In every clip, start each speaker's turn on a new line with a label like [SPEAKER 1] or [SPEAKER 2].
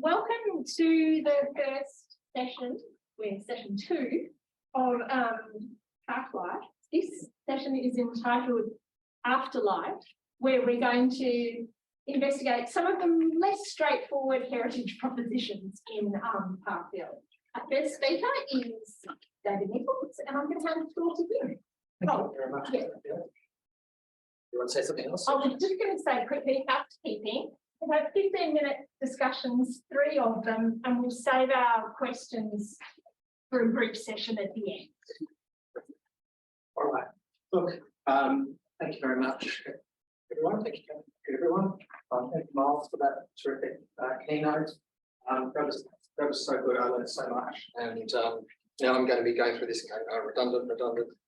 [SPEAKER 1] Welcome to the first session, we're session 2 of Parklife. This session is entitled Afterlife, where we're going to investigate some of the less straightforward heritage propositions in Parkville. Our first speaker is David Nichols, and I'm going to hand the floor to him.
[SPEAKER 2] Thank you very much.
[SPEAKER 1] Yeah.
[SPEAKER 2] You want to say something else?
[SPEAKER 1] I was just going to say quickly, housekeeping. We'll have 15-minute discussions, 3 of them, and we'll save our questions for a group session at the end.
[SPEAKER 2] All right. Look, thank you very much, everyone. Thank you, everyone. Thank you, Miles, for that terrific keynote. That was so good. I learned so much, and now I'm going to be going through this again. Redundant.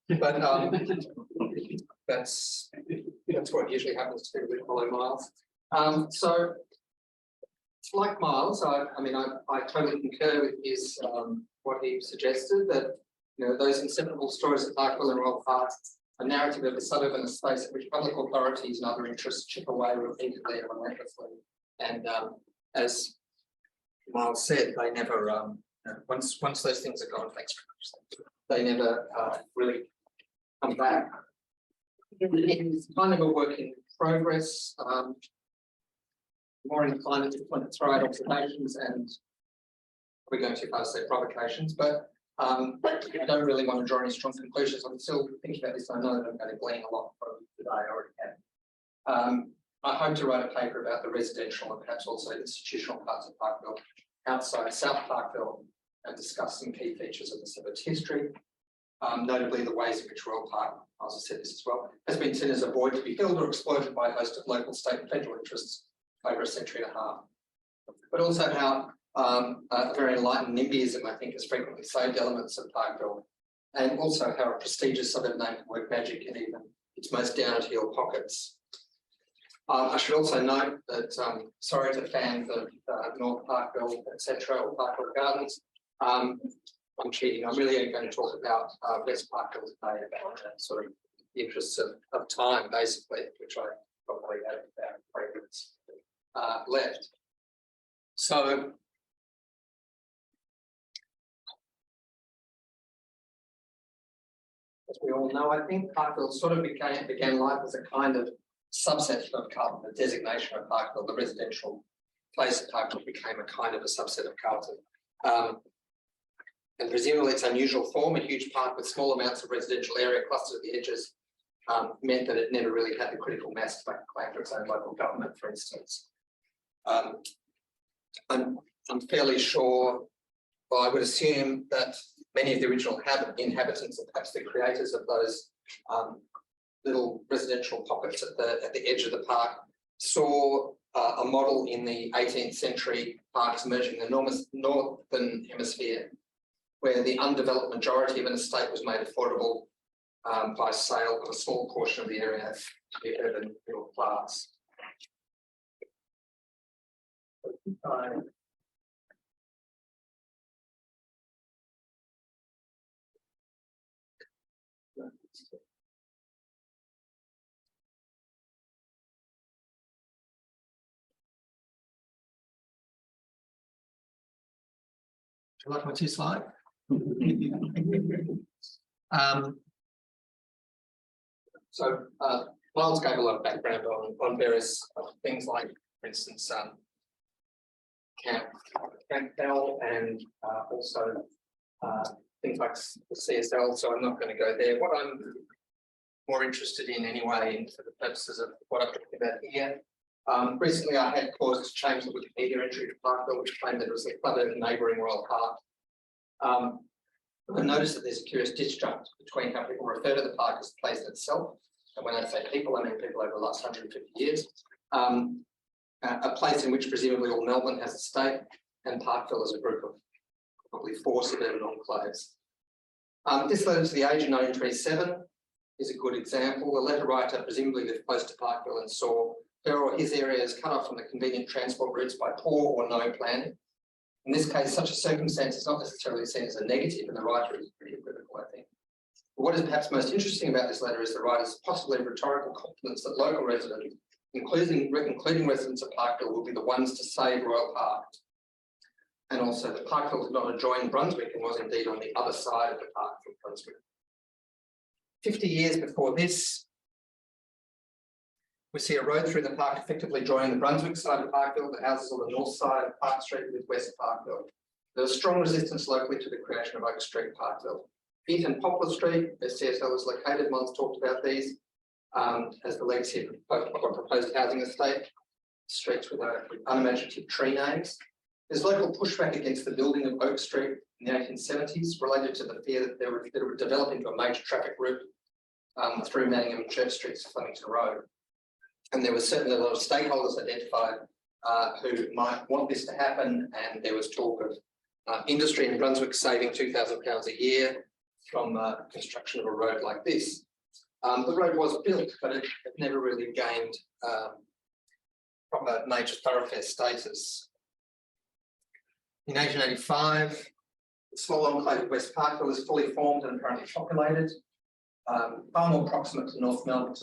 [SPEAKER 2] But that's what usually happens to people who follow Miles. So, like Miles, I totally concur with his what he suggested, that those inseparable stories of Parkville and Royal Park, a narrative of a suburban space at which public authorities and other interests chip away repeatedly and relentlessly. And as Miles said, they never once those things are gone, thanks very much, they never really come back. It's kind of a work in progress. More inclined to throw out observations and we're going too far to say provocations, but I don't really want to draw any strong conclusions. I'm still thinking about this. I know that I'm going to glean a lot from today. I already have. I hope to write a paper about the residential and perhaps also institutional parts of Parkville outside South Parkville and discuss some key features of the suburb's history, notably the ways in which Royal Park, as I said this as well, has been seen as a void to be filled or exploited by a host of local, state and federal interests over a century and a half. But also how a very enlightened NIMBYism, I think, has frequently saved elements of Parkville, and also how a prestigious suburb name can work magic in even its most down-at-heel pockets. I should also note that, sorry to fans of North Parkville, etc., or Parkville Gardens, I'm cheating. I'm really going to talk about West Parkville today, about sort of the interests of time, basically, which I probably have about 3 minutes left. So, as we all know, I think Parkville sort of began life as a kind of subset of Carlton, the designation of Parkville, the residential place of Parkville became a kind of a subset of Carlton. And presumably its unusual form, a huge park with small amounts of residential area clustered at the edges, meant that it never really had the critical mass to make a claim for its own local government, for instance. I'm fairly sure, well, I would assume that many of the original inhabitants, and perhaps the creators of those little residential pockets at the edge of the park, saw a model in the 18th century parks emerging in the enormous northern hemisphere, where the undeveloped majority of an estate was made affordable by sale of a small portion of the area to the urban middle class. Do you like my 2 slides? So Miles gave a lot of background on various things like, for instance, Campbell and also things like the CSL, so I'm not going to go there. What I'm more interested in anyway, and for the purposes of what I'm talking about here, recently I had cause to change the Wikipedia entry to Parkville, which claimed that it was a club of neighbouring Royal Park. I noticed that there's a curious disjunct between how people refer to the park as the place itself, and when I say people, I mean people over the last 150 years, a place in which presumably all Melbourne has a stake, and Parkville as a group of probably 4 suburban enclaves. This letter to the Age in 1927 is a good example. The letter writer presumably lived close to Parkville and saw her or his areas cut off from the convenient transport routes by poor or no planning. In this case, such a circumstance is not necessarily seen as a negative, and the writer is pretty equivocal, I think. But what is perhaps most interesting about this letter is the writer's possibly rhetorical confidence that local residents, including residents of Parkville, will be the ones to save Royal Park and also the Parkville did not adjoin Brunswick and was indeed on the other side of the park from Brunswick. 50 years before this, we see a road through the park effectively joining the Brunswick side of Parkville, the houses on the north side of Park Street with West Parkville. There was strong resistance locally to the creation of Oak Street, Parkville. Beat and Poplar Street, where CSL was located, Miles talked about these as the legacy of a proposed housing estate. Streets with unimaginative tree names. There's local pushback against the building of Oak Street in the 1870s, related to the fear that they would develop into a major traffic route through Manningham and Church Streets to Flemington Road. And there was certainly a lot of stakeholders identified who might want this to happen, and there was talk of industry in Brunswick saving £2,000 a year from construction of a road like this. The road was built, but it never really gained proper major thoroughfare status. In 1885, the small enclave of West Parkville is fully formed and currently populated, far more proximate to North Melbourne,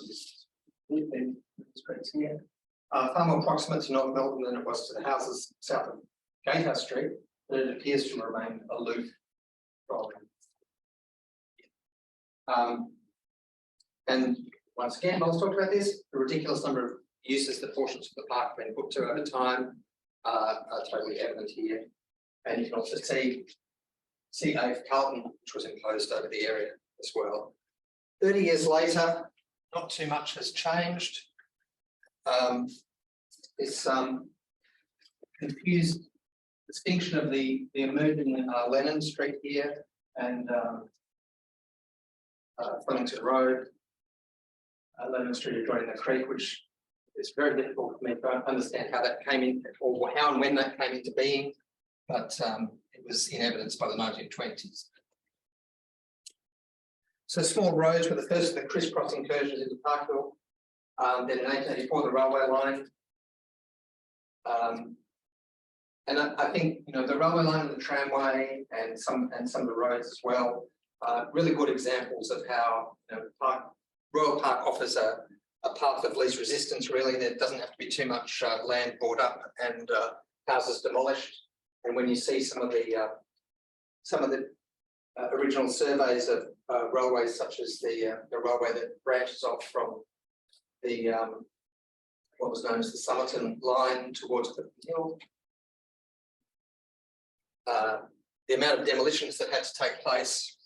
[SPEAKER 2] far more proximate to North Melbourne than it was to the houses south of Gatehouse Street, but it appears to remain aloof from. And once again, I'll talk about this, the ridiculous number of uses that portions of the park have been put to over time are totally evident here. And you can also see CA for Carlton, which was imposed over the area as well. 30 years later, not too much has changed. This confused distinction of the emerging Lennon Street here and Flemington Road, Lennon Street adjoining the creek, which is very difficult for me to understand how that came in, or how and when that came into being, but it was in evidence by the 1920s. So small roads were the first of the crisscross incursions into Parkville. Then in 1884, the railway line. And I think the railway line and the tramway and some of the roads as well, really good examples of how Royal Park offers a path of least resistance. Really, there doesn't have to be too much land bought up and houses demolished. And when you see some of the original surveys of railways, such as the railway that branches off from the what was known as the Somerton line towards the hill, the amount of demolitions that had to take place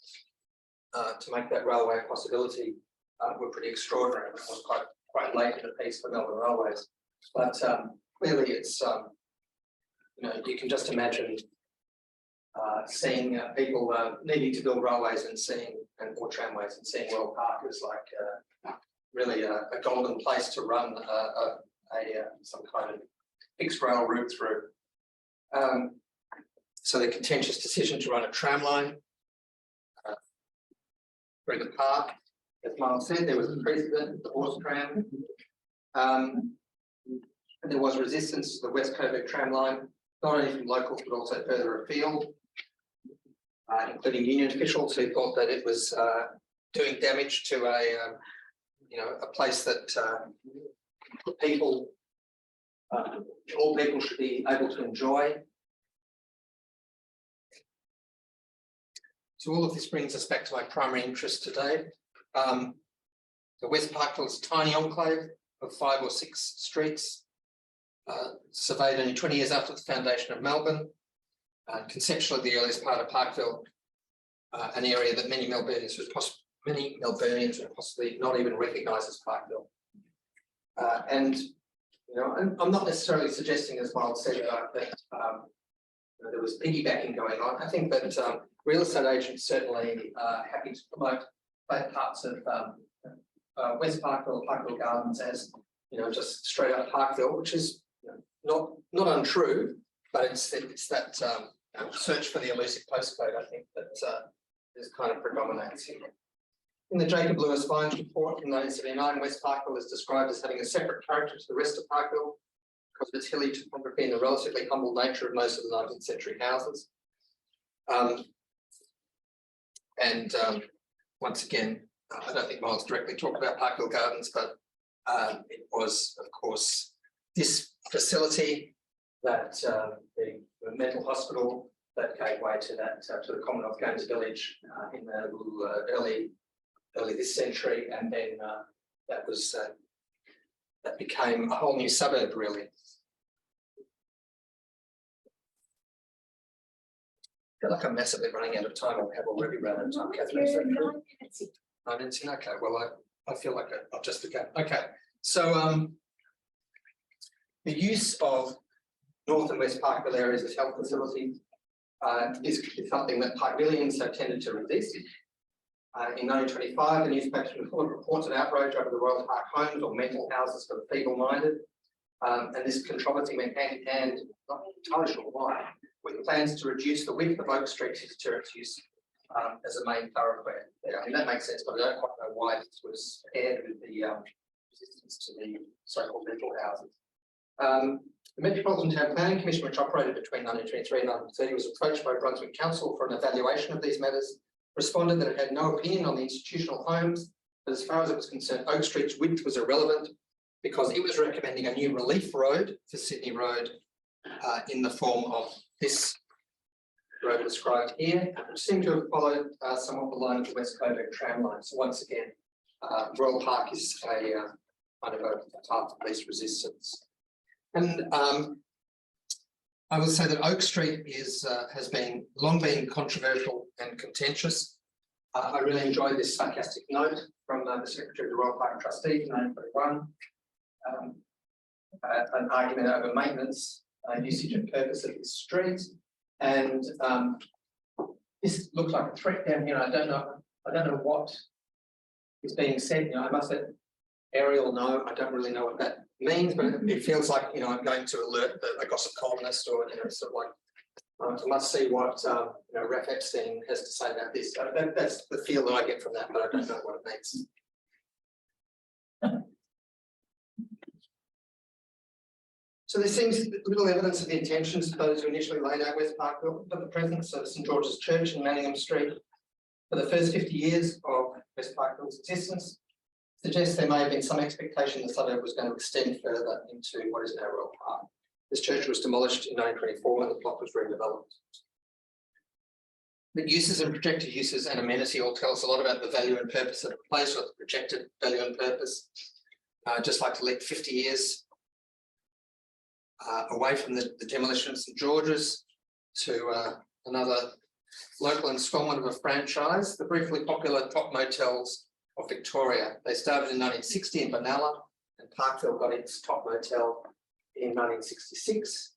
[SPEAKER 2] to make that railway a possibility were pretty extraordinary. It was quite late in the piece for Melbourne Railways, but clearly it's you can just imagine seeing people needing to build railways or tramways and seeing Royal Park as like really a golden place to run some kind of fixed rail route through. So the contentious decision to run a tram line through the park, as Miles said, there was a precedent, the horse tram, and there was resistance to the West Coburg tram line, not only from locals but also further afield, including union officials who thought that it was doing damage to a place that all people should be able to enjoy. So all of this brings us back to my primary interest today. The West Parkville is a tiny enclave of 5 or 6 streets, surveyed only 20 years after the foundation of Melbourne. Conceptually, the earliest part of Parkville, an area that many Melburnians would possibly not even recognise as Parkville. And I'm not necessarily suggesting, as Miles said, that there was piggybacking going on. I think that real estate agents certainly are happy to promote both parts of West Parkville, Parkville Gardens as just straight up Parkville, which is not untrue, but it's that search for the elusive postcode, I think, that is kind of predominates here. In the Jacob Lewis Fines report in 1979, West Parkville is described as having a separate character to the rest of Parkville because of its hilly topography and the relatively humble nature of most of the 19th century houses. Once again, I don't think Miles directly talked about Parkville Gardens, but it was, of course, this facility that the mental hospital that gave way to that to the Commonwealth Games Village in the early this century, and then that became a whole new suburb, really. I feel like I'm massively running out of time. I have already run out of time, Catherine. Is that true? 9 minutes in. Okay. Well, I feel like I'll just go. Okay. So the use of North and West Parkville areas as health facilities is something that Parkvillians have tended to resist. In 1925, the newspapers reported outrage over the Royal Park homes or mental houses for the feeble-minded, and this controversy went hand in hand, not entirely sure why, with plans to reduce the width of Oak Street to deter its use as a main thoroughfare. Yeah, I mean, that makes sense, but I don't quite know why this was paired with the resistance to the so-called mental houses. The Metropolitan Town Planning Commission, which operated between 1923 and 1930, was approached by Brunswick Council for an evaluation of these matters, responded that it had no opinion on the institutional homes, but as far as it was concerned, Oak Street's width was irrelevant because it was recommending a new relief road for Sydney Road in the form of this road described here, which seemed to have followed somewhat the line of the West Coburg tram line. So once again, Royal Park is a kind of a path of least resistance. And I will say that Oak Street has long been controversial and contentious. I really enjoyed this sarcastic note from the Secretary of the Royal Park Trustees in 1931, an argument over maintenance, usage and purpose of this street, and this looks like a threat down here. I don't know what is being said. You know, I must let Ariel know. I don't really know what that means, but it feels like, you know, I'm going to alert the gossip columnist, or, you know, sort of like I must see what you know, Raf Epstein has to say about this. That's the feel that I get from that, but I don't know what it means. So there seems little evidence of the intentions of those who initially laid out West Parkville, but the presence of St George's Church in Manningham Street for the first 50 years of West Parkville's existence suggests there may have been some expectation the suburb was going to extend further into what is now Royal Park. This church was demolished in 1924 when the plot was redeveloped. The uses and projected uses and amenity all tell us a lot about the value and purpose of the place, or the projected value and purpose. Just like to leap 50 years away from the demolition of St George's to another local instalment of a franchise, the briefly popular Top Motels of Victoria. They started in 1960 in Benalla, and Parkville got its Top Motel in 1966.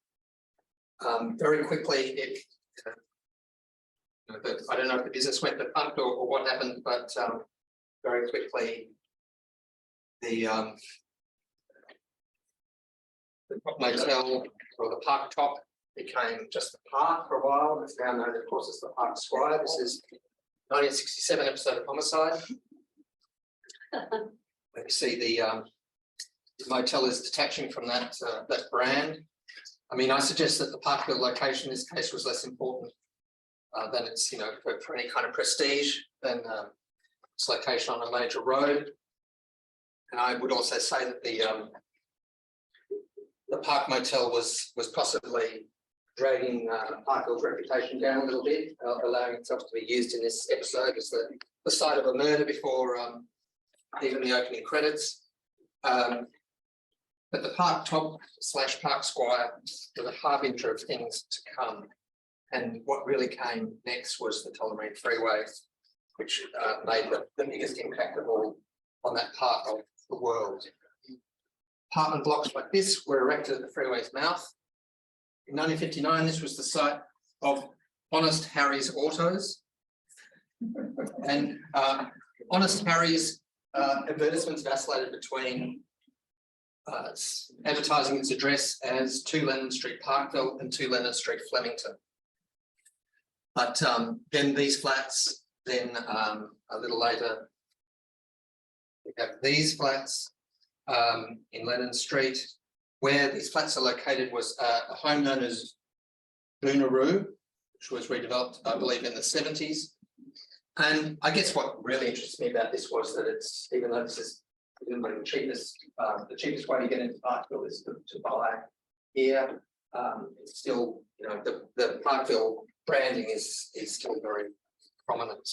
[SPEAKER 2] Very quickly, I don't know if the business went bust or what happened, but very quickly the Top Motel, or the Park Top, became just the Park for a while. It's now known, of course, as the Park Squire. This is 1967 episode of Homicide. You see the motel is detaching from that brand. I mean, I suggest that the Parkville location in this case was less important than its, you know, for any kind of prestige than its location on a major road. And I would also say that the Park Motel was possibly dragging Parkville's reputation down a little bit, allowing itself to be used in this episode as the site of a murder before even the opening credits. But the Park Top / Park Squire was a harbinger of things to come. And what really came next was the Holleran Freeway, which made the biggest impact of all on that part of the world. Apartment blocks like this were erected at the freeway's mouth. In 1959, this was the site of Honest Harry's Autos. And Honest Harry's advertisements vacillated between advertising its address as 2 Lennon Street, Parkville, and 2 Lennon Street, Flemington. But then these flats, then a little later, we have these flats in Lennon Street. Where these flats are located was a home known as Boonaroo, which was redeveloped, I believe, in the 70s. And I guess what really interests me about this was that it's, even though this is the cheapest way to get into Parkville is to buy here, it's still, you know, Parkville branding is still very prominent.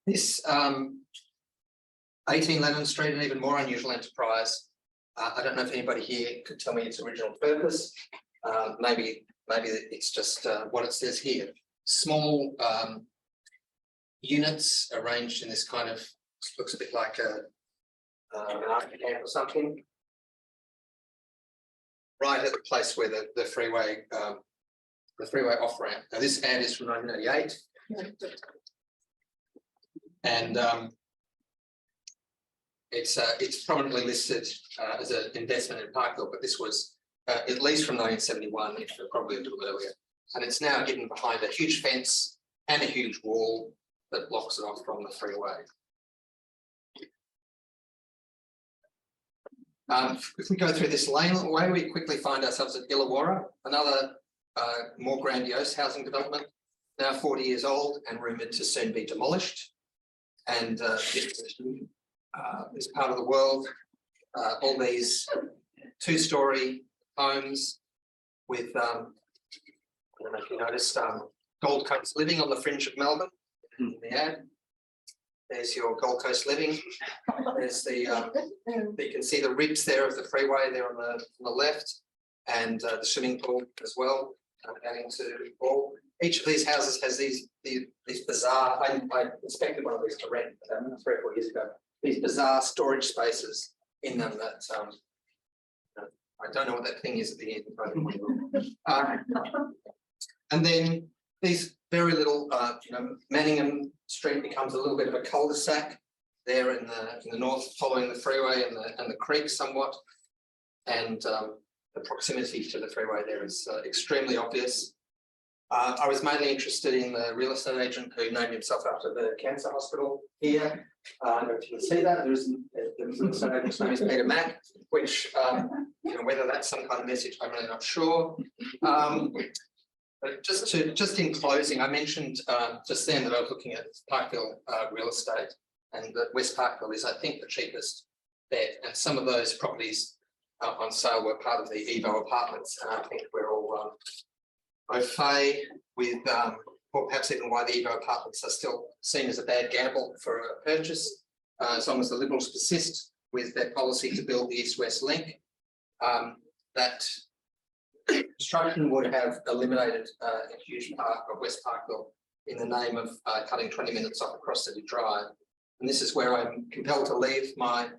[SPEAKER 2] This 18 Lennon Street, an even more unusual enterprise. I don't know if anybody here could tell me its original purpose. Maybe it's just what it says here. Small units arranged in this kind of, looks a bit like an arcade camp or something. Right at the place where the freeway off ramp. Now this ad is from 1988, and it's prominently listed as an investment in Parkville, but this was at least from 1971, if probably a little earlier, and it's now hidden behind a huge fence and a huge wall that blocks it off from the freeway. If we go through this laneway, we quickly find ourselves at Illawarra, another more grandiose housing development, now 40 years old and rumoured to soon be demolished. And this part of the world, all these two-storey homes with, I don't know if you noticed, Gold Coast living on the fringe of Melbourne in the ad. There's your Gold Coast living. There's the, you can see the ribs there of the freeway there on the left, and the swimming pool as well, adding to all. Each of these houses has these bizarre, I inspected one of these to rent 3 or 4 years ago, these bizarre storage spaces in them that, I don't know what that thing is at the end. And then these very little, Manningham Street becomes a little bit of a cul-de-sac there in the north, following the freeway and the creek somewhat, and the proximity to the freeway there is extremely obvious. I was mainly interested in the real estate agent who named himself after the cancer hospital here. I don't know if you can see that. The real estate agent's name is Peter Mack, which, whether that's some kind of message, I'm really not sure. But just in closing, I mentioned just then that I was looking at Parkville real estate, and that West Parkville is, I think, the cheapest bet. And some of those properties on sale were part of the Evo apartments, and I think we're all au fait with, or perhaps even why the Evo apartments are still seen as a bad gamble for a purchase, as long as the Liberals persist with their policy to build the East-West link. That construction would have eliminated a huge part of West Parkville in the name of cutting 20 minutes off across City Drive. And this is where I'm compelled to leave my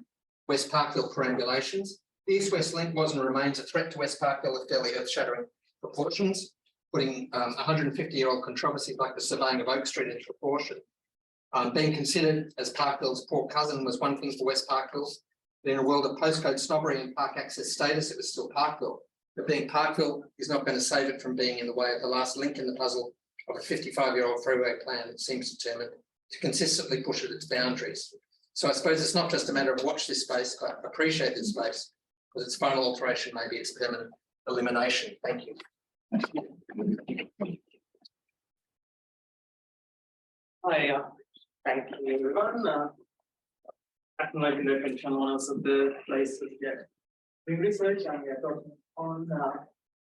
[SPEAKER 2] West Parkville perambulations. The East-West link was and remains a threat to West Parkville of fairly earth-shattering proportions, putting 150-year-old controversy like the surveying of Oak Street into proportion. Being considered as Parkville's poor cousin was one thing for West Parkville, but in a world of postcode snobbery and park access status, it was still Parkville. But being Parkville is not going to save it from being in the way of the last link in the puzzle of a 55-year-old freeway plan that seems determined to consistently push at its boundaries. So I suppose it's not just a matter of watch this space, but appreciate this space, because its final alteration may be its permanent elimination. Thank you.
[SPEAKER 3] Hi, thank you everyone. Acknowledge the attention on one of the places that doing research and we are talking on.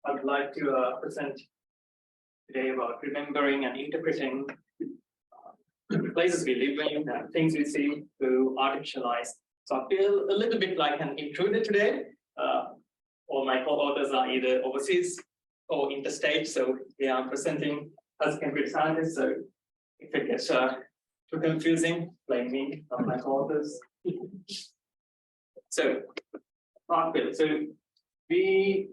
[SPEAKER 3] I would like to present today about remembering and interpreting the places we live in and things we see through artificialized. So I feel a little bit like an intruder today. All my co-authors are either overseas or interstate, so they are presenting as computer scientists. So if it gets too confusing, blame me, not my co-authors. So, Parkville. So we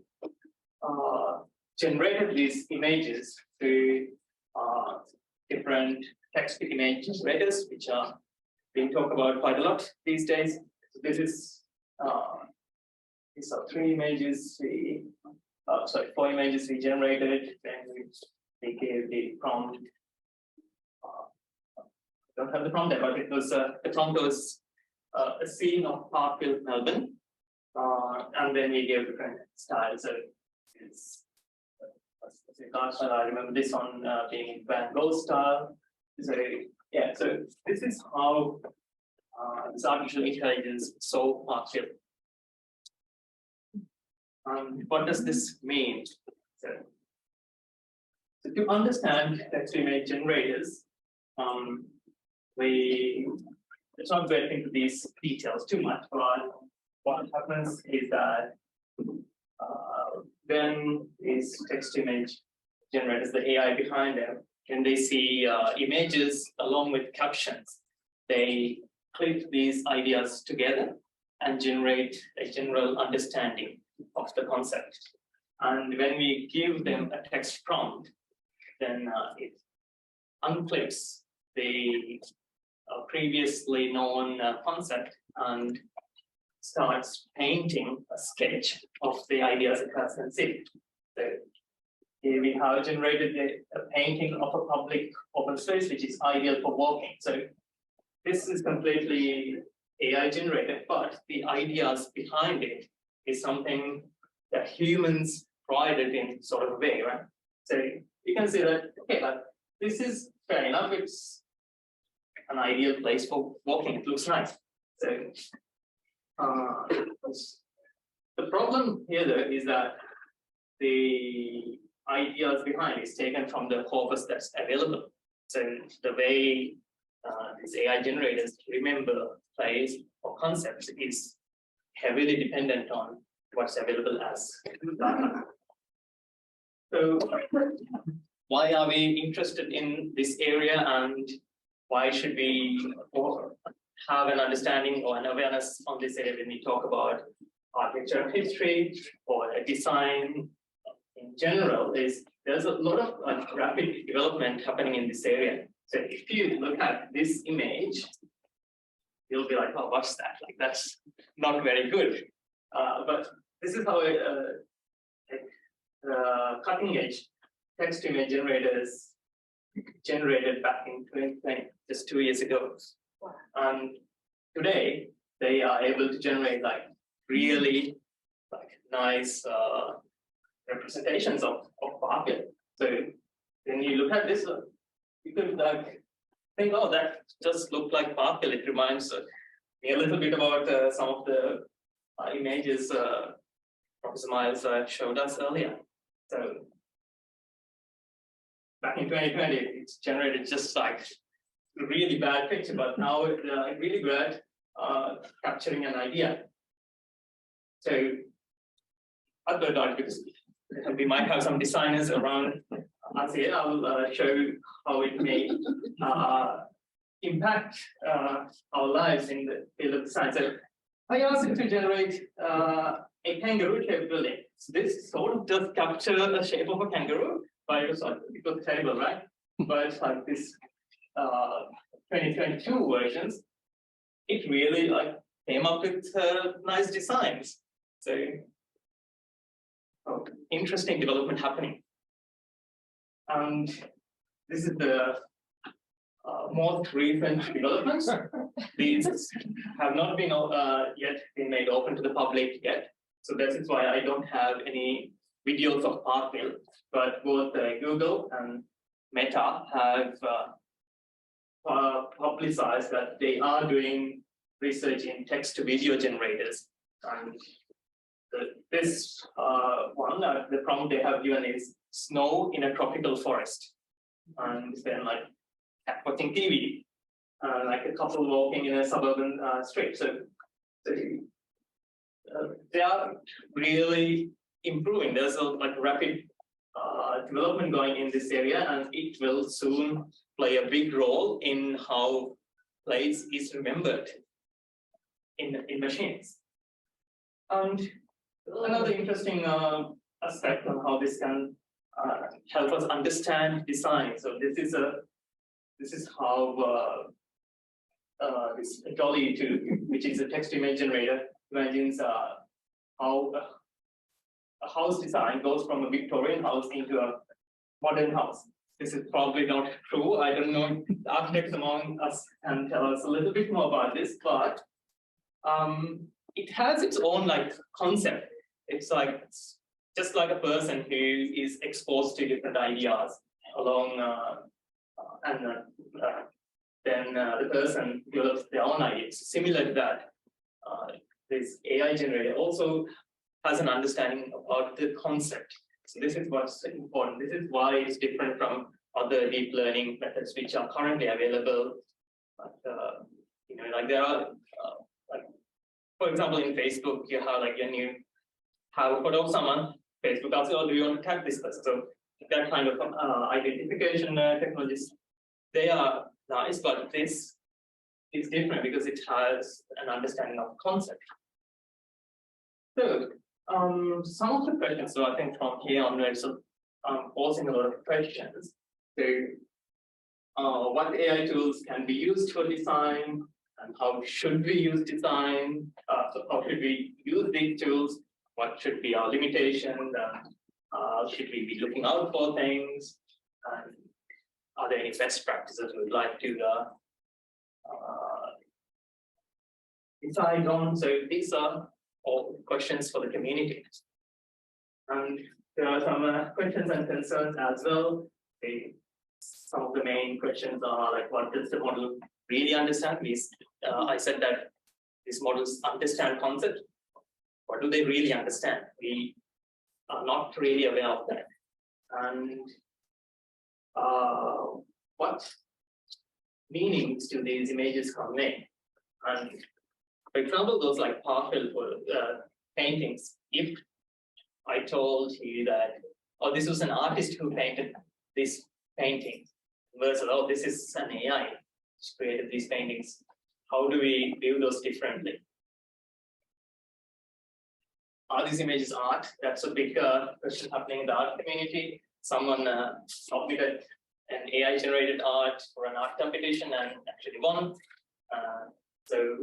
[SPEAKER 3] generated these images through different text image generators, which are being talked about quite a lot these days. So this is these are 4 images we generated. Then we gave the prompt. Don't have the prompt there, but it was the prompt was a scene of Parkville, Melbourne, and then we gave different styles. So it's I remember this one being Van Gogh style. So yeah, so this is how this artificial intelligence saw Parkville. What does this mean? So to understand text-to-image generators, let's not get into these details too much, but what happens is that when these text-to-image generators, the AI behind them, when they see images along with captions, they clip these ideas together and generate a general understanding of the concept. And when we give them a text prompt, then it unclips the previously known concept and starts painting a sketch of the ideas it has conceived. So here we have generated a painting of a public open space, which is ideal for walking. So this is completely AI generated, but the ideas behind it is something that humans provided in sort of a way, right? So you can see that, okay, this is fair enough. It's an ideal place for walking. It looks nice. So the problem here, though, is that the ideas behind is taken from the corpus that's available. So the way these AI generators remember plays or concepts is heavily dependent on what's available as data. So why are we interested in this area, and why should we have an understanding or an awareness on this area when we talk about architecture history or design in general? There's a lot of rapid development happening in this area. So if you look at this image, you'll be like, oh, what's that? Like, that's not very good. But this is how cutting edge text-to-image generators generated back in 2020, just 2 years ago. Wow. And today, they are able to generate like really nice representations of Parkville. So when you look at this, you could think, oh, that just looked like Parkville. It reminds me a little bit about some of the images Professor Miles showed us earlier. So back in 2020, it's generated just like a really bad picture, but now it's really good at capturing an idea. So I'll go down because we might have some designers around us here. I'll show how it may impact our lives in the field of design. So I asked it to generate a kangaroo-shaped building. So this sort of does capture the shape of a kangaroo, but it was terrible, right? But like this 2022 versions, it really came up with nice designs. So interesting development happening. And this is the most recent developments. These have not been yet been made open to the public yet. So this is why I don't have any videos of Parkville, but both Google and Meta have publicized that they are doing research in text-to-video generators. And this one, the prompt they have given is snow in a tropical forest. And then watching TV, like a couple walking in a suburban street. So they are really improving. There's a rapid development going in this area, and it will soon play a big role in how place is remembered in machines. And another interesting aspect on how this can help us understand design. So this is how this Dolly 2, which is a text-to-image generator, imagines how a house design goes from a Victorian house into a modern house. This is probably not true. I don't know if the architects among us can tell us a little bit more about this, but it has its own concept. It's just like a person who is exposed to different ideas along, and then the person develops their own ideas. Similar to that, this AI generator also has an understanding about the concept. So this is what's important. This is why it's different from other deep learning methods which are currently available. But you know, like there are, like for example, in Facebook, you have like when you have a photo of someone, Facebook asks, "Oh, do you want to tag this person?" So that kind of identification technologies, they are nice, but this is different because it has an understanding of concept. So some of the questions, so I think from here onwards, so posing a lot of questions. So what AI tools can be used for design, and how should we use design? So how should we use these tools? What should be our limitation? Should we be looking out for things? And are there any best practices we'd like to decide on? So these are all questions for the community. And there are some questions and concerns as well. Some of the main questions are like, what does the model really understand? I said that these models understand concept. What do they really understand? We are not really aware of that. And what meanings do these images convey? And for example, those like Parkville paintings, if I told you that, oh, this was an artist who painted this painting, versus, oh, this is an AI which created these paintings, how do we view those differently? Are these images art? That's a big question happening in the art community. Someone submitted an AI-generated art for an art competition and actually won. So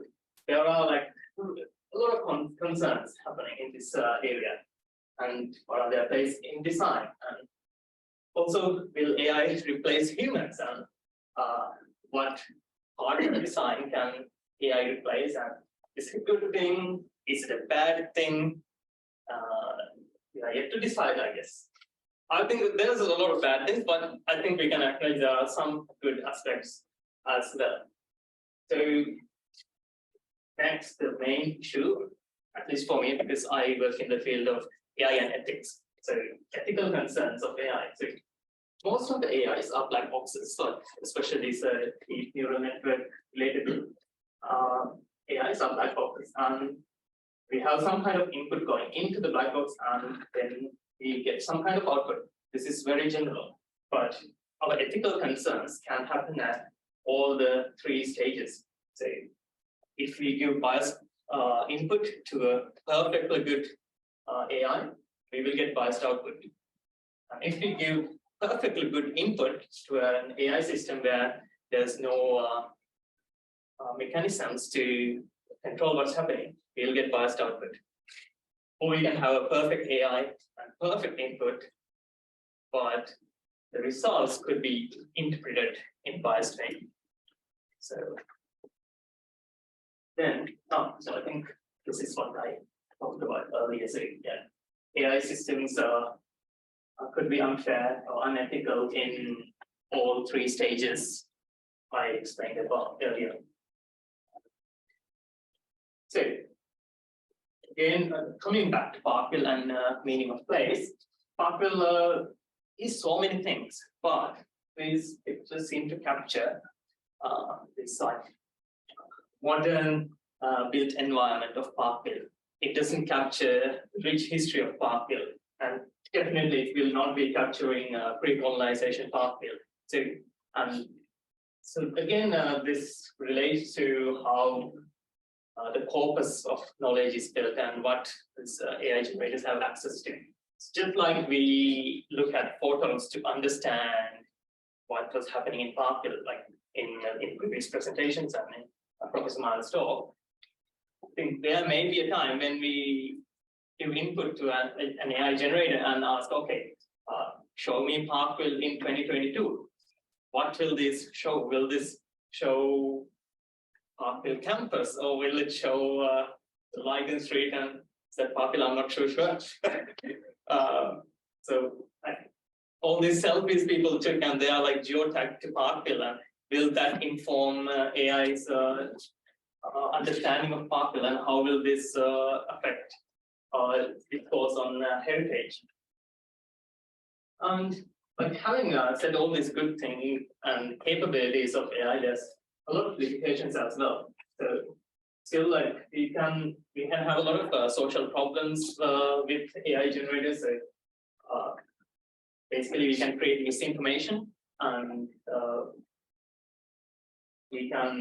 [SPEAKER 3] there are like a lot of concerns happening in this area. And what are their place in design? And also, will AI replace humans? And what part of design can AI replace? And is it a good thing? Is it a bad thing? We are yet to decide, I guess. I think that there's a lot of bad things, but I think we can acknowledge there are some good aspects as well. So next, the main issue, at least for me, because I work in the field of AI and ethics. So ethical concerns of AI. So most of the AIs are black boxes, so especially these deep neural network related AIs are black boxes. And we have some kind of input going into the black box, and then we get some kind of output. This is very general, but our ethical concerns can happen at all the three stages. So if we give biased input to a perfectly good AI, we will get biased output. And if we give perfectly good input to an AI system where there's no mechanisms to control what's happening, we'll get biased output. Or we can have a perfect AI and perfect input, but the results could be interpreted in biased way. So then, so I think this is what I talked about earlier. So yeah, AI systems could be unfair or unethical in all three stages I explained about earlier. So again, coming back to Parkville and meaning of place, Parkville is so many things, but these pictures seem to capture this like modern built environment of Parkville. It doesn't capture rich history of Parkville, and definitely it will not be capturing pre-colonization Parkville. So again, this relates to how the corpus of knowledge is built and what this AI generators have access to. It's just like we look at photos to understand what was happening in Parkville, like in previous presentations and in Professor Miles' talk. I think there may be a time when we give input to an AI generator and ask, okay, show me Parkville in 2022. What will this show? Will this show Parkville campus, or will it show the Ligon Street and said Parkville? I'm not sure. So all these selfies people took, and they are like geotagged to Parkville, and will that inform AI's understanding of Parkville, and how will this affect discourse on heritage? And like having said all these good things and capabilities of AI, there's a lot of limitations as well. So still, like we can have a lot of social problems with AI generators. So, basically, we can create misinformation, and we can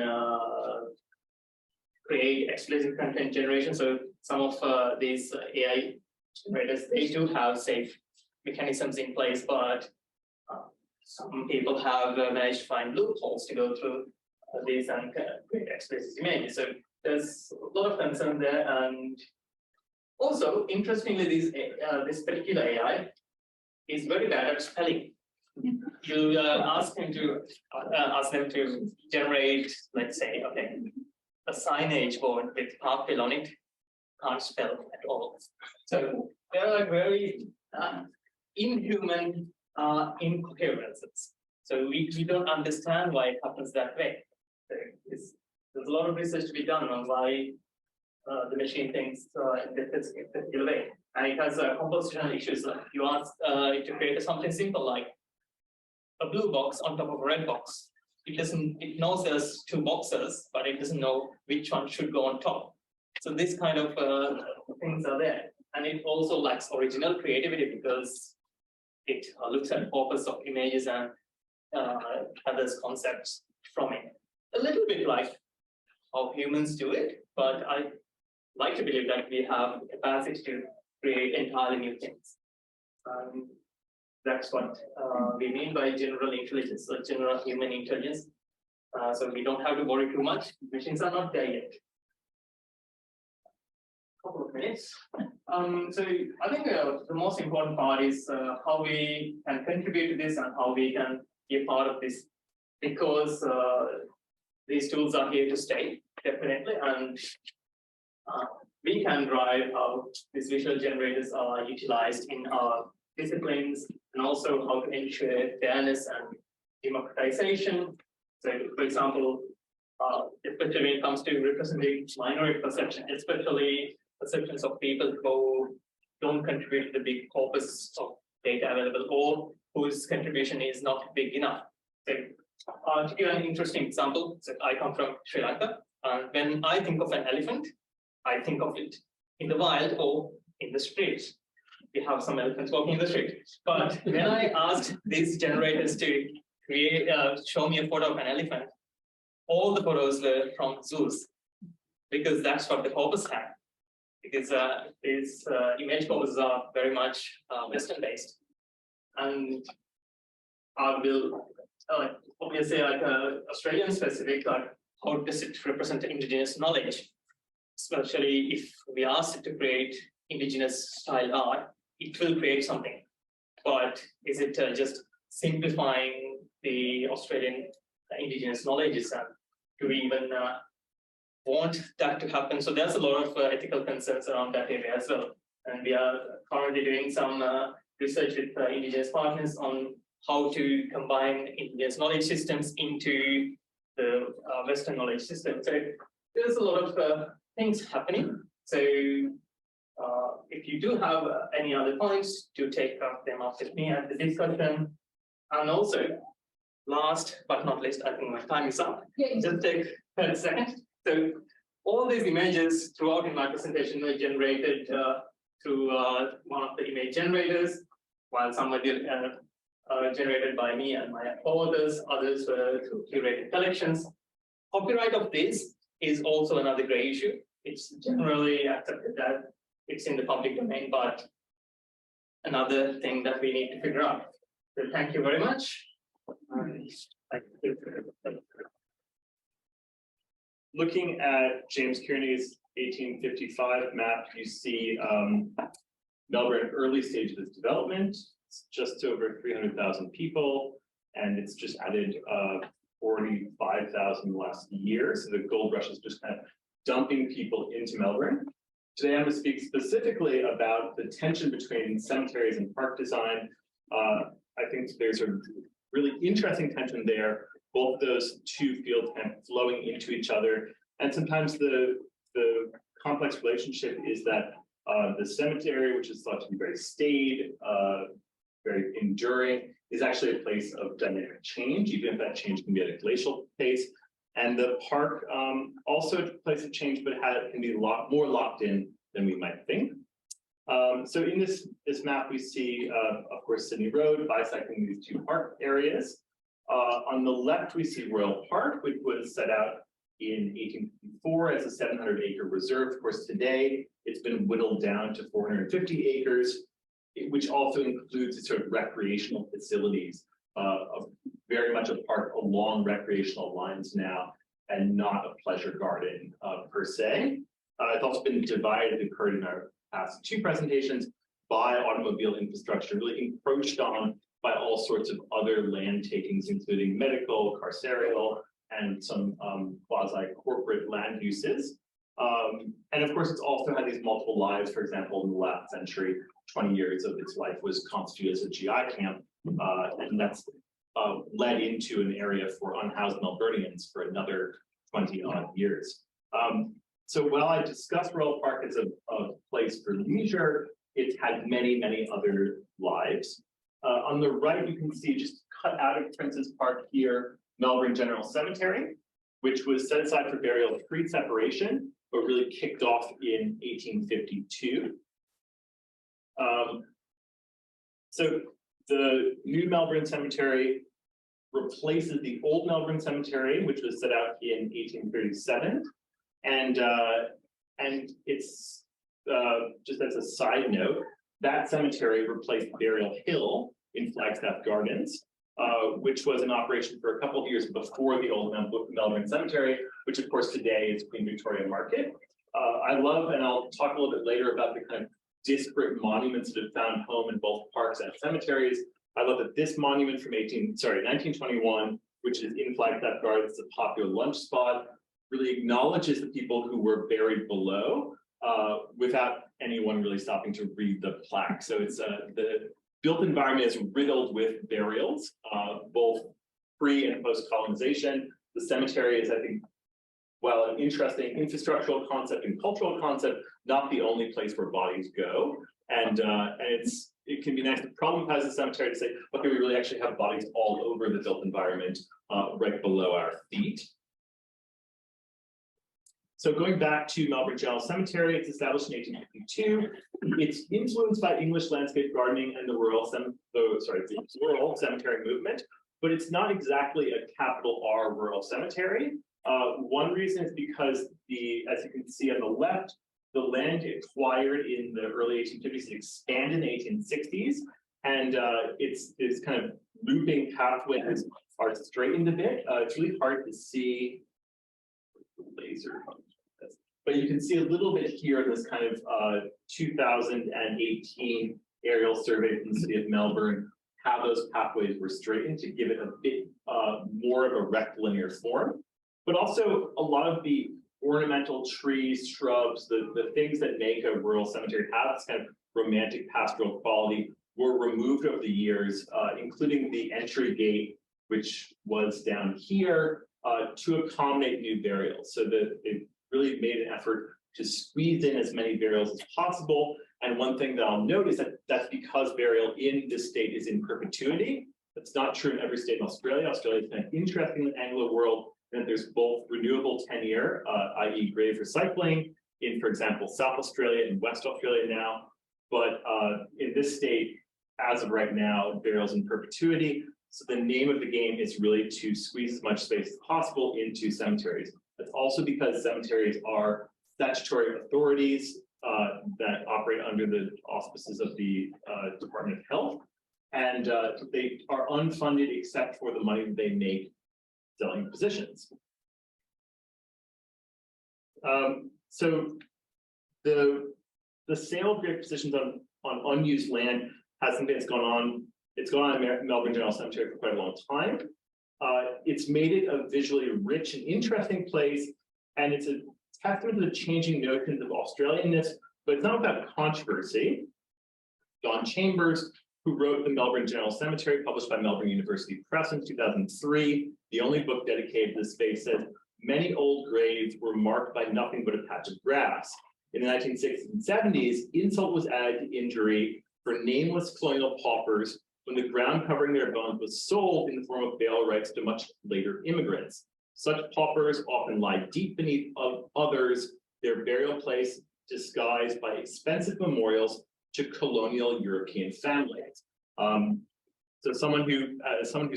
[SPEAKER 3] create explicit content generation. So some of these AI generators, they do have safe mechanisms in place, but some people have managed to find loopholes to go through these and create explicit images. So there's a lot of concern there, and also interestingly, this particular AI is very bad at spelling. You ask them to generate, let's say, okay, a signage board with Parkville on it, can't spell at all. So there are very inhuman incoherences. So we don't understand why it happens that way. There's a lot of research to be done on why the machine thinks in this particular way. And it has compositional issues. Like you ask it to create something simple like a blue box on top of a red box. It knows there's two boxes, but it doesn't know which one should go on top. So this kind of things are there. And it also lacks original creativity because it looks at corpus of images and others concepts from it. A little bit like how humans do it, but I like to believe that we have the capacity to create entirely new things. That's what we mean by general intelligence, or general human intelligence. So we don't have to worry too much. Machines are not there yet. Couple of minutes. So I think the most important part is how we can contribute to this and how we can be a part of this, because these tools are here to stay, definitely, and we can drive how these visual generators are utilized in our disciplines, and also how to ensure fairness and democratization. So, for example, especially when it comes to representing minority perception, especially perceptions of people who don't contribute to the big corpus of data available, or whose contribution is not big enough. So, to give an interesting example, so I come from Sri Lanka, and when I think of an elephant, I think of it in the wild or in the street. We have some elephants walking in the street. But when I asked these generators to create, show me a photo of an elephant, all the photos were from zoos, because that's what the corpus had. Because these image corpuses are very much Western-based, and I will obviously like Australian-specific. Like, how does it represent indigenous knowledge? Especially if we ask it to create indigenous style art, it will create something. But is it just simplifying the Australian indigenous knowledges? And do we even want that to happen? So there's a lot of ethical concerns around that area as well. And we are currently doing some research with indigenous partners on how to combine indigenous knowledge systems into the Western knowledge system. So there's a lot of things happening. So if you do have any other points, do take up them up with me at the discussion. And also, last but not least, I think my time is up.
[SPEAKER 1] Yeah.
[SPEAKER 3] Just take 30 seconds. So all these images throughout in my presentation were generated through one of the image generators, while some were generated by me and my authors, others were through curated collections. Copyright of this is also another grey issue. It's generally accepted that it's in the public domain, but another thing that we need to figure out. So thank you very much.
[SPEAKER 4] Looking at James Kearney's 1855 map, you see Melbourne early stage of its development. It's just over 300,000 people, and it's just added 45,000 last year. So the gold rush is just kind of dumping people into Melbourne. Today I'm going to speak specifically about the tension between cemeteries and park design. I think there's a really interesting tension there, both those two fields kind of flowing into each other. And sometimes the complex relationship is that the cemetery, which is thought to be very staid, very enduring, is actually a place of dynamic change, even if that change can be at a glacial pace. And the park also a place of change, but can be a lot more locked in than we might think. So in this map, we see, of course, Sydney Road bisecting these two park areas. On the left, we see Royal Park, which was set out in 1854 as a 700-acre reserve. Of course, today it's been whittled down to 450 acres, which also includes sort of recreational facilities, very much a park along recreational lines now, and not a pleasure garden per se. It's also been divided, we've heard in our past two presentations, by automobile infrastructure, really encroached on by all sorts of other land takings, including medical, carceral, and some quasi-corporate land uses. And of course, it's also had these multiple lives. For example, in the last century, 20 years of its life was constituted as a GI camp, and that's led into an area for unhoused Melburnians for another 20 odd years. So while I discussed Royal Park as a place for leisure, it's had many, many other lives. On the right, you can see just cut out of Prince's Park here, Melbourne General Cemetery, which was set aside for burial pre-separation, but really kicked off in 1852. So the new Melbourne Cemetery replaces the old Melbourne Cemetery, which was set out in 1837. And it's just as a side note, that cemetery replaced Burial Hill in Flagstaff Gardens, which was in operation for a couple of years before the old Melbourne Cemetery, which of course today is Queen Victoria Market. I love, and I'll talk a little bit later about the kind of disparate monuments that have found home in both parks and cemeteries. I love that this monument from 1921, which is in Flagstaff Gardens, a popular lunch spot, really acknowledges the people who were buried below without anyone really stopping to read the plaque. So it's the built environment is riddled with burials, both pre and post colonization. The cemetery is, I think, well, an interesting infrastructural concept and cultural concept, not the only place where bodies go. And it can be nice to problematize the cemetery to say, okay, we really actually have bodies all over the built environment right below our feet. So going back to Melbourne General Cemetery, it's established in 1852. It's influenced by English landscape gardening and the rural cemetery movement, but it's not exactly a capital R rural cemetery. One reason is because as you can see on the left, the land acquired in the early 1850s expanded in the 1860s, and it's kind of looping pathways are straightened a bit. It's really hard to see laser. But you can see a little bit here, this kind of 2018 aerial survey from the city of Melbourne, how those pathways were straightened to give it a bit more of a rectilinear form. But also a lot of the ornamental trees, shrubs, the things that make a rural cemetery have this kind of romantic pastoral quality were removed over the years, including the entry gate, which was down here, to accommodate new burials. So that it really made an effort to squeeze in as many burials as possible. And one thing that I'll note is that that's because burial in this state is in perpetuity. That's not true in every state in Australia. Australia is kind of interesting in the Anglo world, and there's both renewable tenure, i.e. grave recycling, in, for example, South Australia and West Australia now. But in this state, as of right now, burials in perpetuity. So the name of the game is really to squeeze as much space as possible into cemeteries. That's also because cemeteries are statutory authorities that operate under the auspices of the Department of Health. And they are unfunded except for the money that they make selling positions. So the sale of grave positions on unused land has something that's gone on. It's gone on in Melbourne General Cemetery for quite a long time. It's made it a visually rich and interesting place, and it's a testament to the changing notions of Australianness, but it's not without controversy. John Chambers, who wrote The Melbourne General Cemetery, published by Melbourne University Press in 2003, the only book dedicated to this space, said, many old graves were marked by nothing but a patch of grass. In the 1960s and 70s, insult was added to injury for nameless colonial paupers when the ground covering their bones was sold in the form of burial rights to much later immigrants. Such paupers often lie deep beneath of others, their burial place disguised by expensive memorials to colonial European families. So someone who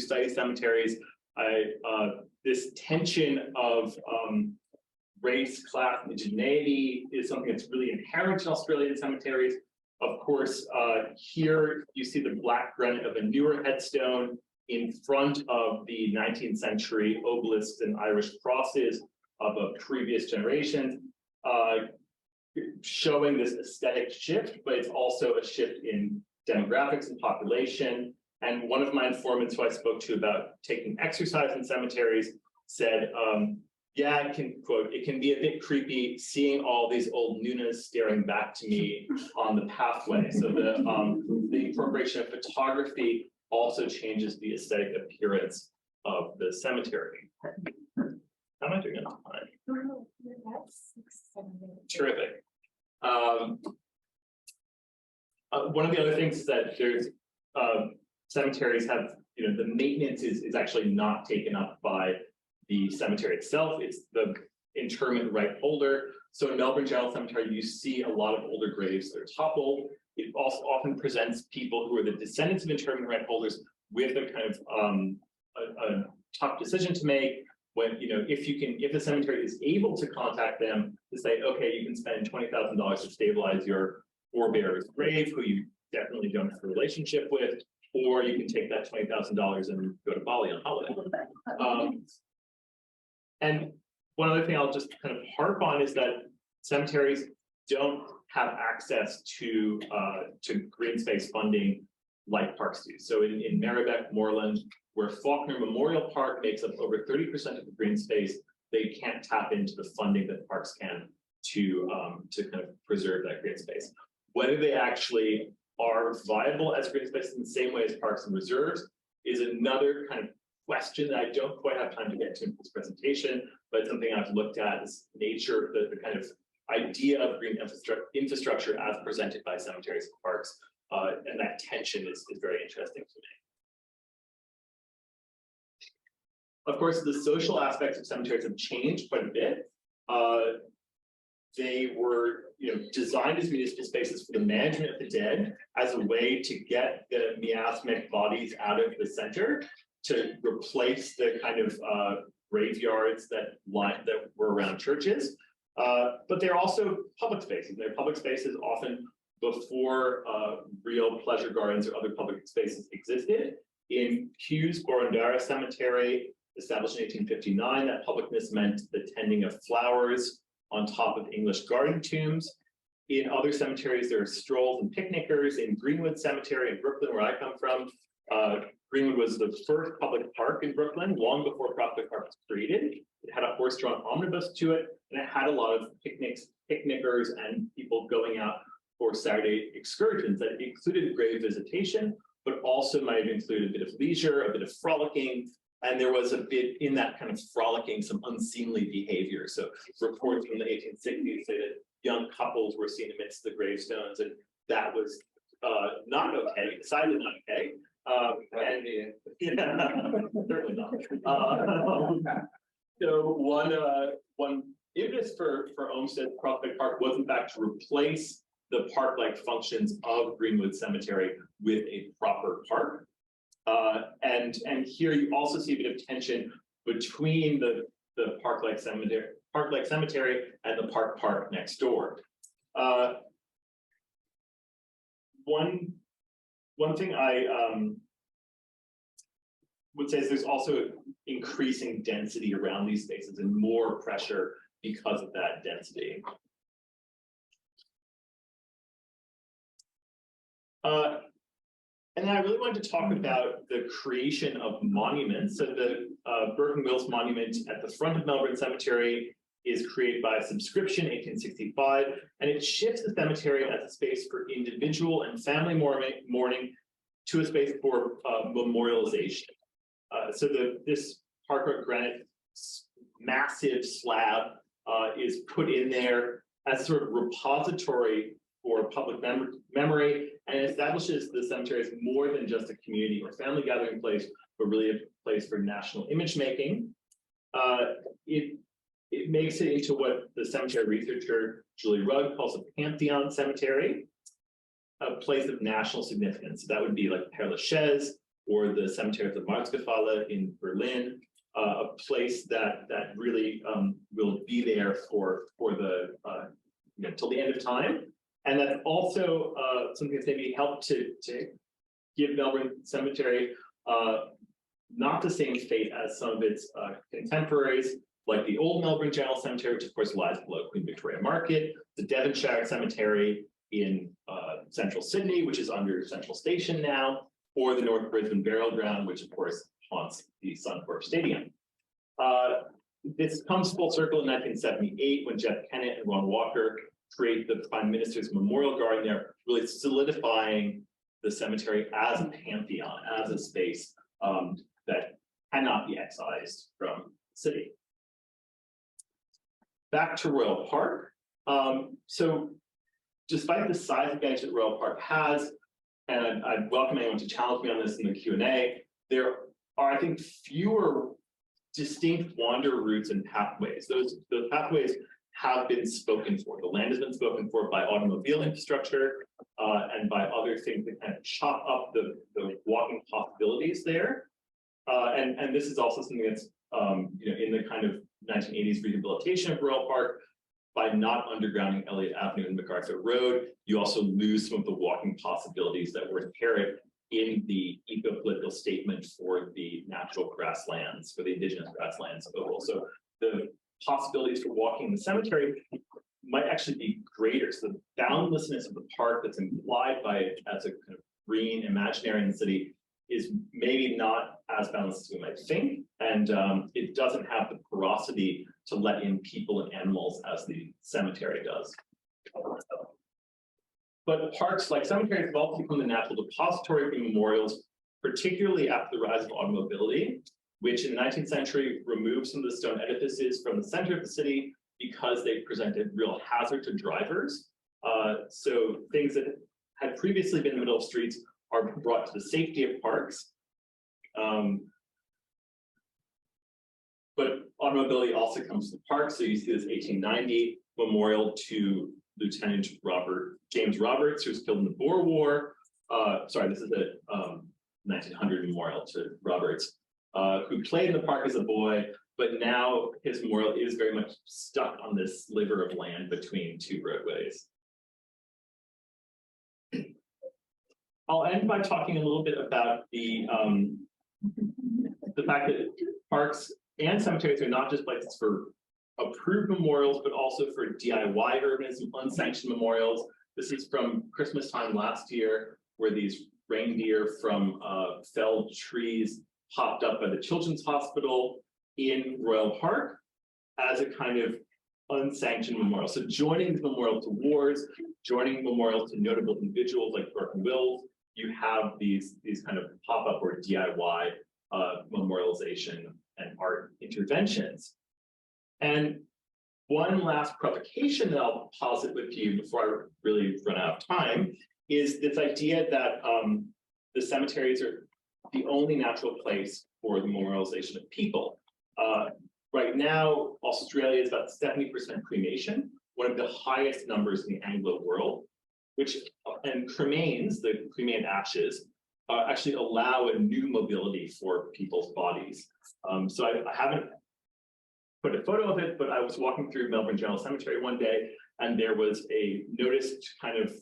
[SPEAKER 4] studies cemeteries, this tension of race, class, indigeneity is something that's really inherent in Australian cemeteries. Of course, here you see the black granite of a newer headstone in front of the 19th century obelisks and Irish crosses of a previous generation, showing this aesthetic shift, but it's also a shift in demographics and population. And one of my informants who I spoke to about taking exercise in cemeteries said, yeah, it can be a bit creepy seeing all these old nunas staring back to me on the pathway. So the incorporation of photography also changes the aesthetic appearance of the cemetery. How am I doing on time? Terrific. One of the other things is that there's cemeteries have, the maintenance is actually not taken up by the cemetery itself. It's the interment right holder. So in Melbourne General Cemetery, you see a lot of older graves that are toppled. It also often presents people who are the descendants of interment right holders with a kind of a tough decision to make. When if the cemetery is able to contact them to say, okay, you can spend $20,000 to stabilize your forebear's grave, who you definitely don't have a relationship with, or you can take that $20,000 and go to Bali on holiday. And one other thing I'll just kind of harp on is that cemeteries don't have access to green space funding like parks do. So in Merribeck, Moreland, where Faulkner Memorial Park makes up over 30% of the green space, they can't tap into the funding that parks can to kind of preserve that green space. Whether they actually are viable as green space in the same way as parks and reserves is another kind of question that I don't quite have time to get to in this presentation, but it's something I've looked at is nature, the kind of idea of green infrastructure as presented by cemeteries and parks, and that tension is very interesting to me. Of course, the social aspects of cemeteries have changed quite a bit. They were designed as municipal spaces for the management of the dead as a way to get the miasmic bodies out of the center, to replace the kind of graveyards that were around churches. But they're also public spaces. They're public spaces often before real pleasure gardens or other public spaces existed. In Hughes Borondara Cemetery, established in 1859, that publicness meant the tending of flowers on top of English garden tombs. In other cemeteries, there are strolls and picnickers. In Greenwood Cemetery in Brooklyn, where I come from, Greenwood was the first public park in Brooklyn, long before Prospect Park was created. It had a horse-drawn omnibus to it, and it had a lot of picnickers, and people going out for Saturday excursions that included grave visitation, but also might have included a bit of leisure, a bit of frolicking, and there was a bit in that kind of frolicking, some unseemly behavior. So reports from the 1860s say that young couples were seen amidst the gravestones, and that was not okay, decidedly not okay. Certainly not. So one impetus for Olmsted Prospect Park was in fact to replace the park-like functions of Greenwood Cemetery with a proper park. And here you also see a bit of tension between the park-like cemetery and the park next door. One thing I would say is there's also increasing density around these spaces and more pressure because of that density. And then I really wanted to talk about the creation of monuments. So the Bergner monument at the front of Melbourne Cemetery is created by subscription in 1865, and it shifts the cemetery as a space for individual and family mourning to a space for memorialization. So this Parkville granite massive slab is put in there as sort of repository for public memory, and establishes the cemetery as more than just a community or family gathering place, but really a place for national image making. It makes it into what the cemetery researcher Julie Rugg calls a pantheon cemetery, a place of national significance. That would be like Père Lachaise or the cemetery of the Marktgefälle in Berlin, a place that really will be there for the till the end of time, and that's also something that's maybe helped to give Melbourne Cemetery not the same fate as some of its contemporaries, like the old Melbourne General Cemetery, which of course lies below Queen Victoria Market, the Devonshire Cemetery in central Sydney, which is under Central Station now, or the North Brisbane Burial Ground, which of course haunts the Suncorp Stadium. This comes full circle in 1978 when Jeff Kennett and Ron Walker create the Prime Minister's Memorial Garden there, really solidifying the cemetery as a pantheon, as a space that cannot be excised from the city. Back to Royal Park. So despite the size advantage that Royal Park has, and I'd welcome anyone to challenge me on this in the Q&A, there are, I think, fewer distinct wander routes and pathways. Those pathways have been spoken for. The land has been spoken for by automobile infrastructure and by other things that kind of chop up the walking possibilities there. And this is also something that's in the kind of 1980s rehabilitation of Royal Park. By not undergrounding Elliott Avenue and MacArthur Road, you also lose some of the walking possibilities that were inherent in the eco-political statement for the natural grasslands, for the indigenous grasslands oval. So the possibilities for walking the cemetery might actually be greater. So the boundlessness of the park that's implied by it as a kind of green imaginary in the city is maybe not as boundless as we might think. And it doesn't have the porosity to let in people and animals as the cemetery does. But parks like cemeteries have also become the natural depository for memorials, particularly after the rise of automobility, which in the 19th century removed some of the stone edifices from the center of the city because they presented real hazard to drivers. So things that had previously been in the middle of streets are brought to the safety of parks. But automobility also comes to the park. So you see this 1890 memorial to Lieutenant James Roberts, who was killed in the Boer War. Sorry, this is a 1900 memorial to Roberts, who played in the park as a boy, but now his memorial is very much stuck on this sliver of land between two roadways. I'll end by talking a little bit about the fact that parks and cemeteries are not just places for approved memorials, but also for DIY urbanism, unsanctioned memorials. This is from Christmas time last year, where these reindeer from felled trees popped up by the Children's Hospital in Royal Park as a kind of unsanctioned memorial. So joining the memorial to wars, joining memorials to notable individuals like Parkvilles, you have these kind of pop-up or DIY memorialization and art interventions. And one last provocation that I'll posit with you before I really run out of time is this idea that the cemeteries are the only natural place for the memorialization of people. Right now, Australia is about 70% cremation, one of the highest numbers in the Anglo world, and cremains, the cremated ashes, actually allow a new mobility for people's bodies. So I haven't put a photo of it, but I was walking through Melbourne General Cemetery one day, and there was a notice kind of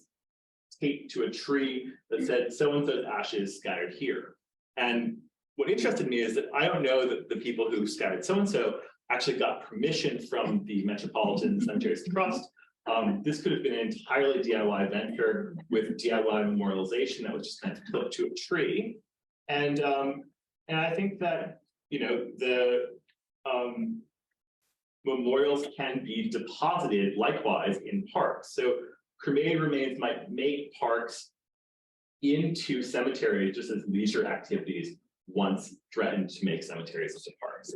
[SPEAKER 4] taped to a tree that said, so-and-so's ashes scattered here. And what interested me is that I don't know that the people who scattered so-and-so actually got permission from the Metropolitan Cemeteries Trust. This could have been an entirely DIY venture with DIY memorialization that was just kind of clipped to a tree. And I think that, the memorials can be deposited likewise in parks. So cremated remains might make parks into cemeteries just as leisure activities once threatened to make cemeteries into parks.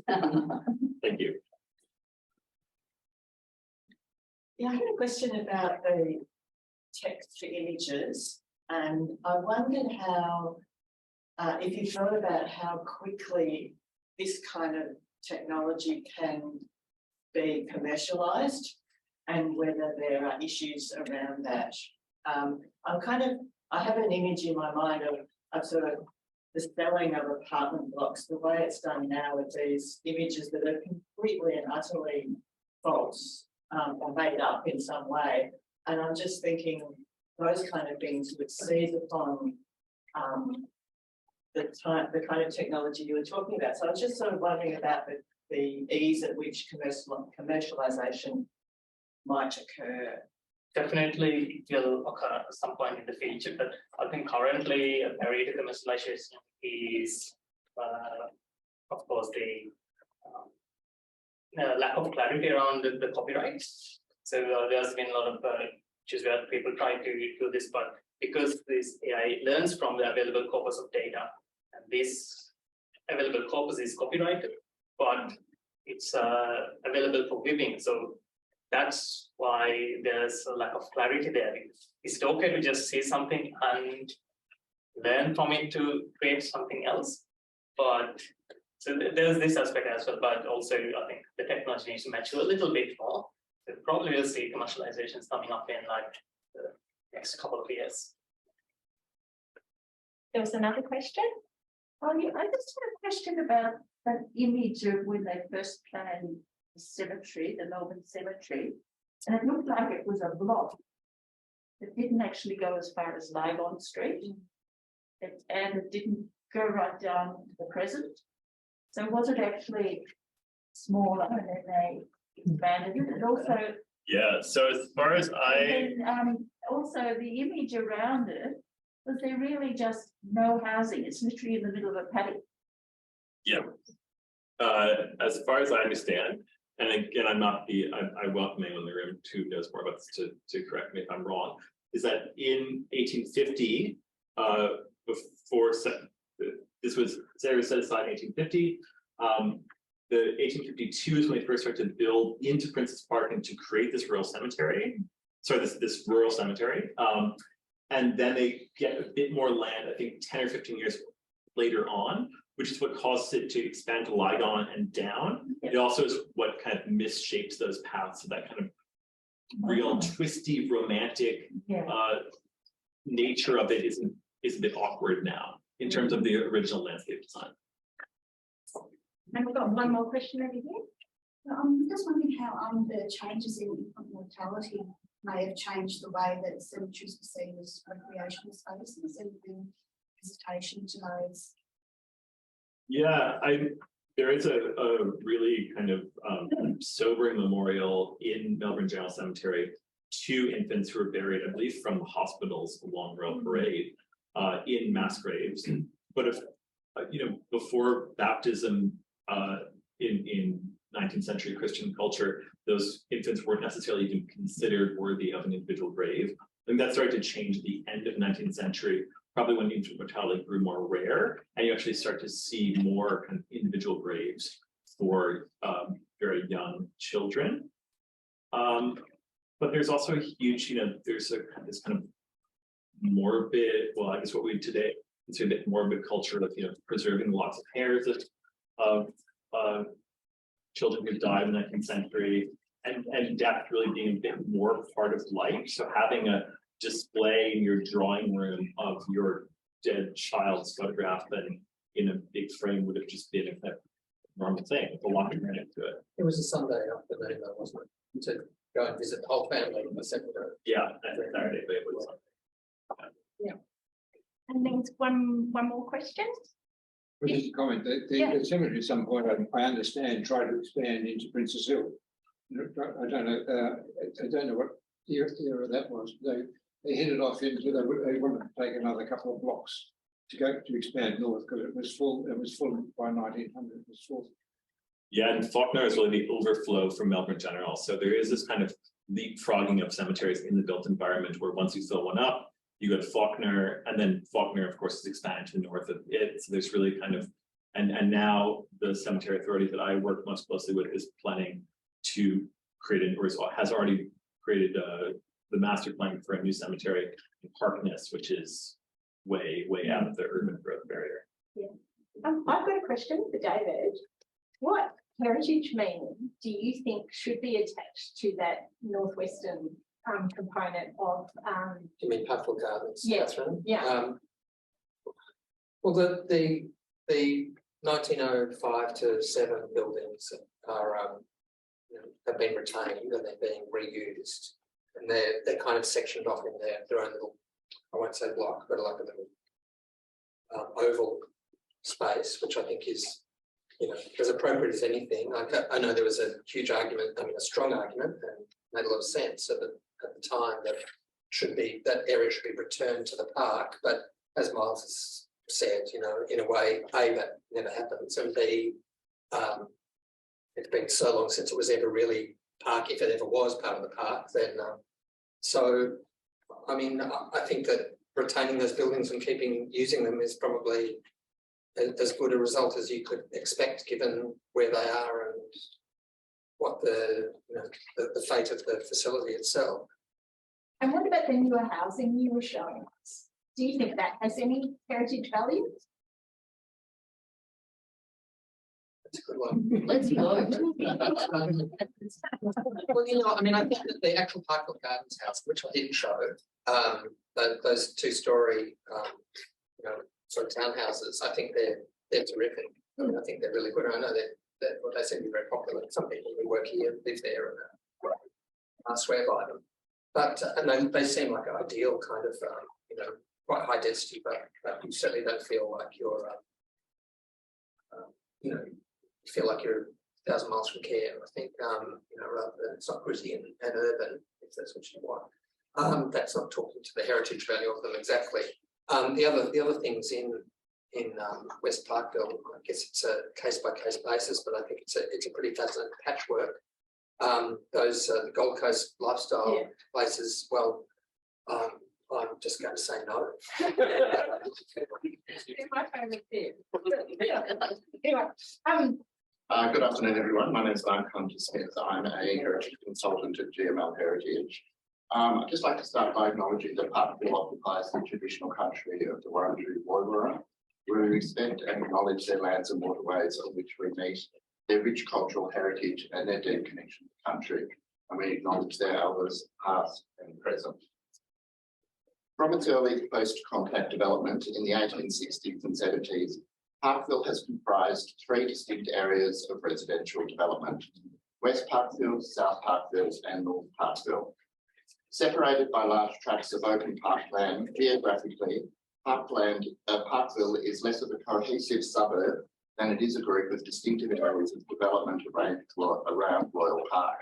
[SPEAKER 4] Thank you.
[SPEAKER 5] Yeah, I had a question about the text to images, and I wondered how, if you thought about how quickly this kind of technology can be commercialised and whether there are issues around that. I have an image in my mind of sort of the selling of apartment blocks, the way it's done now with these images that are completely and utterly false or made up in some way. And I'm just thinking those kind of things would seize upon the kind of technology you were talking about. So I was just sort of wondering about the ease at which commercialisation might occur.
[SPEAKER 3] Definitely will occur at some point in the future, but I think currently a barrier to commercialization is, of course, the lack of clarity around the copyrights. So there's been a lot of issues where people try to do this, but because this AI learns from the available corpus of data, and this available corpus is copyrighted, but it's available for viewing. So that's why there's a lack of clarity there. Is it okay to just see something and learn from it to create something else? But so there's this aspect as well, but also I think the technology needs to mature a little bit more. So probably we'll see commercializations coming up in like the next couple of years.
[SPEAKER 1] There was another question.
[SPEAKER 6] Oh, yeah, I just had a question about that image of when they first planned the cemetery, the Melbourne cemetery, and it looked like it was a block. It didn't actually go as far as Lygon Street, and it didn't go right down to the present. So was it actually smaller and then they expanded it? And also,
[SPEAKER 4] Yeah, so as far as
[SPEAKER 6] also the image around it, was there really just no housing? It's literally in the middle of a paddock.
[SPEAKER 4] Yeah. As far as I understand, and again, I welcome anyone in the room who knows more about this to correct me if I'm wrong, is that in 1850, before this was Sarah set aside in 1850, the 1852 is when they first started to build into Princess Park and to create this rural cemetery. Sorry, this rural cemetery. And then they get a bit more land, I think 10 or 15 years later on, which is what causes it to expand to Lygon and down. It also is what kind of misshapes those paths. So that kind of real twisty, romantic nature of it is a bit awkward now in terms of the original landscape design.
[SPEAKER 1] And we've got one more question over here.
[SPEAKER 7] I'm just wondering how the changes in infant mortality may have changed the way that cemeteries were seen as recreational spaces and been visitation to those.
[SPEAKER 4] Yeah, there is a really kind of sobering memorial in Melbourne General Cemetery to infants who were buried, I believe, from the hospitals along Royal Parade in mass graves. But if before baptism in 19th century Christian culture, those infants weren't necessarily even considered worthy of an individual grave. I think that started to change at the end of 19th century, probably when infant mortality grew more rare, and you actually start to see more kind of individual graves for very young children. But there's also a huge, there's this kind of morbid, well, I guess what we today consider a bit morbid culture of, preserving lots of hairs of children who died in the 19th century, and death really being a bit more part of life. So having a display in your drawing room of your dead child's photograph and in a big frame would have just been a normal thing with a lot of meaning to it.
[SPEAKER 2] It was a Sunday afternoon, though, wasn't it? To go and visit the whole family in the cemetery.
[SPEAKER 4] Yeah, that's a Saturday, but it was.
[SPEAKER 1] Yeah. And there's one more question.
[SPEAKER 8] Just a comment, the cemetery at some point, I understand, tried to expand into Princess Hill. I don't know what era that was. They headed off into, they wanted to take another couple of blocks to expand north because it was full by 1900, it was full.
[SPEAKER 4] Yeah, and Faulkner is really the overflow from Melbourne General. So there is this kind of leapfrogging of cemeteries in the built environment where once you fill one up, you go to Faulkner, and then Faulkner, of course, is expanded to the north of it. So there's really kind of, and now the cemetery authority that I work most closely with is planning to create has already created the master plan for a new cemetery in Parkvilles, which is way out of the urban growth barrier.
[SPEAKER 1] I've got a question for David. What heritage meaning do you think should be attached to that northwestern component of
[SPEAKER 2] You mean Parkville Gardens,
[SPEAKER 1] Yeah,
[SPEAKER 2] Catherine?
[SPEAKER 1] yeah.
[SPEAKER 2] Well, the 1905 to 7 buildings are have been retained and they're being reused, and they're kind of sectioned off in their own little, I won't say block, but like a little oval space, which I think is, as appropriate as anything. I know there was a huge argument, a strong argument, and made a lot of sense at the time that that area should be returned to the park. But as Miles has said, in a way, A, that never happens, and B, it's been so long since it was ever really park, if it ever was part of the park, then so I mean, I think that retaining those buildings and using them is probably as good a result as you could expect, given where they are and what the fate of the facility itself.
[SPEAKER 1] And what about the newer housing you were showing us? Do you think that has any heritage value?
[SPEAKER 2] That's a good one.
[SPEAKER 6] Let's go.
[SPEAKER 2] Well, I mean, I think that the actual Parkville Gardens house, which I didn't show, those 2-story, sort of townhouses, I think they're terrific. I mean, I think they're really good. I know that what they seem to be very popular. Some people who work here live there and I swear by them. But and they seem like an ideal kind of, quite high density, but you certainly don't feel like you're, you feel like you're 1,000 miles from care. I think, rather than it's not gritty and urban, if that's what you want. That's not talking to the heritage value of them exactly. The other things in West Parkville, I guess it's a case by case basis, but I think it's a pretty fascinating patchwork. Those the Gold Coast lifestyle places, well, I'm just going to say no.
[SPEAKER 1] It's my favourite thing. Anyway,
[SPEAKER 9] good afternoon, everyone. My name is Huntersmith. I'm a heritage consultant at GML Heritage. I'd just like to start by acknowledging that Parkville occupies the traditional country of the Wurundjeri Woiwurrung. We respect and acknowledge their lands and waterways on which we meet, their rich cultural heritage and their deep connection to the country. And we acknowledge their elders, past and present. From its early post-contact development in the 1860s and 70s, Parkville has comprised 3 distinct areas of residential development: West Parkville, South Parkville and North Parkville. Separated by large tracts of open parkland, geographically, Parkville is less of a cohesive suburb than it is a group of distinctive areas of development around Royal Park.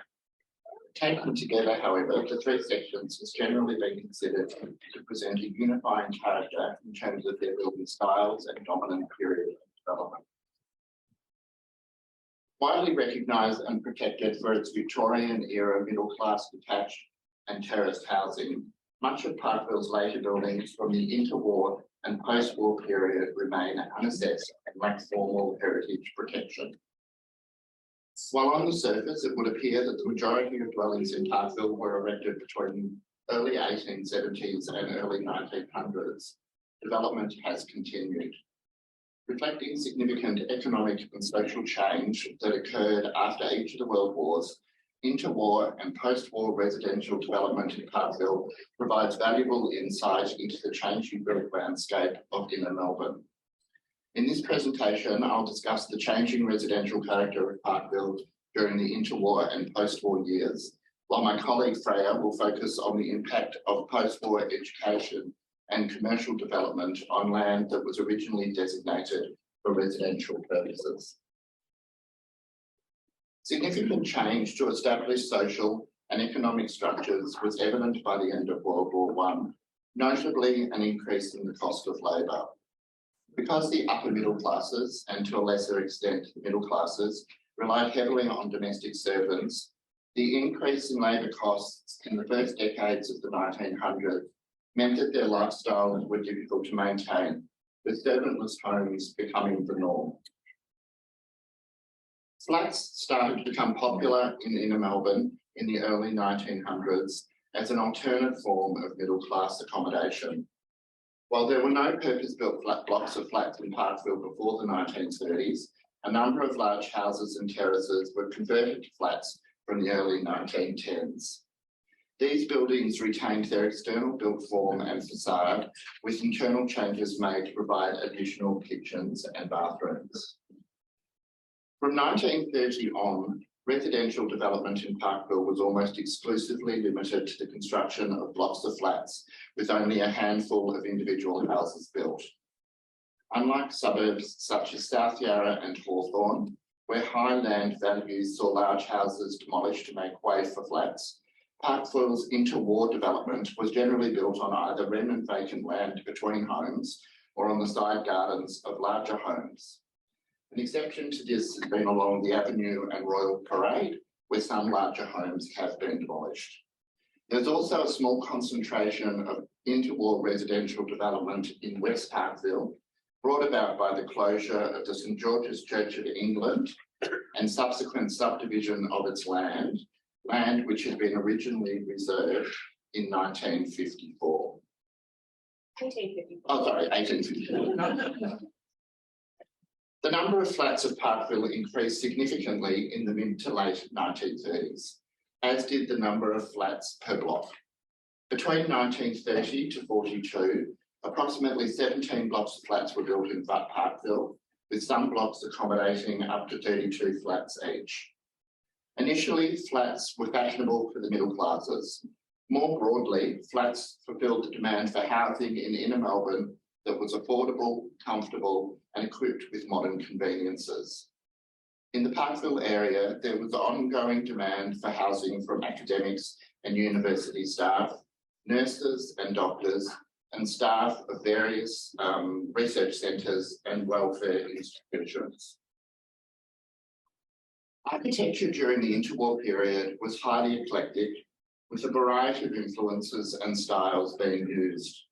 [SPEAKER 9] Taken together, however, the 3 sections has generally been considered to present a unifying character in terms of their building styles and dominant period of development. Widely recognised and protected for its Victorian-era middle-class detached and terraced housing, much of Parkville's later buildings from the interwar and post-war period remain unassessed and lack formal heritage protection. While on the surface, it would appear that the majority of dwellings in Parkville were erected between early 1870s and early 1900s, development has continued. Reflecting significant economic and social change that occurred after each of the world wars, interwar and post-war residential development in Parkville provides valuable insight into the changing built landscape of inner Melbourne. In this presentation, I'll discuss the changing residential character of Parkville during the interwar and post-war years, while my colleague Freya will focus on the impact of post-war education and commercial development on land that was originally designated for residential purposes. Significant change to established social and economic structures was evident by the end of World War I, notably an increase in the cost of labour. Because the upper middle classes, and to a lesser extent the middle classes, relied heavily on domestic servants, the increase in labour costs in the first decades of the 1900s meant that their lifestyles were difficult to maintain, with servantless homes becoming the norm. Flats started to become popular in inner Melbourne in the early 1900s as an alternate form of middle-class accommodation. While there were no purpose-built blocks of flats in Parkville before the 1930s, a number of large houses and terraces were converted to flats from the early 1910s. These buildings retained their external built form and facade, with internal changes made to provide additional kitchens and bathrooms. From 1930 on, residential development in Parkville was almost exclusively limited to the construction of blocks of flats, with only a handful of individual houses built. Unlike suburbs such as South Yarra and Hawthorn, where high land values saw large houses demolished to make way for flats, Parkville's interwar development was generally built on either remnant vacant land between homes or on the side gardens of larger homes. An exception to this has been along the Avenue and Royal Parade, where some larger homes have been demolished. There's also a small concentration of interwar residential development in West Parkville, brought about by the closure of the St George's Church of England and subsequent subdivision of its land which had been originally reserved in 1954.
[SPEAKER 1] 1854.
[SPEAKER 9] Oh, sorry, 1854. The number of flats of Parkville increased significantly in the mid to late 1930s, as did the number of flats per block. Between 1930 to 42, approximately 17 blocks of flats were built in Parkville, with some blocks accommodating up to 32 flats each. Initially, flats were fashionable for the middle classes. More broadly, flats fulfilled the demand for housing in inner Melbourne that was affordable, comfortable, and equipped with modern conveniences. In the Parkville area, there was ongoing demand for housing from academics and university staff, nurses and doctors, and staff of various research centres and welfare institutions. Architecture during the interwar period was highly eclectic, with a variety of influences and styles being used.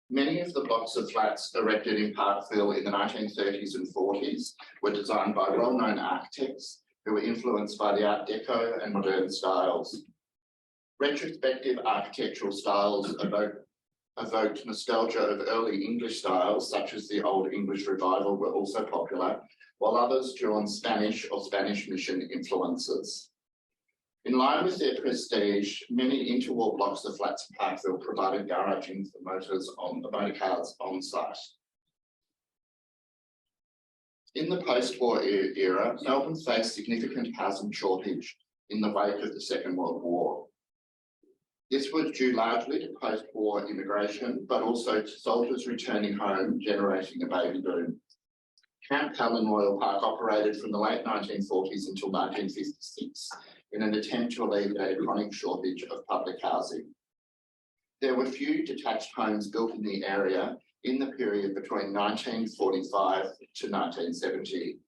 [SPEAKER 9] Many of the blocks of flats erected in Parkville in the 1930s and 40s were designed by well-known architects who were influenced by the Art Deco and modern styles. Retrospective architectural styles evoked nostalgia of early English styles, such as the Old English Revival, were also popular, while others drew on Spanish or Spanish mission influences. In line with their prestige, many interwar blocks of flats in Parkville provided garaging for motor cars on site. In the post-war era, Melbourne faced significant housing shortage in the wake of the Second World War. This was due largely to post-war immigration, but also to soldiers returning home, generating a baby boom. Camp Helen Royal Park operated from the late 1940s until 1956 in an attempt to alleviate a chronic shortage of public housing. There were few detached homes built in the area in the period between 1945 to 1970.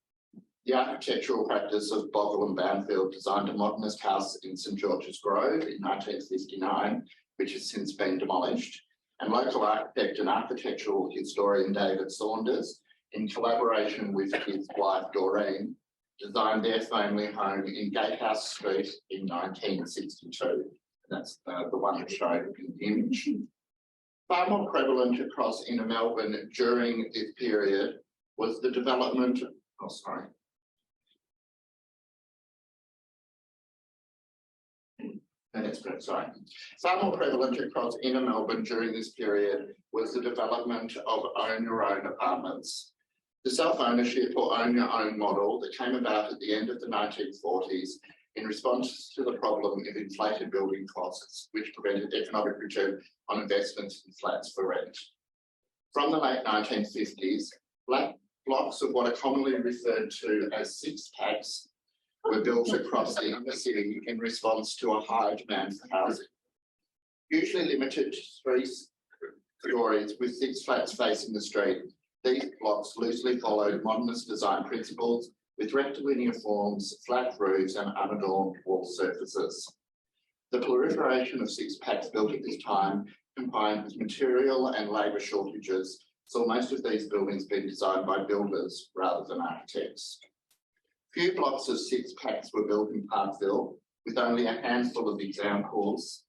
[SPEAKER 9] The architectural practice of Bogle and Banfield designed a modernist house in St George's Grove in 1959, which has since been demolished, and local architect and architectural historian David Saunders, in collaboration with his wife Doreen, designed their family home in Gatehouse Street in 1962. And that's the one shown in the image. Far more prevalent across inner Melbourne during this period was the development, Far more prevalent across inner Melbourne during this period was the development of own your own apartments. The self-ownership or own your own model that came about at the end of the 1940s in response to the problem of inflated building costs, which prevented economic return on investments in flats for rent. From the late 1950s, blocks of what are commonly referred to as six-packs were built across the inner city in response to a high demand for housing. Usually limited to 3 stories with 6 flats facing the street, these blocks loosely followed modernist design principles with rectilinear forms, flat roofs and unadorned wall surfaces. The proliferation of 6-packs built at this time, combined with material and labour shortages, saw most of these buildings being designed by builders rather than architects. Few blocks of 6-packs were built in Parkville, with only a handful of examples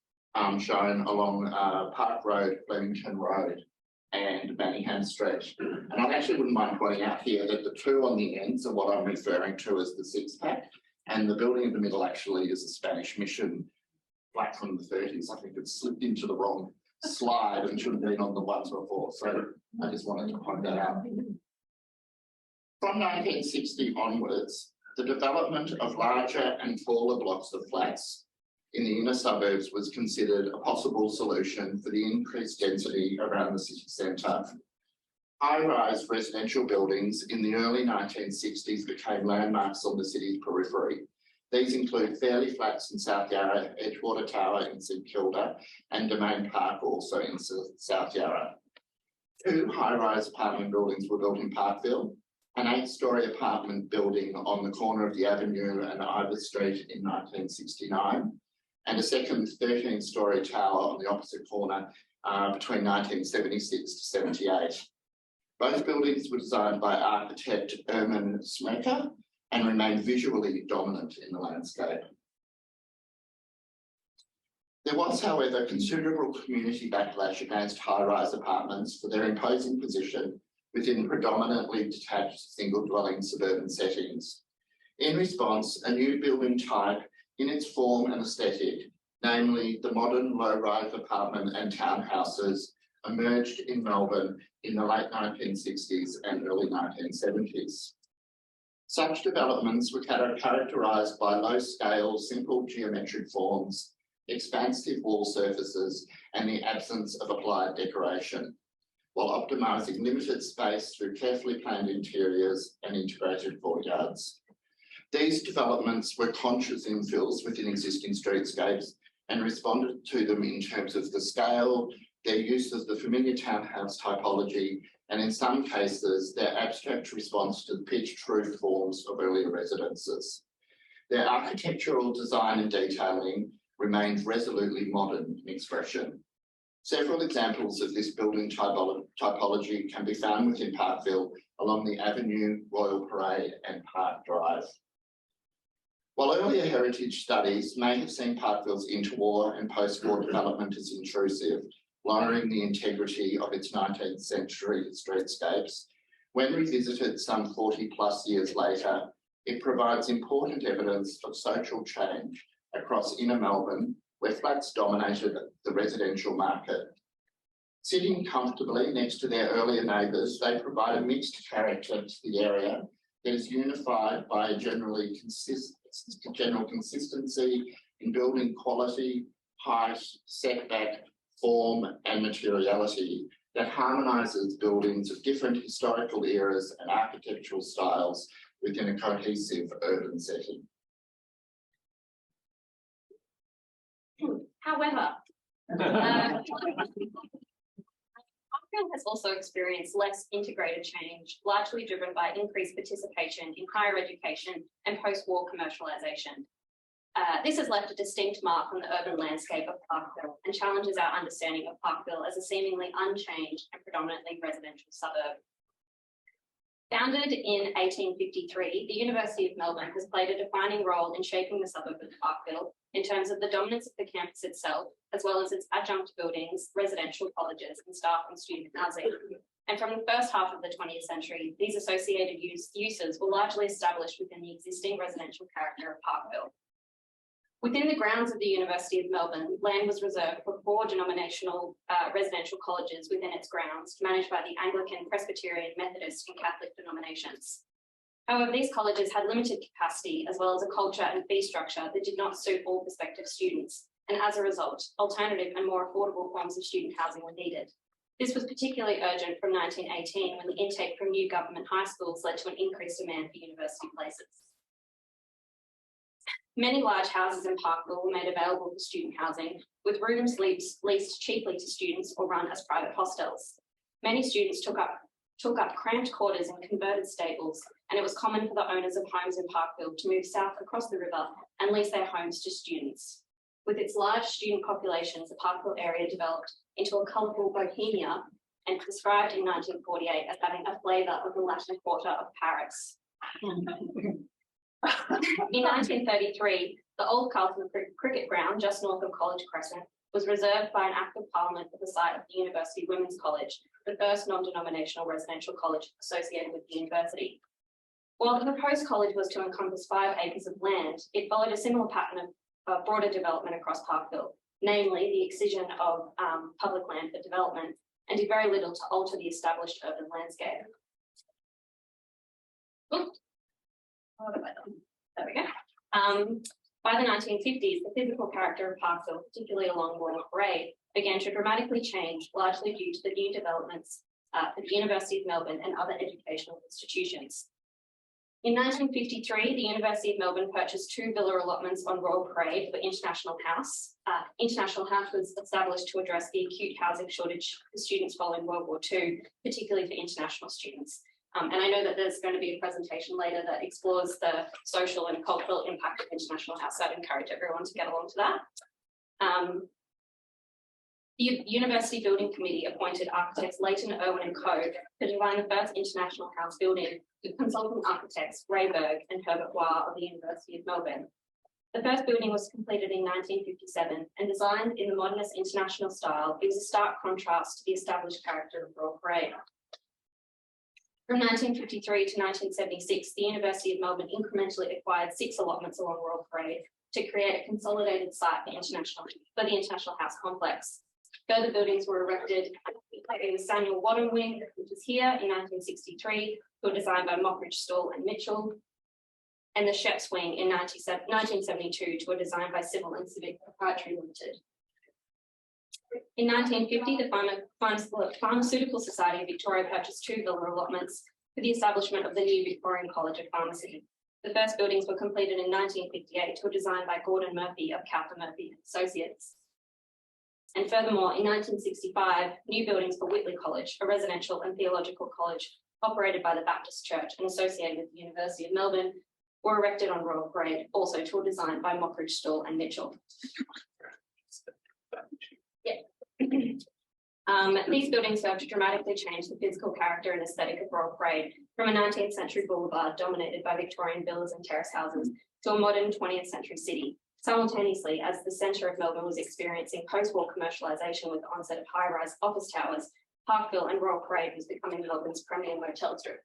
[SPEAKER 9] shown along Park Road, Flemington Road, and Manningham Street. And I actually wouldn't mind pointing out here that the two on the ends are what I'm referring to as the six-pack, and the building in the middle actually is a Spanish mission, like from the 30s. I think it's slipped into the wrong slide and should have been on the ones before. So I just wanted to point that out. From 1960 onwards, the development of larger and taller blocks of flats in the inner suburbs was considered a possible solution for the increased density around the city centre. High-rise residential buildings in the early 1960s became landmarks on the city's periphery. These include Fairley Flats in South Yarra, Edgewater Tower in St Kilda, and Domain Park also in South Yarra. Two high-rise apartment buildings were built in Parkville, an 8-storey apartment building on the corner of the Avenue and Ievers Street in 1969, and a second 13-storey tower on the opposite corner between 1976 to 78. Both buildings were designed by architect Erman Smeker and remain visually dominant in the landscape. There was, however, considerable community backlash against high-rise apartments for their imposing position within predominantly detached single-dwelling suburban settings. In response, a new building type in its form and aesthetic, namely the modern low-rise apartment and townhouses, emerged in Melbourne in the late 1960s and early 1970s. Such developments were characterised by low-scale, simple geometric forms, expansive wall surfaces, and the absence of applied decoration, while optimising limited space through carefully planned interiors and integrated courtyards. These developments were conscious infills within existing streetscapes and responded to them in terms of the scale, their use of the familiar townhouse typology, and in some cases, their abstract response to the pitched roof forms of earlier residences. Their architectural design and detailing remained resolutely modern in expression. Several examples of this building typology can be found within Parkville along the Avenue, Royal Parade and Park Drive. While earlier heritage studies may have seen Parkville's interwar and post-war development as intrusive, lowering the integrity of its 19th century streetscapes, when revisited some 40 plus years later, it provides important evidence of social change across inner Melbourne, where flats dominated the residential market. Sitting comfortably next to their earlier neighbours, they provide a mixed character to the area that is unified by a general consistency in building quality, height, setback, form and materiality that harmonises buildings of different historical eras and architectural styles within a cohesive urban setting.
[SPEAKER 10] However, Parkville has also experienced less integrated change, largely driven by increased participation in higher education and post-war commercialisation. This has left a distinct mark on the urban landscape of Parkville and challenges our understanding of Parkville as a seemingly unchanged and predominantly residential suburb. Founded in 1853, the University of Melbourne has played a defining role in shaping the suburb of Parkville in terms of the dominance of the campus itself, as well as its adjunct buildings, residential colleges, and staff and student housing. And from the first half of the 20th century, these associated uses were largely established within the existing residential character of Parkville. Within the grounds of the University of Melbourne, land was reserved for 4 denominational residential colleges within its grounds, managed by the Anglican, Presbyterian, Methodist and Catholic denominations. However, these colleges had limited capacity as well as a culture and fee structure that did not suit all prospective students, and as a result, alternative and more affordable forms of student housing were needed. This was particularly urgent from 1918 when the intake from new government high schools led to an increased demand for university places. Many large houses in Parkville were made available for student housing, with rooms leased cheaply to students or run as private hostels. Many students took up cramped quarters in converted stables, and it was common for the owners of homes in Parkville to move south across the river and lease their homes to students. With its large student populations, the Parkville area developed into a colourful bohemia and described in 1948 as having a flavour of the Latin Quarter of Paris. In 1933, the old Carlton cricket ground, just north of College Crescent, was reserved by an Act of Parliament for the site of the University Women's College, the first non-denominational residential college associated with the university. While the proposed college was to encompass 5 acres of land, it followed a similar pattern of broader development across Parkville, namely the excision of public land for development, and did very little to alter the established urban landscape. There we go. By the 1950s, the physical character of Parkville, particularly along Walnut Parade, began to dramatically change, largely due to the new developments for the University of Melbourne and other educational institutions. In 1953, the University of Melbourne purchased 2 villa allotments on Royal Parade for International House. International House was established to address the acute housing shortage for students following World War II, particularly for international students. And I know that there's going to be a presentation later that explores the social and cultural impact of International House. So I'd encourage everyone to get along to that. The University Building Committee appointed architects Leighton, Irwin and Co. to design the first International House building with consultant architects Ray Berg and Herbert War of the University of Melbourne. The first building was completed in 1957 and designed in the modernist international style. It was a stark contrast to the established character of Royal Parade. From 1953 to 1976, the University of Melbourne incrementally acquired 6 allotments along Royal Parade to create a consolidated site for the International House complex. Further buildings were erected in the Samuel Wadham Wing, which is here in 1963, who were designed by Mockridge, Stall and Mitchell, and the Sheps Wing in 1972, to a design by Civil and Civic Proprietary Limited. In 1950, the Pharmaceutical Society of Victoria purchased 2 villa allotments for the establishment of the new Victorian College of Pharmacy. The first buildings were completed in 1958 to a design by Gordon Murphy of Carlton Murphy Associates. And furthermore, in 1965, new buildings for Whitley College, a residential and theological college operated by the Baptist Church and associated with the University of Melbourne, were erected on Royal Parade, also to a design by Mockridge, Stall and Mitchell. These buildings served to dramatically change the physical character and aesthetic of Royal Parade from a 19th century boulevard dominated by Victorian villas and terrace houses to a modern 20th century city, simultaneously as the centre of Melbourne was experiencing post-war commercialisation with the onset of high-rise office towers. Parkville and Royal Parade was becoming Melbourne's premier motel strip.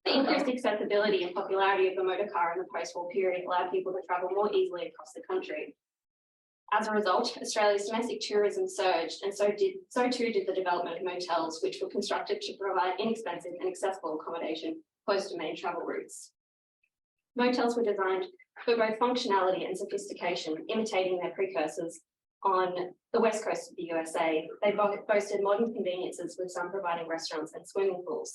[SPEAKER 10] The increased accessibility and popularity of the motor car in the post-war period allowed people to travel more easily across the country. As a result, Australia's domestic tourism surged, and so too did the development of motels, which were constructed to provide inexpensive and accessible accommodation close to main travel routes. Motels were designed for both functionality and sophistication, imitating their precursors on the west coast of the USA. They boasted modern conveniences, with some providing restaurants and swimming pools.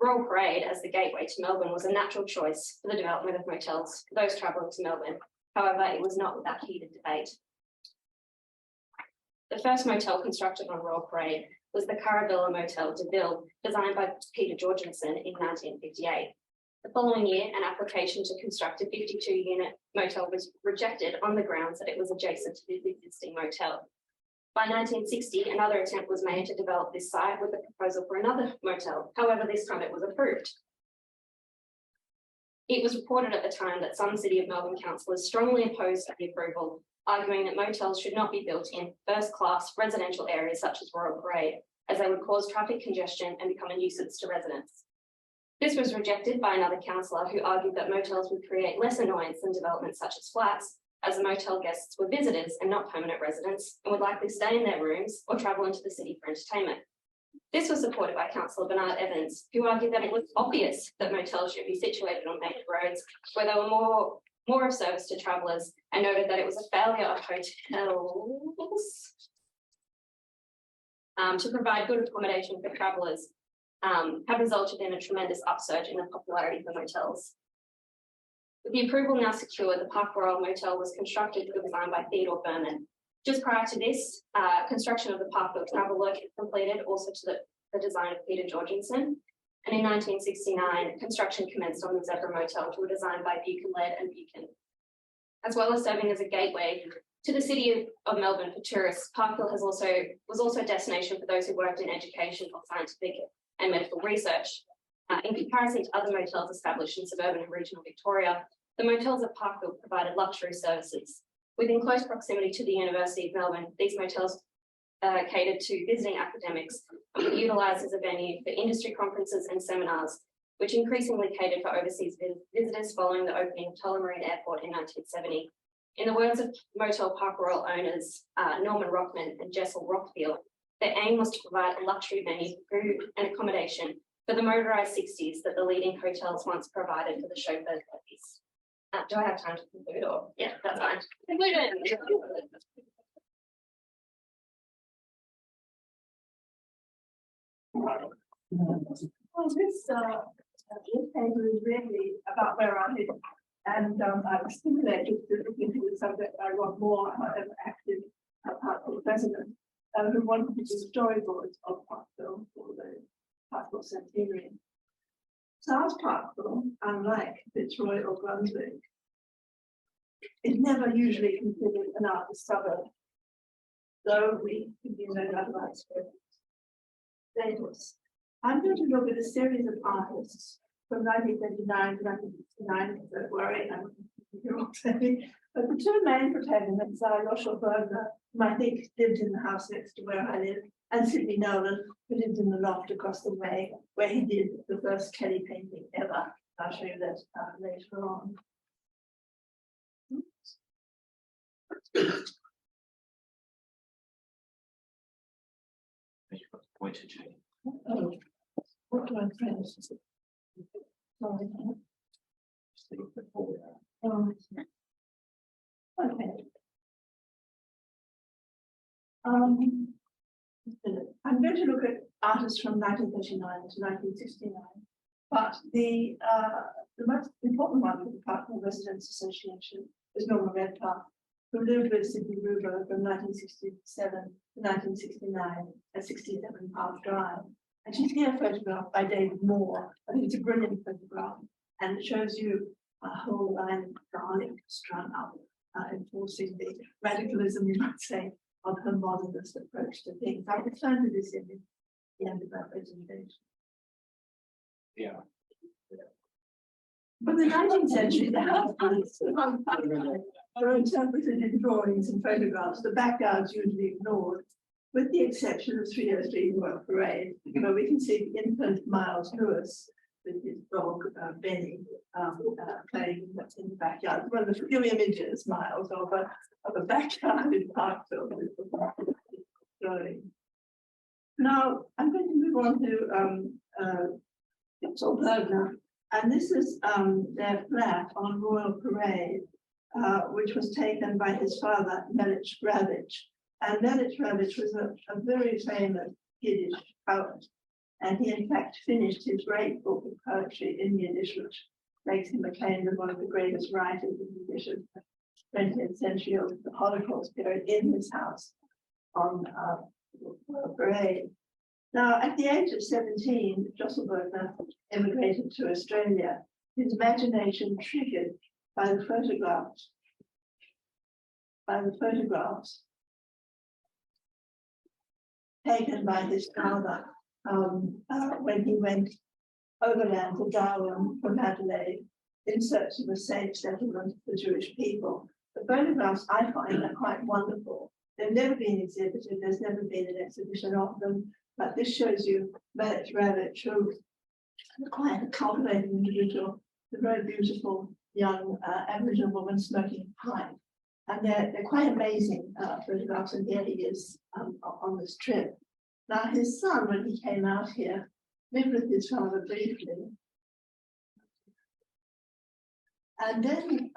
[SPEAKER 10] Royal Parade, as the gateway to Melbourne, was a natural choice for the development of motels for those travelling to Melbourne. However, it was not without heated debate. The first motel constructed on Royal Parade was the Caravilla Motel de Ville, designed by Peter Jorgensen in 1958. The following year, an application to construct a 52-unit motel was rejected on the grounds that it was adjacent to the existing motel. By 1960, another attempt was made to develop this site with a proposal for another motel. However, this time it was approved. It was reported at the time that some City of Melbourne councillors strongly opposed the approval, arguing that motels should not be built in first-class residential areas such as Royal Parade, as they would cause traffic congestion and become a nuisance to residents. This was rejected by another councillor who argued that motels would create less annoyance than developments such as flats, as the motel guests were visitors and not permanent residents, and would likely stay in their rooms or travel into the city for entertainment. This was supported by Councillor Bernard Evans, who argued that it was obvious that motels should be situated on major roads where they were more of service to travellers, and noted that it was a failure of hotels to provide good accommodation for travellers have resulted in a tremendous upsurge in the popularity for motels. With the approval now secured, the Park Royal Motel was constructed and designed by Theodore Bergner. Just prior to this, construction of the Parkville Travel was completed, also to the design of Peter Jorgensen. And in 1969, construction commenced on the Zebra Motel to a design by Buchan Laird and Buchan. As well as serving as a gateway to the City of Melbourne for tourists, Parkville was also a destination for those who worked in education or scientific and medical research. In comparison to other motels established in suburban and regional Victoria, the motels at Parkville provided luxury services. Within close proximity to the University of Melbourne, these motels catered to visiting academics and were utilised as a venue for industry conferences and seminars, which increasingly catered for overseas visitors following the opening of Holleran Airport in 1970. In the words of Motel Park Royal owners Norman Rockman and Josl Rockfield, their aim was to provide a luxury venue for food and accommodation for the motorised 60s that the leading hotels once provided for the chauffeur ladies. Do I have time to conclude or? Yeah, that's fine. Conclusion.
[SPEAKER 6] Well, this paper is really about where I live, and I was stimulated to look into the subject. I want more active Parkville president who wanted to do storyboards of Parkville for the Parkville centenary. South Parkville, unlike Fitzroy or Brunswick, is never usually considered an artist suburb, though we can do no doubt about status. I'm going to look at a series of artists from 1939 to 1969, don't worry, but the two main protagonists are Josl Bergner, whom I think lived in the house next to where I live, and Sidney Nolan, who lived in the loft across the way, where he did the first Kerry painting ever. I'll show you that later on. Oh, what do I press? Sorry. Okay. I'm going to look at artists from 1939 to 1969, but the most important one for the Parkville Residents Association is Norma Redpath, who lived with Sidney Ruber from 1967 to 1969 at 67 Park Drive. And she's here photographed by David Moore. I think it's a brilliant photograph, and it shows you a whole line of garlic strung up, enforcing the radicalism, you might say, of her modernist approach to things. I return to this image at the end of that presentation.
[SPEAKER 8] Yeah.
[SPEAKER 6] But the 19th century, the house are interpreted in drawings and photographs. The backyard's usually ignored, with the exception of 303 Royal Parade, where we can see the infant Miles Lewis with his dog Benny playing in the backyard. One of the few images, Miles, of a backyard in Parkville. Now I'm going to move on to Bergner, and this is their flat on Royal Parade, which was taken by his father, Melich Ravitch. And Melich Ravitch was a very famous Yiddish poet. And he, in fact, finished his great book of poetry in Yiddish, which makes him acclaimed as one of the greatest writers in Yiddish of the 20th century of the Holocaust period in his house on Parade. Now, at the age of 17, Josl Bergner immigrated to Australia, his imagination triggered by the photographs taken by his father when he went overland to Darwin from Adelaide in search of a safe settlement for Jewish people. The photographs I find are quite wonderful. They've never been exhibited, there's never been an exhibition of them, but this shows you Melich Ravitch, who is quite a cultivated individual, a very beautiful young Aboriginal woman smoking a pipe. And they're quite amazing photographs, and here he is on this trip. Now, his son, when he came out here, lived with his father briefly. And then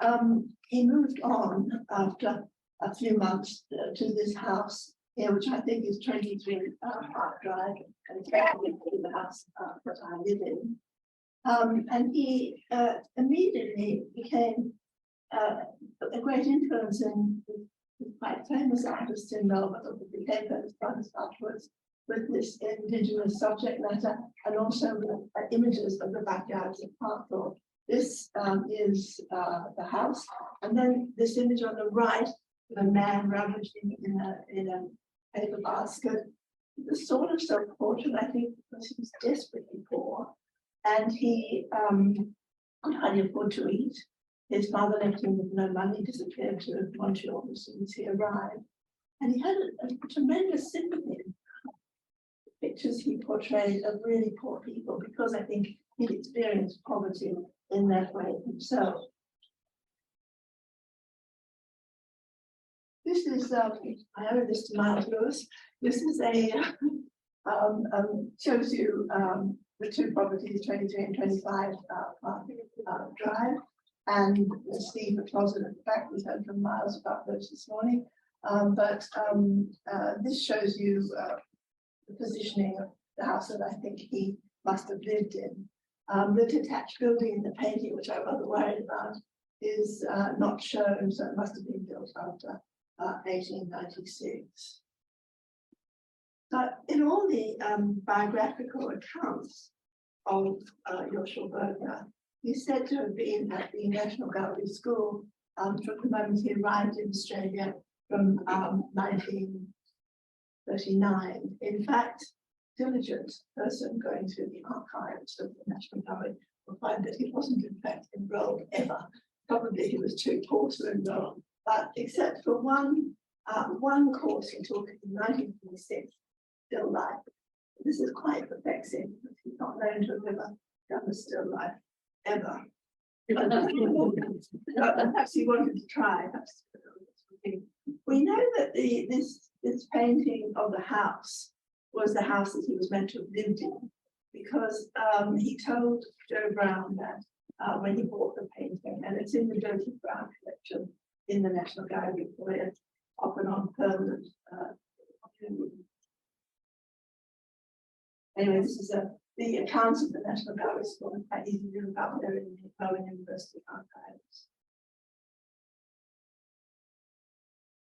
[SPEAKER 6] he moved on after a few months to this house here, which I think is 23 Park Drive, and it's actually the house that I live in. And he immediately became a great influence in quite famous artists in Melbourne, who became famous artists afterwards, with this indigenous subject matter, and also with images of the backyards of Parkville. This is the house, and then this image on the right, a man rummaged in a paper basket. The sort of self-portrait, I think, because he was desperately poor, and he could hardly afford to eat.
[SPEAKER 11] His father left him with no money, disappeared to Montreal as soon as he arrived. And he had a tremendous sympathy. The pictures he portrayed of really poor people, because I think he experienced poverty in that way himself. This is, I owe this to Miles Lewis. This is shows you the two properties, 23 and 25 Drive, and Steve the closet at the back. We heard from Miles about those this morning. This shows you the positioning of the house that I think he must have lived in. The detached building in the painting, which I'm rather worried about, is not shown, so it must have been built after 1896. But in all the biographical accounts of Josl Bergner, he's said to have been at the National Gallery School from the moment he arrived in Australia from 1939. In fact, diligent person going through the archives of the National Gallery will find that he wasn't in fact enrolled ever. Probably he was too poor to enroll, but except for one course he took in 1926, still life. This is quite perplexing. He's not known to have ever done a still life ever. Perhaps he wanted to try. We know that this painting of the house was the house that he was meant to have lived in, because he told Joe Brown that when he bought the painting, and it's in the Joseph Brown collection in the National Gallery, where it's often on permanent. Anyway, this is the accounts of the National Gallery School, and quite easy to do about there in the Melbourne University archives.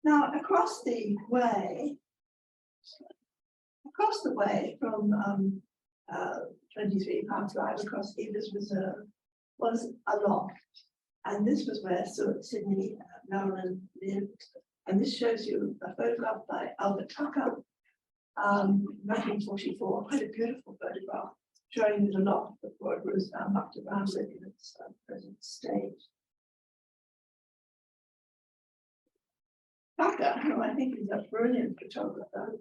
[SPEAKER 11] Now, across the way from 23 Parklife across Ievers Reserve was a loft, and this was where Sidney Nolan lived. And this shows you a photograph by Albert Tucker, 1944, quite a beautiful photograph showing you the loft before it was mucked around with in its present state. Tucker, who I think is a brilliant photographer,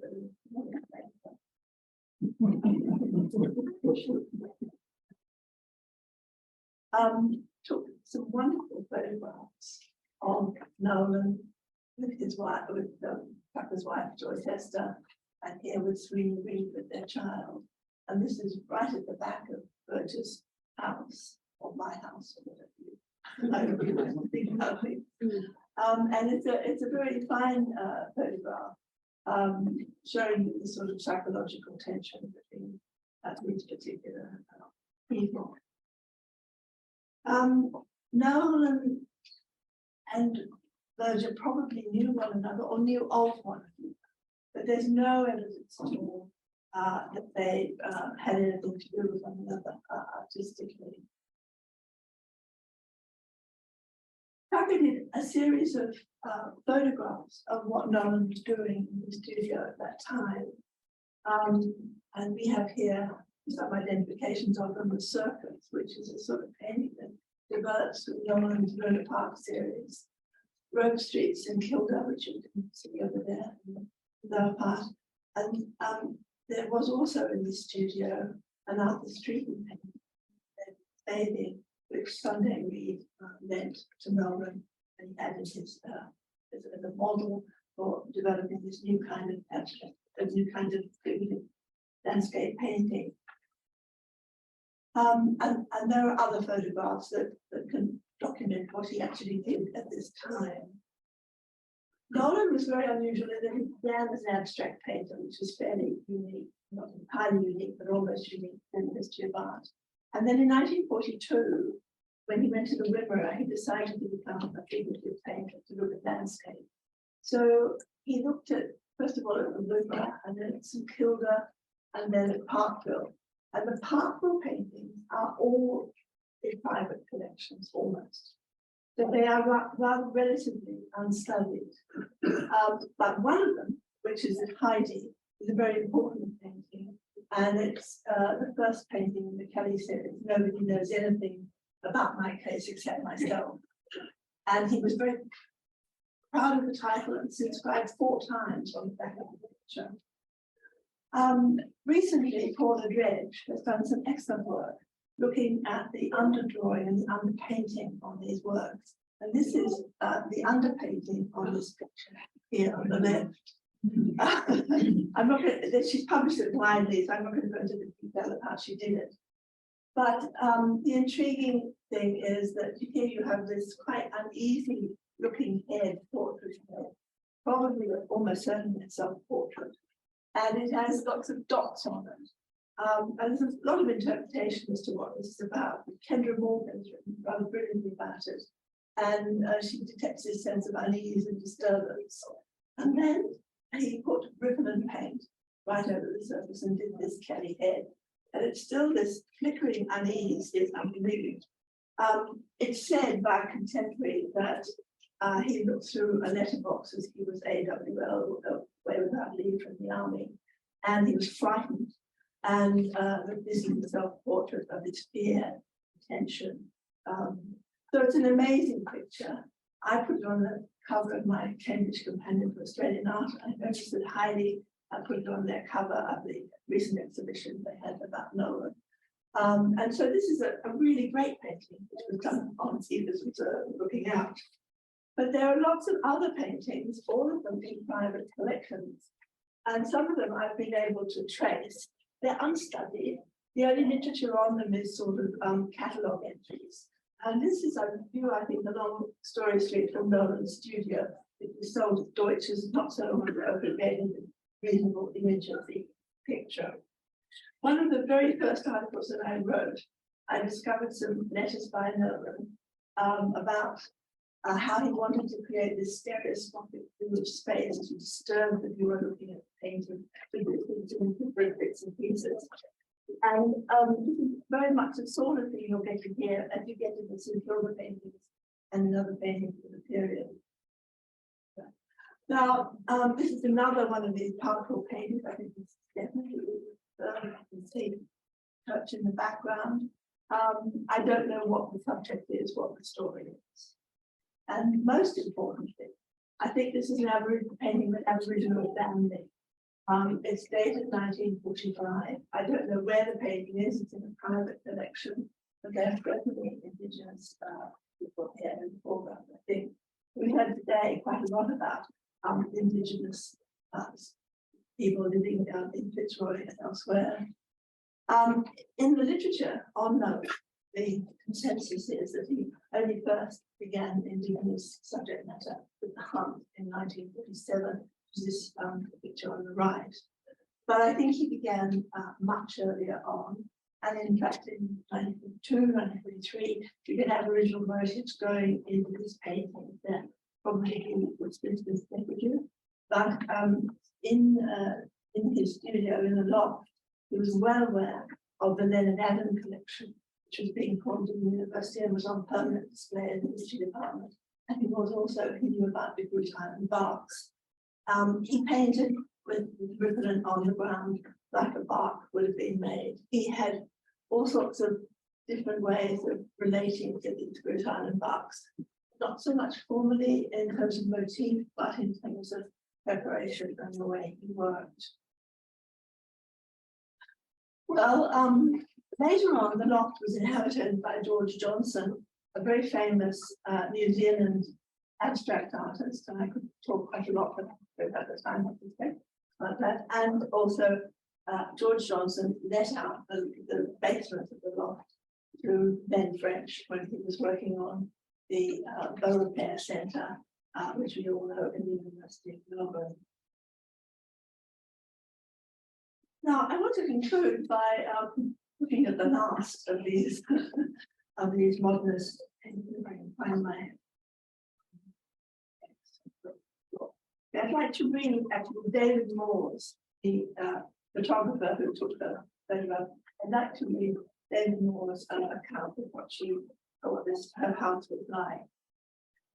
[SPEAKER 11] took some wonderful photographs of Nolan with his wife, with Tucker's wife, Joyce Hester, and here with Sweeney Reed with their child. And this is right at the back of Berger's house, or my house, or whatever you think about it. And it's a very fine photograph, showing the sort of psychological tension between these particular people. Nolan and Berger probably knew one another or knew of one another, but there's no evidence at all that they had anything to do with one another artistically. Tucker did a series of photographs of what Nolan was doing in the studio at that time. And we have here some identifications of them with Circus, which is a sort of painting that develops with Nolan's Luna Park series. Rope Streets in Kilda, which you can see over there in the lower part. And there was also in the studio an Arthur Streeton painting, Bathing, which Sunday Reed lent to Melbourne, and he added his as a model for developing this new kind of abstract, a new kind of landscape painting. And there are other photographs that can document what he actually did at this time. Nolan was very unusual in that he began as an abstract painter, which was fairly unique, not entirely unique, but almost unique in the history of art. And then in 1942, when he went to the Rimmer, he decided to become a figurative painter, to look at landscape. So he looked at, first of all, at the Rimmer, and then at St Kilda, and then at Parkville. And the Parkville paintings are all in private collections, almost. So they are rather relatively unstudied. But one of them, which is at Heidi, is a very important painting. And it's the first painting in the Kelly series. Nobody knows anything about my case except myself. And he was very proud of the title and subscribed 4 times on the back of the picture. Recently, Paula Dredge has done some excellent work looking at the underdrawing and the underpainting on these works. And this is the underpainting on this picture here on the left. I'm not going to, she's published it blindly, so I'm not going to go into the detail of how she did it. But the intriguing thing is that here you have this quite uneasy looking head, portrait head, probably almost certainly a self-portrait. And it has lots of dots on it. And there's a lot of interpretation as to what this is about. Kendra Morgan's written rather brilliantly about it. And she detects this sense of unease and disturbance. And then he put ribbon and paint right over the surface and did this Kerry head. And it's still this flickering unease is unbelievable. It's said by a contemporary that he looked through a letterbox as he was AWL, away without leave from the army, and he was frightened. And this is the self-portrait of his fear, tension. So it's an amazing picture. I put it on the cover of my Cambridge Companion for Australian Art. I noticed that Heidi put it on their cover of the recent exhibition they had about Nolan. And so this is a really great painting, which was done on Ievers Reserve, looking out. But there are lots of other paintings, all of them in private collections. And some of them I've been able to trace. They're unstudied. The only literature on them is sort of catalogue entries. And this is a view, I think, along Story Street from Nolan's studio. It was sold at Deutsch's, not so long ago, but made a reasonable image of the picture. One of the very first articles that I wrote, I discovered some letters by Nolan about how he wanted to create this stereoscopic image space to disturb the viewer looking at the painting with different bits and pieces. And this is very much the sort of thing you'll get to hear as you get into the St. Kilda paintings and another painting from the period. Now, this is another one of these Parkville paintings. I think this is definitely you can see church in the background. I don't know what the subject is, what the story is. And most importantly, I think this is an Aboriginal painting with Aboriginal family. It's dated 1945. I don't know where the painting is. It's in a private collection, but there's definitely Indigenous people here in the foreground. I think we heard today quite a lot about Indigenous people living in Fitzroy and elsewhere. In the literature on Nolan, the consensus is that he only first began Indigenous subject matter with the Hunt in 1947, which is this picture on the right. But I think he began much earlier on. And in fact, in 1942, 1943, you can have Aboriginal motifs going into this painting that probably he was business decorative. But in his studio in the loft, he was well aware of the Leonard Adam collection, which was being formed in the university and was on permanent display in the history department. And he was also, he knew about the British Island barks. He painted with ribbon on the ground like a bark would have been made. He had all sorts of different ways of relating to these British Island barks, not so much formally in terms of motif, but in terms of preparation and the way he worked. Well, later on, the loft was inhabited by George Johnson, a very famous New Zealand abstract artist, and I could talk quite a lot about the time about that. And also, George Johnson let out the basement of the loft to Ben French when he was working on the Bow Repair Centre, which we all know in the University of Melbourne. Now, I want to conclude by looking at the last of these modernist. Find my. I'd like to read actually David Moore's, the photographer who took the photograph. I'd like to read David Moore's account of what her house was like.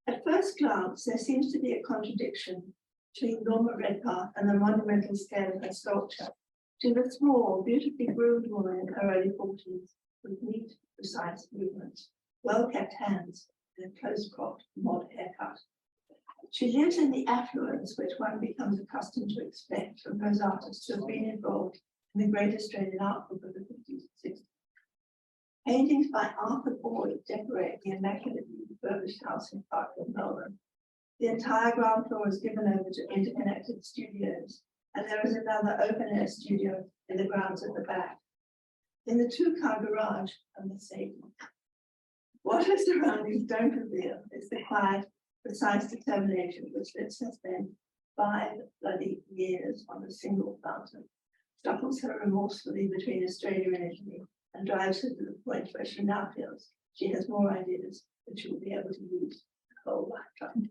[SPEAKER 11] At first glance, there seems to be a contradiction between Norma Redpath and the monumental scale of her sculpture. She was a small, beautifully groomed woman in her early 40s, with neat, precise movements, well-kept hands, and a close-cropped mod haircut. She lives in the affluence which one becomes accustomed to expect from those artists who have been involved in the great Australian art group of the 50s and 60s. Paintings by Arthur Boyd decorate the immaculately refurbished house in Parkville, Melbourne. The entire ground floor is given over to interconnected studios, and there is another open-air studio in the grounds at the back. In the two-car garage, a Mercedes. What her surroundings don't reveal is the quiet, precise determination which Liz has spent 5 bloody years on a single fountain, shuffles her remorsefully between Australia and Italy, and drives her to the point where she now feels she has more ideas than she will be able to use a whole lifetime.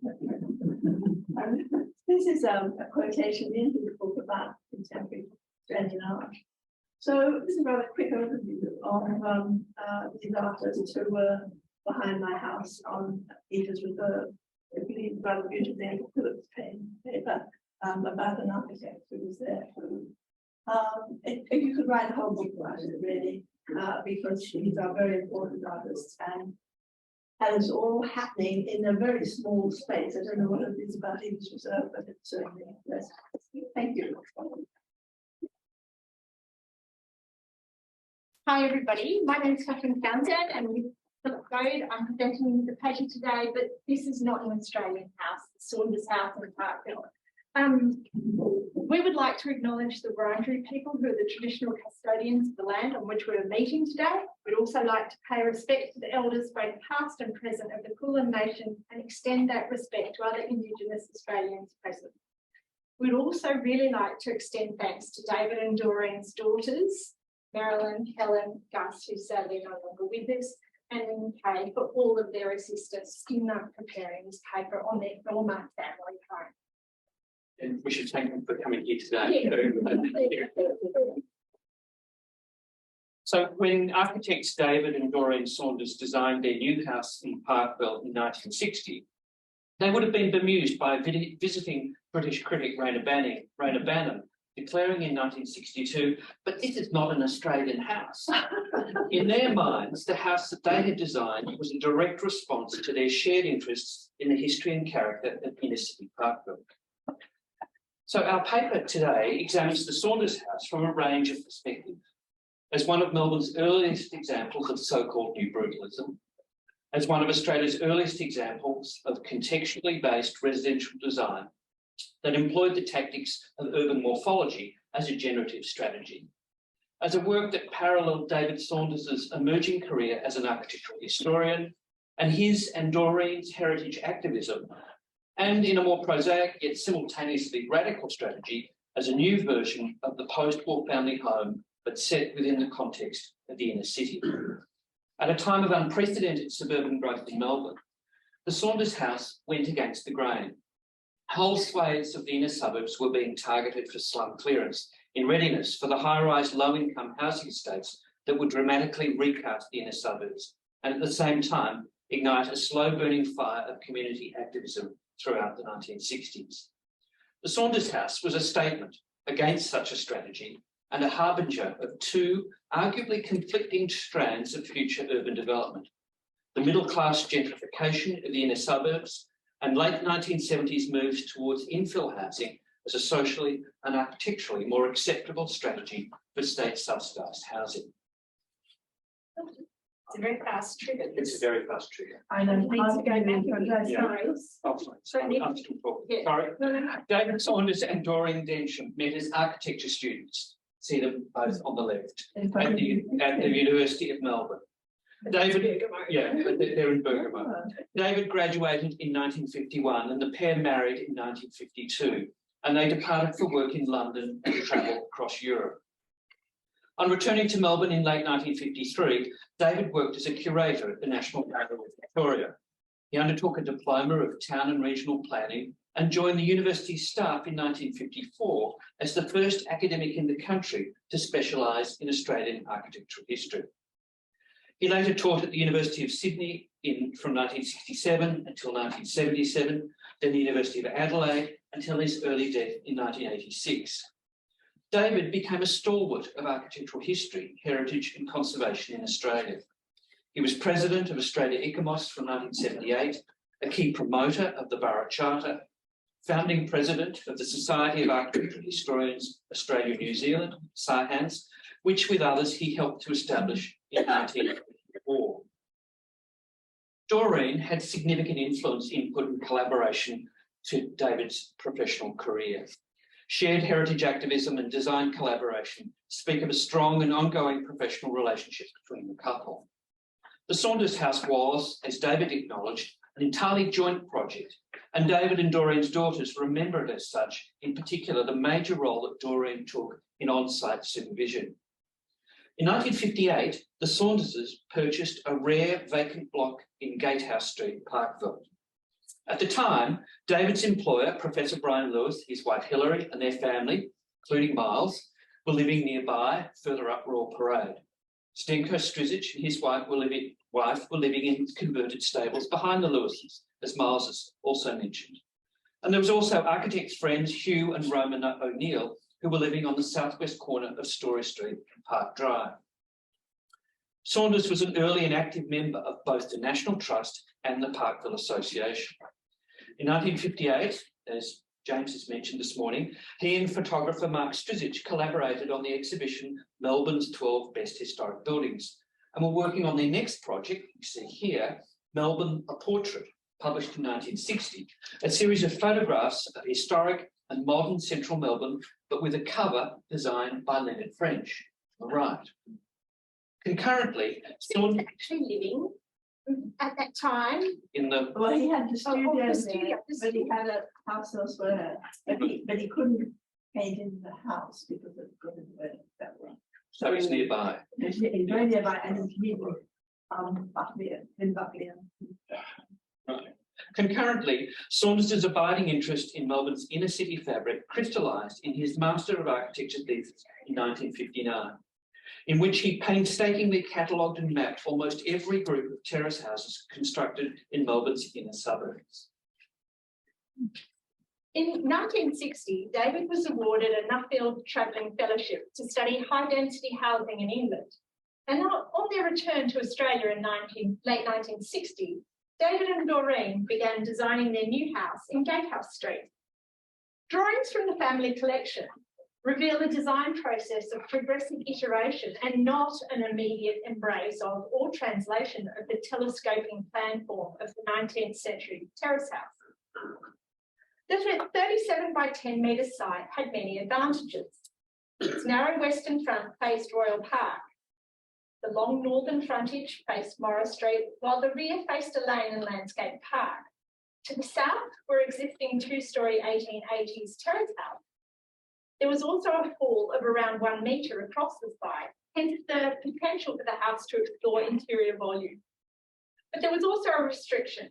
[SPEAKER 11] This is a quotation in the book about contemporary Australian art. So this is a rather quick overview of these artists who were behind my house on Ievers Reserve. I believe rather beautifully in Phillips paper about an architect who was there. You could write a whole book about it, really, because these are very important artists, and it's all happening in a very small space. I don't know what it is about Ievers Reserve, but it's certainly less. Thank you.
[SPEAKER 1] Hi everybody, my name is Catherine Townsend and with Philip Goad, I'm presenting the paper today, but this is not an Australian house, the Saunders house in Parkville. We would like to acknowledge the Wurundjeri people who are the traditional custodians of the land on which we're meeting today. We'd also like to pay respect to the elders, both past and present, of the Kulin Nation and extend that respect to other Indigenous Australians present. We'd also really like to extend thanks to David and Doreen's daughters, Marilyn, Helen, Gus, who sadly no longer with us, and Kay for all of their assistance in preparing this paper on their former family home.
[SPEAKER 12] And we should thank them for coming here today.
[SPEAKER 1] Yeah.
[SPEAKER 12] So when architects David and Doreen Saunders designed their new house in Parkville in 1960, they would have been bemused by visiting British critic Rayna Banham, declaring in 1962, but this is not an Australian house. In their minds, the house that they had designed was a direct response to their shared interests in the history and character of inner city Parkville. So our paper today examines the Saunders house from a range of perspectives. As one of Melbourne's earliest examples of so-called new brutalism, as one of Australia's earliest examples of contextually based residential design that employed the tactics of urban morphology as a generative strategy, as a work that paralleled David Saunders' emerging career as an architectural historian and his and Doreen's heritage activism, and in a more prosaic yet simultaneously radical strategy as a new version of the post-war family home, but set within the context of the inner city. At a time of unprecedented suburban growth in Melbourne, the Saunders house went against the grain. Whole swathes of the inner suburbs were being targeted for slum clearance in readiness for the high-rise low-income housing estates that would dramatically recast the inner suburbs and at the same time ignite a slow-burning fire of community activism throughout the 1960s. The Saunders house was a statement against such a strategy and a harbinger of two arguably conflicting strands of future urban development: the middle-class gentrification of the inner suburbs and late 1970s moves towards infill housing as a socially and architecturally more acceptable strategy for state-subsidised housing.
[SPEAKER 1] It's a very fast trigger.
[SPEAKER 12] It's a very fast trigger.
[SPEAKER 1] I know. Needs to go back and
[SPEAKER 12] Yeah. Oh, sorry. I'm still talking.
[SPEAKER 1] Yeah.
[SPEAKER 12] Sorry. David Saunders and Doreen Densham met as architecture students. See them both on the left at the University of Melbourne. David, yeah, they're in Bergner. David graduated in 1951 and the pair married in 1952, and they departed for work in London and travel across Europe. On returning to Melbourne in late 1953, David worked as a curator at the National Gallery of Victoria. He undertook a diploma of town and regional planning and joined the university staff in 1954 as the first academic in the country to specialise in Australian architectural history. He later taught at the University of Sydney from 1967 until 1977, then the University of Adelaide until his early death in 1986. David became a stalwart of architectural history, heritage and conservation in Australia. He was president of Australia ICAMOS from 1978, a key promoter of the Borough Charter, founding president of the Society of Architectural Historians Australia New Zealand, SAHANS, which with others he helped to establish in 1984. Doreen had significant influence, input and collaboration to David's professional career. Shared heritage activism and design collaboration speak of a strong and ongoing professional relationship between the couple. The Saunders house was, as David acknowledged, an entirely joint project, and David and Doreen's daughters remember it as such, in particular the major role that Doreen took in on-site supervision. In 1958, the Saunderses purchased a rare vacant block in Gatehouse Street, Parkville. At the time, David's employer, Professor Brian Lewis, his wife Hilary and their family, including Miles, were living nearby, further up Royal Parade. Stenko Strizic and his wife were living in converted stables behind the Lewises, as Miles has also mentioned. And there was also architects' friends Hugh and Roman O'Neill, who were living on the southwest corner of Story Street and Park Drive. Saunders was an early and active member of both the National Trust and the Parkville Association. In 1958, as James has mentioned this morning, he and photographer Mark Strizic collaborated on the exhibition Melbourne's 12 Best Historic Buildings, and were working on their next project, you see here, Melbourne, a Portrait, published in 1960, a series of photographs of historic and modern central Melbourne, but with a cover designed by Leonard French, on the right. Concurrently, Saunders
[SPEAKER 1] actually living at that time.
[SPEAKER 12] in the
[SPEAKER 11] Well, he had the studio
[SPEAKER 1] the
[SPEAKER 11] there,
[SPEAKER 1] studio, the
[SPEAKER 11] but he had a house elsewhere, but he couldn't paint in the house because it couldn't work that way.
[SPEAKER 12] so it's nearby.
[SPEAKER 11] He's very nearby and he's living Parkville, in Parkville.
[SPEAKER 12] Right. Concurrently, Saunders' abiding interest in Melbourne's inner city fabric crystallised in his Master of Architecture thesis in 1959, in which he painstakingly catalogued and mapped almost every group of terrace houses constructed in Melbourne's inner suburbs.
[SPEAKER 1] In 1960, David was awarded a Nuffield Travelling Fellowship to study high-density housing in England. And on their return to Australia in late 1960, David and Doreen began designing their new house in Gatehouse Street. Drawings from the family collection reveal a design process of progressive iteration and not an immediate embrace of or translation of the telescoping plan form of the 19th century terrace house. The 37 by 10 metre site had many advantages. Its narrow western front faced Royal Park. The long northern frontage faced Morris Street, while the rear faced a lane and landscape park. To the south were existing two-storey 1880s terrace houses. There was also a fall of around 1 metre across the site, hence the potential for the house to explore interior volume. But there was also a restriction.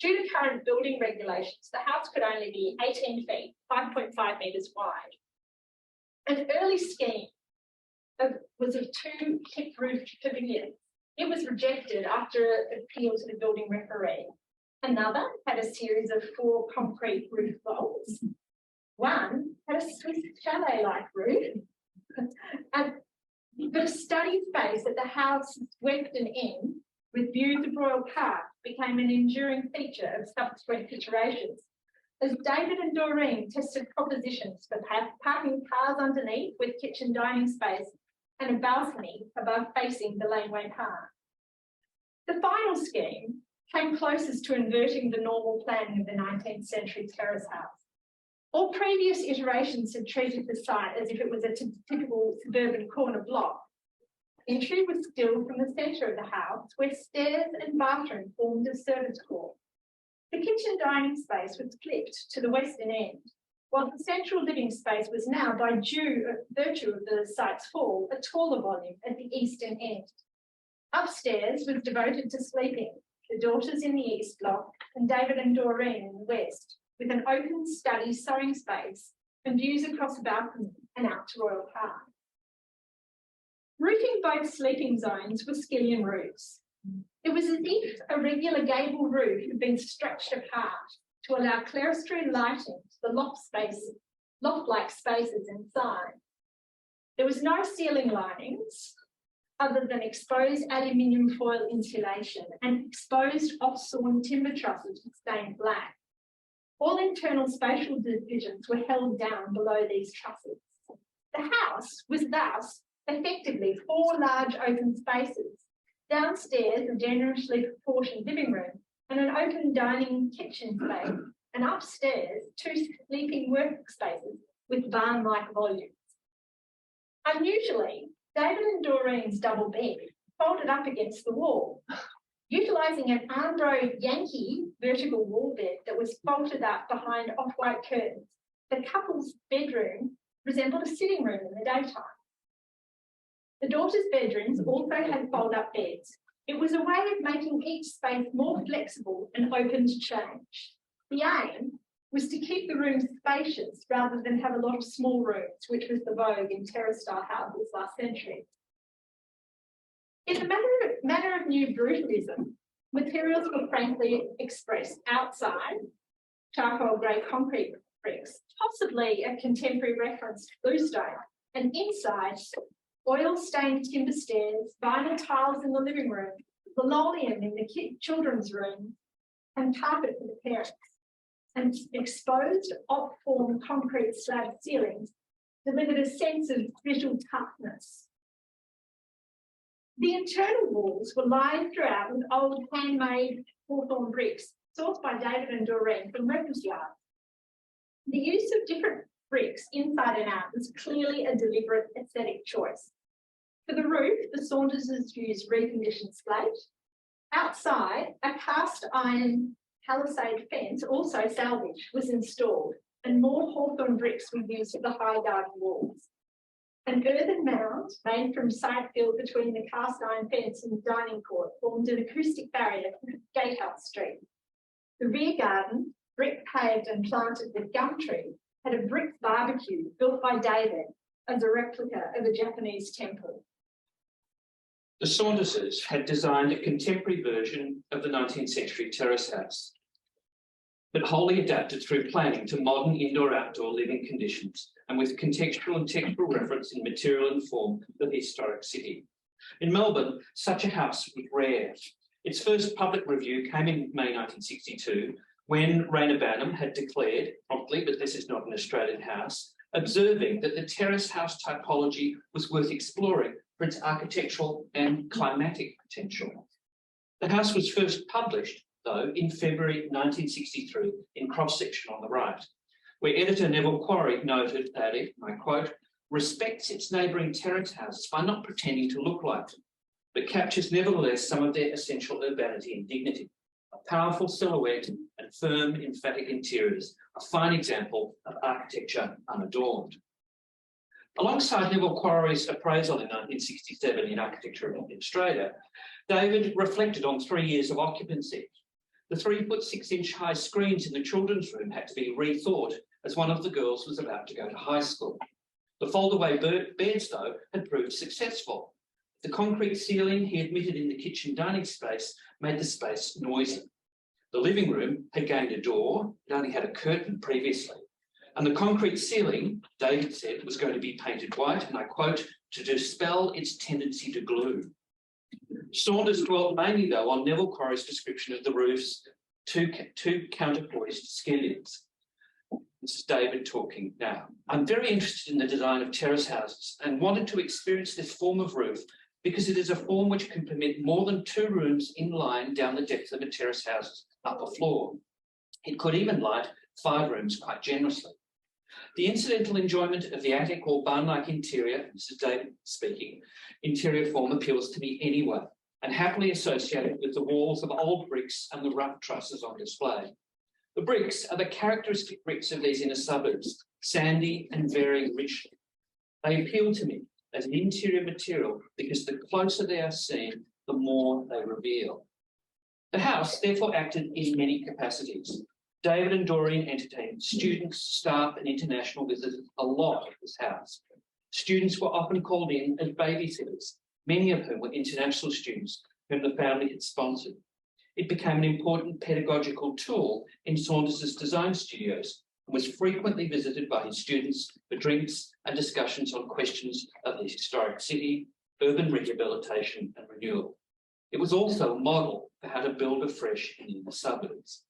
[SPEAKER 1] Due to current building regulations, the house could only be 18 feet, 5.5 metres wide. An early scheme was of 2 hip-roofed pavilions. It was rejected after an appeal to the building referee. Another had a series of 4 concrete roof vaults. One had a Swiss chalet-like roof, but a study space at the house's western end with views of Royal Park became an enduring feature of subsequent iterations, as David and Doreen tested propositions for parking cars underneath with kitchen dining space and a balcony above facing the laneway park. The final scheme came closest to inverting the normal planning of the 19th century terrace house. All previous iterations had treated the site as if it was a typical suburban corner block. Entry was still from the centre of the house, where stairs and bathroom formed a servants' hall. The kitchen dining space was flipped to the western end, while the central living space was now, by virtue of the site's fall, a taller volume at the eastern end. Upstairs was devoted to sleeping, the daughters in the east block and David and Doreen in the west, with an open study sewing space and views across a balcony and out to Royal Park. Roofing both sleeping zones were skillion roofs. It was as if a regular gable roof had been stretched apart to allow clerestory lighting to the loft-like spaces inside. There was no ceiling linings, other than exposed aluminium foil insulation and exposed off-sawn timber trusses stained black. All internal spatial divisions were held down below these trusses. The house was thus effectively 4 large open spaces. Downstairs, a generously proportioned living room and an open dining kitchen space, and upstairs, 2 sleeping workspaces with barn-like volumes. Unusually, David and Doreen's double bed folded up against the wall, utilising an Ambro Yankee vertical wall bed that was folded up behind off-white curtains. The couple's bedroom resembled a sitting room in the daytime. The daughters' bedrooms also had fold-up beds. It was a way of making each space more flexible and open to change. The aim was to keep the rooms spacious rather than have a lot of small rooms, which was the vogue in terrace-style houses last century. In the manner of new brutalism, materials were frankly expressed outside, charcoal grey concrete bricks, possibly a contemporary reference to bluestone, and inside, oil-stained timber stairs, vinyl tiles in the living room, linoleum in the children's room, and carpet for the parents, and exposed op-form concrete slab ceilings delivered a sense of brittle toughness. The internal walls were lined throughout with old handmade hawthorn bricks sourced by David and Doreen from Repositioning. The use of different bricks inside and out was clearly a deliberate aesthetic choice. For the roof, the Saunderses used reconditioned slate. Outside, a cast iron palisade fence, also salvaged, was installed, and more hawthorn bricks were used for the high garden walls. An earthen mound made from site fill between the cast iron fence and the dining court formed an acoustic barrier for Gatehouse Street. The rear garden, brick paved and planted with gum tree, had a brick barbecue built by David as a replica of a Japanese temple.
[SPEAKER 12] The Saunderses had designed a contemporary version of the 19th century terrace house, but wholly adapted through planning to modern indoor-outdoor living conditions and with contextual and textual reference in material and form of the historic city. In Melbourne, such a house was rare. Its first public review came in May 1962, when Rainer Banham had declared promptly that this is not an Australian house, observing that the terrace house typology was worth exploring for its architectural and climatic potential. The house was first published, though, in February 1963 in cross-section on the right, where editor Neville Quarry noted that it, and I quote, respects its neighbouring terrace houses by not pretending to look like them, but captures nevertheless some of their essential urbanity and dignity. A powerful silhouette and firm, emphatic interiors, a fine example of architecture unadorned. Alongside Neville Quarry's appraisal in 1967 in Architecture in Australia, David reflected on 3 years of occupancy. The 3-foot-6-inch high screens in the children's room had to be rethought as one of the girls was about to go to high school. The fold-away beds, though, had proved successful. The concrete ceiling he admitted in the kitchen dining space made the space noisy. The living room had gained a door, it only had a curtain previously. And the concrete ceiling, David said, was going to be painted white, and I quote, to dispel its tendency to glue. Saunders dwelt mainly, though, on Neville Quarry's description of the roof's two counterpoised skillions. This is David talking now. I'm very interested in the design of terrace houses and wanted to experience this form of roof because it is a form which can permit more than 2 rooms in line down the depth of a terrace house's upper floor. It could even light 5 rooms quite generously. The incidental enjoyment of the attic or barn-like interior, this is David speaking, interior form appeals to me anyway, and happily associated with the walls of old bricks and the rough trusses on display. The bricks are the characteristic bricks of these inner suburbs, sandy and varying richly. They appeal to me as an interior material because the closer they are seen, the more they reveal. The house therefore acted in many capacities. David and Doreen entertained students, staff and international visitors a lot at this house. Students were often called in as babysitters, many of whom were international students whom the family had sponsored. It became an important pedagogical tool in Saunders' design studios and was frequently visited by his students for drinks and discussions on questions of the historic city, urban rehabilitation and renewal. It was also a model for how to build afresh in the suburbs.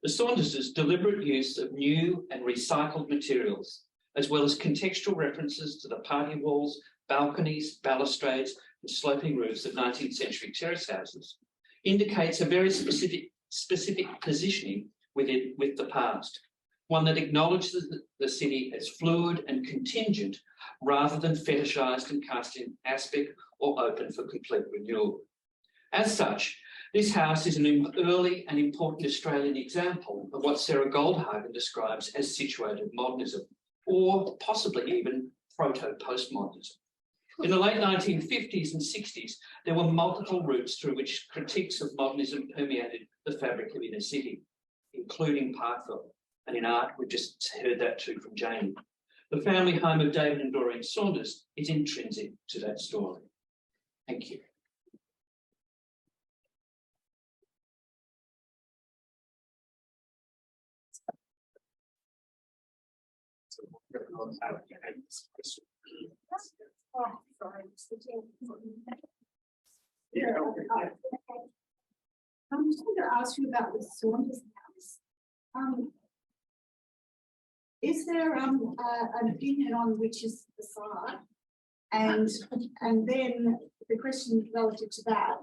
[SPEAKER 12] The Saunders' deliberate use of new and recycled materials, as well as contextual references to the party walls, balconies, balustrades, and sloping roofs of 19th century terrace houses, indicates a very specific positioning with the past, one that acknowledges the city as fluid and contingent rather than fetishised and cast in aspect or open for complete renewal. As such, this house is an early and important Australian example of what Sarah Goldhagen describes as situated modernism, or possibly even proto-postmodernism. In the late 1950s and 60s, there were multiple routes through which critiques of modernism permeated the fabric of inner city, including Parkville. And in art, we've just heard that too from Jaynie. The family home of David and Doreen Saunders is intrinsic to that story. Thank you.
[SPEAKER 7] I'm just going to ask you about the Saunders house. Is there an opinion on which is the side? And then the question relative to that,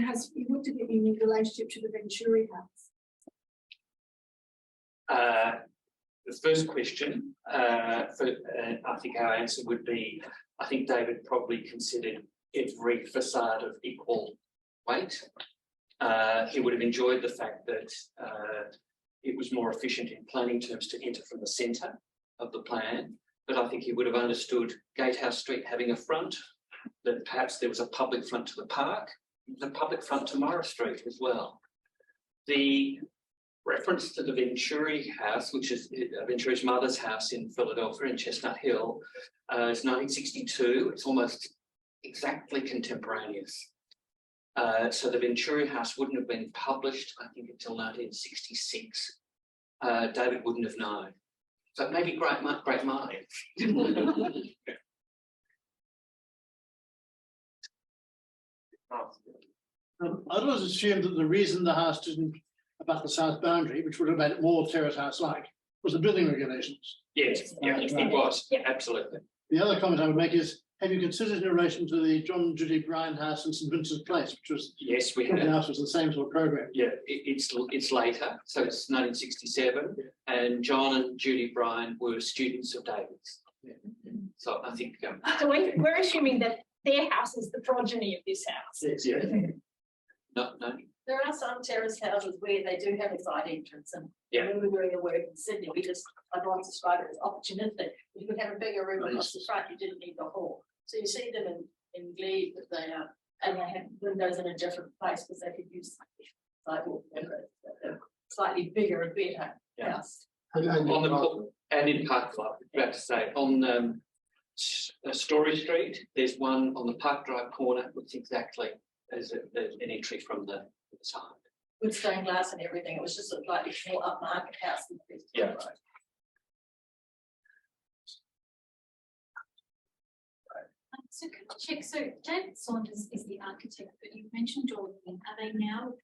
[SPEAKER 7] has you looked at it in relationship to the Venturi house?
[SPEAKER 12] The first question, I think our answer would be, I think David probably considered every facade of equal weight. He would have enjoyed the fact that it was more efficient in planning terms to enter from the centre of the plan, but I think he would have understood Gatehouse Street having a front, that perhaps there was a public front to the park, the public front to Morris Street as well. The reference to the Venturi house, which is Venturi's mother's house in Philadelphia in Chestnut Hill, is 1962. It's almost exactly contemporaneous. So the Venturi house wouldn't have been published, I think, until 1966. David wouldn't have known. So maybe great mind.
[SPEAKER 13] I'd always assumed that the reason the house didn't abut the south boundary, which would have made it more terrace house-like, was the building regulations.
[SPEAKER 12] Yes, yeah, it was. Yeah, absolutely.
[SPEAKER 13] The other comment I would make is, have you considered in relation to the John and Judy Bryan house in St Vincent's Place, which was
[SPEAKER 12] yes, we
[SPEAKER 13] the
[SPEAKER 12] have.
[SPEAKER 13] house was the same sort of program?
[SPEAKER 12] Yeah, it's later, so it's 1967, and John and Judy Bryan were students of David's. Yeah. So I think.
[SPEAKER 1] So we're assuming that their house is the progeny of this house.
[SPEAKER 12] Yes, yeah. No.
[SPEAKER 5] There are some terrace houses where they do have a side entrance, and
[SPEAKER 12] yeah.
[SPEAKER 5] when we were doing the work in Sydney, I'd like to describe it as opportunistic. You could have a bigger room across the front, you didn't need the hall. So you see them in Glebe that they are, and they have windows in a different place because they could use sidewalk windows, slightly bigger and better house.
[SPEAKER 12] And in Parklife, about to say, on Story Street, there's one on the Park Drive corner, which exactly as an entry from the side.
[SPEAKER 5] With stained glass and everything, it was just a slightly more upmarket house than the rest.
[SPEAKER 12] Yeah.
[SPEAKER 14] So can I check, so David Saunders is the architect, but you mentioned all of them. Are they now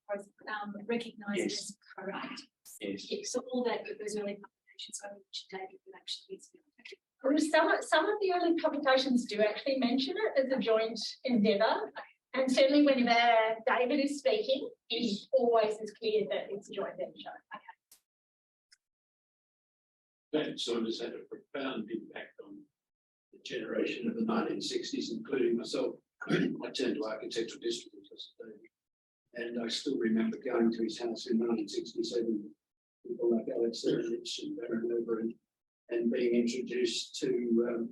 [SPEAKER 14] recognised
[SPEAKER 12] yes.
[SPEAKER 14] as co-architects?
[SPEAKER 12] Yes.
[SPEAKER 14] Yeah, so all that, those early publications over which David would actually use the
[SPEAKER 1] Some of the early publications do actually mention it as a joint endeavour. And certainly whenever David is speaking, it always is clear that it's a joint venture. Okay.
[SPEAKER 8] David Saunders had a profound impact on the generation of the 1960s, including myself. I turned to architectural history because of David. And I still remember going to his house in 1967, people like Alex Serenich and Bergner and being introduced to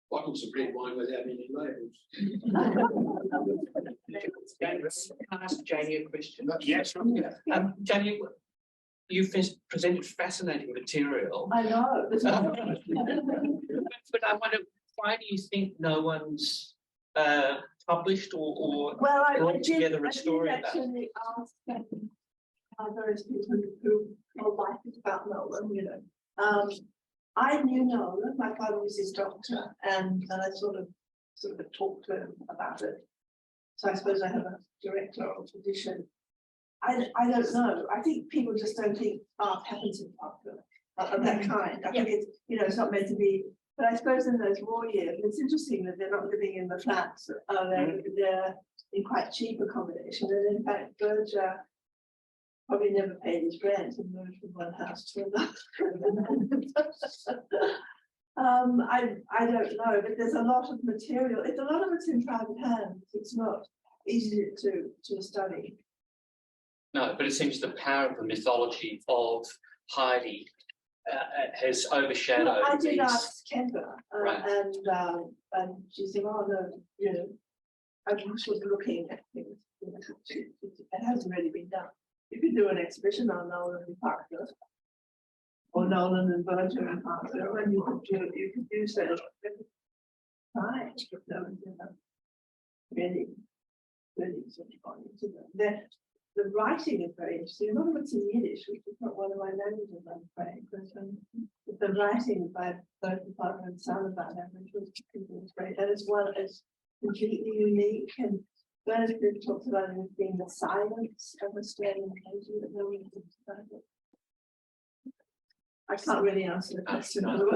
[SPEAKER 8] bottles of red wine without any labels.
[SPEAKER 12] Can I ask Jaynie a question? Yes. Jaynie, you presented fascinating material.
[SPEAKER 6] I know.
[SPEAKER 12] But I wonder, why do you think no one's published or brought together a story about it?
[SPEAKER 11] I did actually ask those people who are like it about Nolan, you know. I knew Nolan, my father was his doctor, and I sort of sort of talk to him about it. So I suppose I have a directorial position. I don't know. I think people just don't think art happens in Parkville of that kind. I think it's, you know, it's not meant to be. But I suppose in those war years, it's interesting that they're not living in the flats. They're in quite cheap accommodation. And in fact, Bergner probably never paid his rent and moved from one house to another. I don't know, but there's a lot of material. It's a lot of it's in private hands. It's not easy to study.
[SPEAKER 12] No, but it seems the power of the mythology of Heidi has overshadowed.
[SPEAKER 11] Well, I did
[SPEAKER 12] these.
[SPEAKER 11] ask Kendra,
[SPEAKER 12] Right.
[SPEAKER 11] and she said, "Oh no, you know, I was looking at things. It hasn't really been done. You could do an exhibition on Nolan and Parkville, or Nolan and Bergner and Parkville, and you could use that. Right, really sort of gone into them. The writing is very interesting. A lot of it's in Yiddish, which is not one of my languages, I'm afraid. But the writing by both the father and son of that language was great. That is one is completely unique. And Bergner talks about it as being the silence of Australian culture that no one thinks about it. I can't really answer the question.
[SPEAKER 3] I'll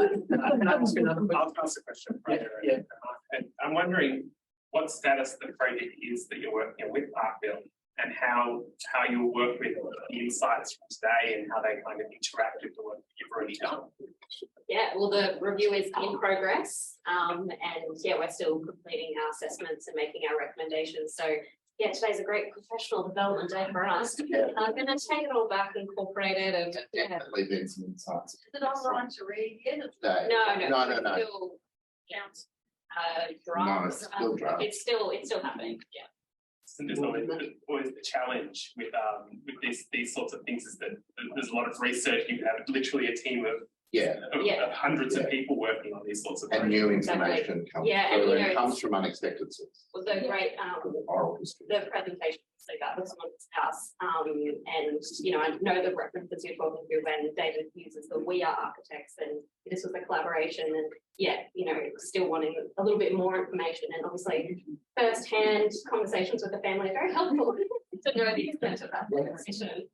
[SPEAKER 3] ask a question.
[SPEAKER 12] Yeah.
[SPEAKER 3] And I'm wondering what status the project is that you're working with Parkville, and how you'll work with the insights from today and how they kind of interact with the work that you've already done.
[SPEAKER 10] Yeah, well, the review is in progress, and yeah, we're still completing our assessments and making our recommendations. So yeah, today's a great professional development day for us. I'm going to take it all back, incorporate it, and yeah.
[SPEAKER 9] Definitely been some insights.
[SPEAKER 6] Is it online to read yet?
[SPEAKER 9] Today.
[SPEAKER 10] No.
[SPEAKER 9] No.
[SPEAKER 10] Still counts.
[SPEAKER 9] No, it's still draft.
[SPEAKER 10] It's still happening. Yeah.
[SPEAKER 3] And there's always the challenge with these sorts of things is that there's a lot of research. You have literally a team of of hundreds of people working on these sorts of
[SPEAKER 9] and new information comes through and comes from unexpected sources.
[SPEAKER 10] Was a great
[SPEAKER 9] oral history.
[SPEAKER 10] The presentation so that was someone's house, and you know, I know the references you're talking to when David uses the "we are architects," and this was a collaboration, and yeah, you know, still wanting a little bit more information, and obviously first-hand conversations with the family are very helpful to know the extent of that conversation.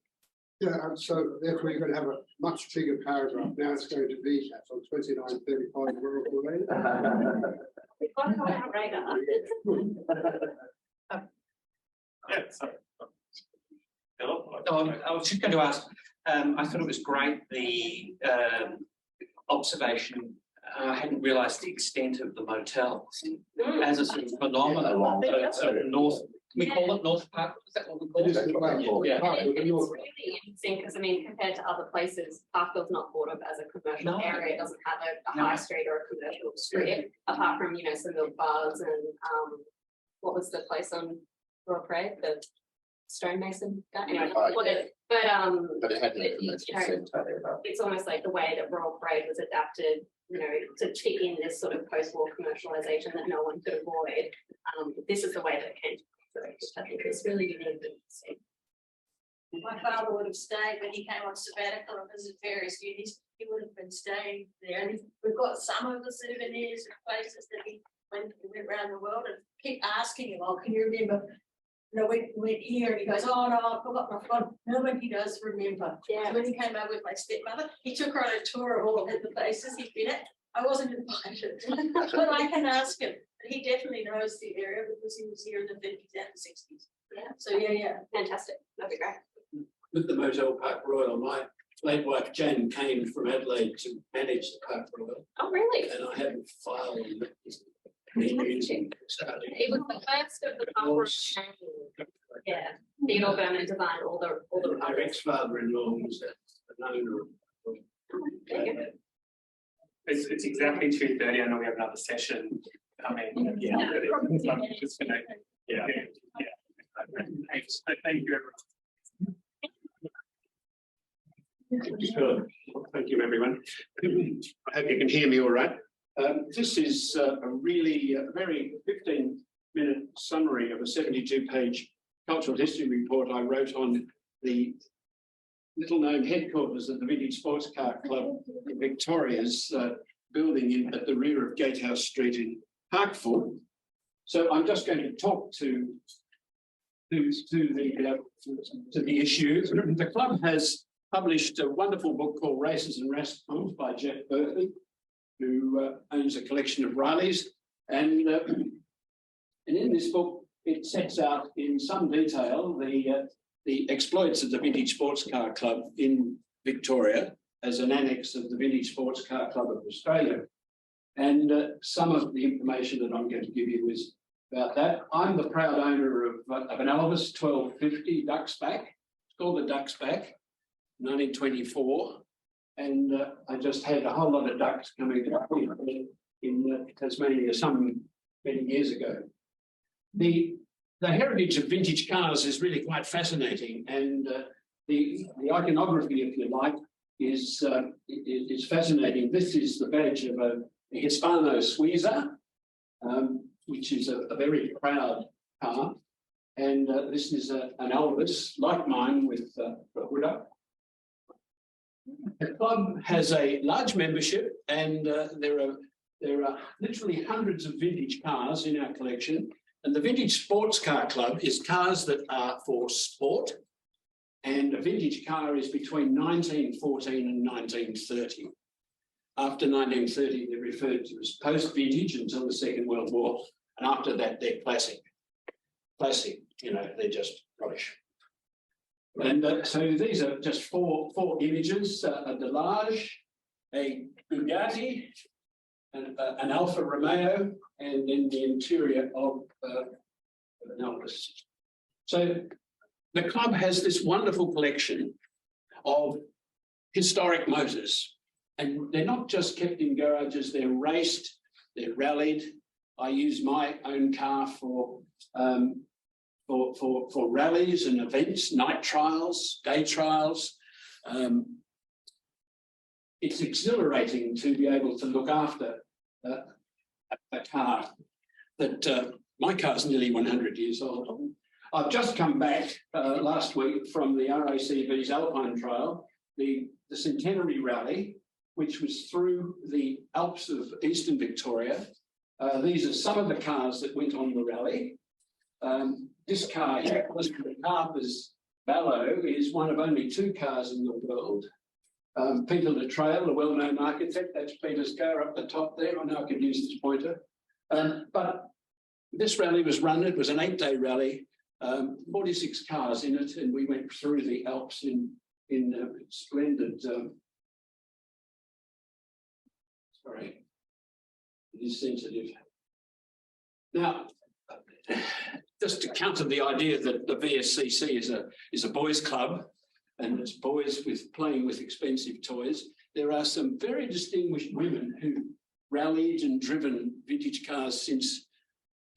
[SPEAKER 8] Yeah, and so therefore you're going to have a much bigger paragraph. Now it's going to be on 2935 Royal Parade.
[SPEAKER 10] We've got it on our radar.
[SPEAKER 3] Yeah, sorry.
[SPEAKER 12] I was just going to ask, I thought it was great, the observation. I hadn't realised the extent of the motel as a sort of phenomenon. North, we call it North Park. Is that what we call it?
[SPEAKER 10] Yeah. It's really interesting because I mean, compared to other places, Parkville's not thought of as a commercial area. It doesn't have a high street or a commercial street, apart from some milk bars and what was the place on Royal Parade, the stonemason. Anyway, whatever. But it had it's almost like the way that Royal Parade was adapted, to fit in this sort of post-war commercialisation that no one could avoid. This is the way that it came to I think it's really unique.
[SPEAKER 6] My father would have stayed when he came on sabbatical and visited various unis. He would have been staying there, and we've got some of the souvenirs and places that he went around the world, and keep asking him, "Oh, can you remember? We went here," and he goes, "Oh no, I forgot." No, when he does remember. Yeah. So when he came over with my stepmother, he took her on a tour of all of the places he'd been at. I wasn't invited, but I can ask him. He definitely knows the area because he was here in the 50s and 60s. Yeah. So yeah,
[SPEAKER 10] fantastic. That'd be great.
[SPEAKER 15] With the Motel Park Royal, my late wife Jane came from Adelaide to manage the Park Royal.
[SPEAKER 10] Oh, really?
[SPEAKER 15] And I haven't filed on that.
[SPEAKER 10] It was the first of the Park. Yeah, Theodore Bergner designed all the.
[SPEAKER 15] Her ex-father-in-law was an owner of.
[SPEAKER 10] There you go.
[SPEAKER 3] It's exactly 2:30. I know we have another session. I mean, yeah. I'm just gonna, yeah. Thank you, everyone.
[SPEAKER 15] Sure. Thank you, everyone. I hope you can hear me all right. This is a really very 15-minute summary of a 72-page cultural history report I wrote on the little-known headquarters of the Vintage Sports Car Club in Victoria's building at the rear of Gatehouse Street in Parkville. So I'm just going to talk to the issue. The club has published a wonderful book called Races and Restaurants by Jeff Berkeley, who owns a collection of Rileys. And in this book, it sets out in some detail the exploits of the Vintage Sports Car Club in Victoria as an annex of the Vintage Sports Car Club of Australia. And some of the information that I'm going to give you is about that. I'm the proud owner of an Elvis 1250 Duck's Back. It's called the Duck's Back, 1924. And I just had a whole lot of ducks coming up in Tasmania many years ago. The heritage of vintage cars is really quite fascinating, and the iconography, if you like, is fascinating. This is the badge of a Hispano Suiza, which is a very proud car, and this is an Elvis like mine with a hood up. The club has a large membership, and there are literally hundreds of vintage cars in our collection. And the Vintage Sports Car Club is cars that are for sport, and a vintage car is between 1914 and 1930. After 1930, they're referred to as post-vintage until the Second World War, and after that, they're classic. Classic, they're just rubbish. And so these are just four images: a Delage, a Bugatti, an Alfa Romeo, and then the interior of an Elvis. So the club has this wonderful collection of historic motors, and they're not just kept in garages, they're raced, they're rallied. I use my own car for rallies and events, night trials, day trials. It's exhilarating to be able to look after a car that my car's nearly 100 years old. I've just come back last week from the RACV's Alpine Trail, the Centenary Rally, which was through the Alps of Eastern Victoria. These are some of the cars that went on the rally. This car here, Harper's Ballo, is one of only 2 cars in the world. Peter Latrail, a well-known architect, that's Peter's car up the top there. I know I could use this pointer. But this rally was run, it was an 8-day rally, 46 cars in it, and we went through the Alps in splendid, sorry, it is sensitive. Now, just to counter the idea that the VSCC is a boys' club, and it's boys playing with expensive toys, there are some very distinguished women who rallied and driven vintage cars since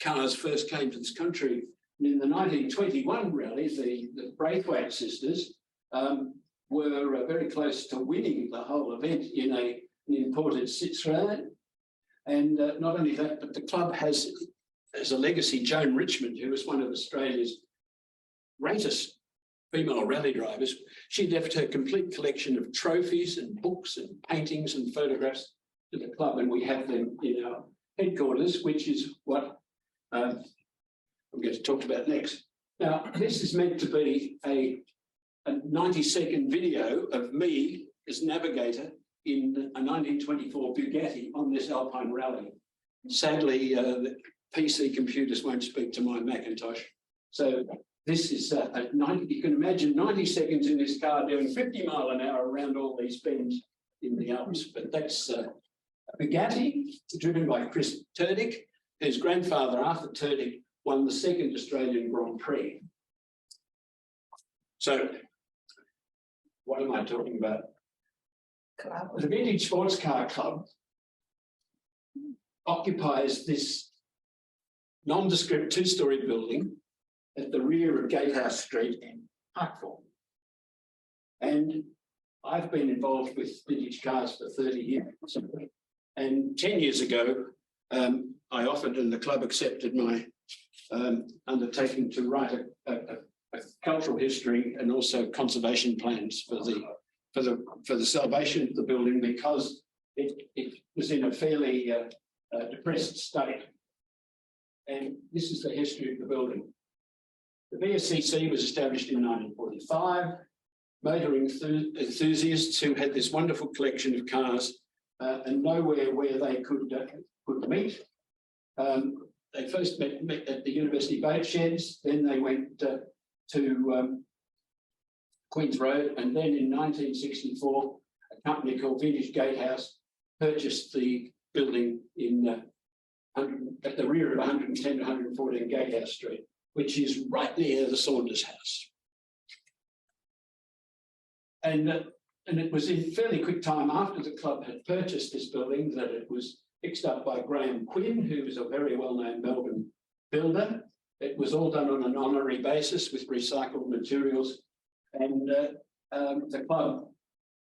[SPEAKER 15] cars first came to this country. And in the 1921 rally, the Braithwaite sisters were very close to winning the whole event in an imported Citroën. And not only that, but the club has as a legacy Joan Richmond, who was one of Australia's greatest female rally drivers. She left her complete collection of trophies and books and paintings and photographs to the club, and we have them in our headquarters, which is what I'm going to talk about next. Now, this is meant to be a 90-second video of me as navigator in a 1924 Bugatti on this Alpine rally. Sadly, the PC computers won't speak to my Macintosh. So this is you can imagine 90 seconds in this car doing 50 miles an hour around all these bends in the Alps. But that's a Bugatti driven by Chris Turdick, whose grandfather, Arthur Turdick, won the 2nd Australian Grand Prix. So what am I talking about? The Vintage Sports Car Club occupies this nondescript 2-storey building at the rear of Gatehouse Street in Parkville. And I've been involved with vintage cars for 30 years. And 10 years ago, I offered, and the club accepted my undertaking to write a cultural history and also conservation plans for the salvation of the building, because it was in a fairly depressed state. And this is the history of the building. The BSCC was established in 1945. Motoring enthusiasts who had this wonderful collection of cars and nowhere where they could meet. They first met at the University Boat Sheds, then they went to Queen's Road, and then in 1964, a company called Vintage Gatehouse purchased the building in at the rear of 110 to 114 Gatehouse Street, which is right near the Saunders house. And it was in fairly quick time after the club had purchased this building that it was fixed up by Graham Quinn, who was a very well-known Melbourne builder. It was all done on an honorary basis with recycled materials. And the club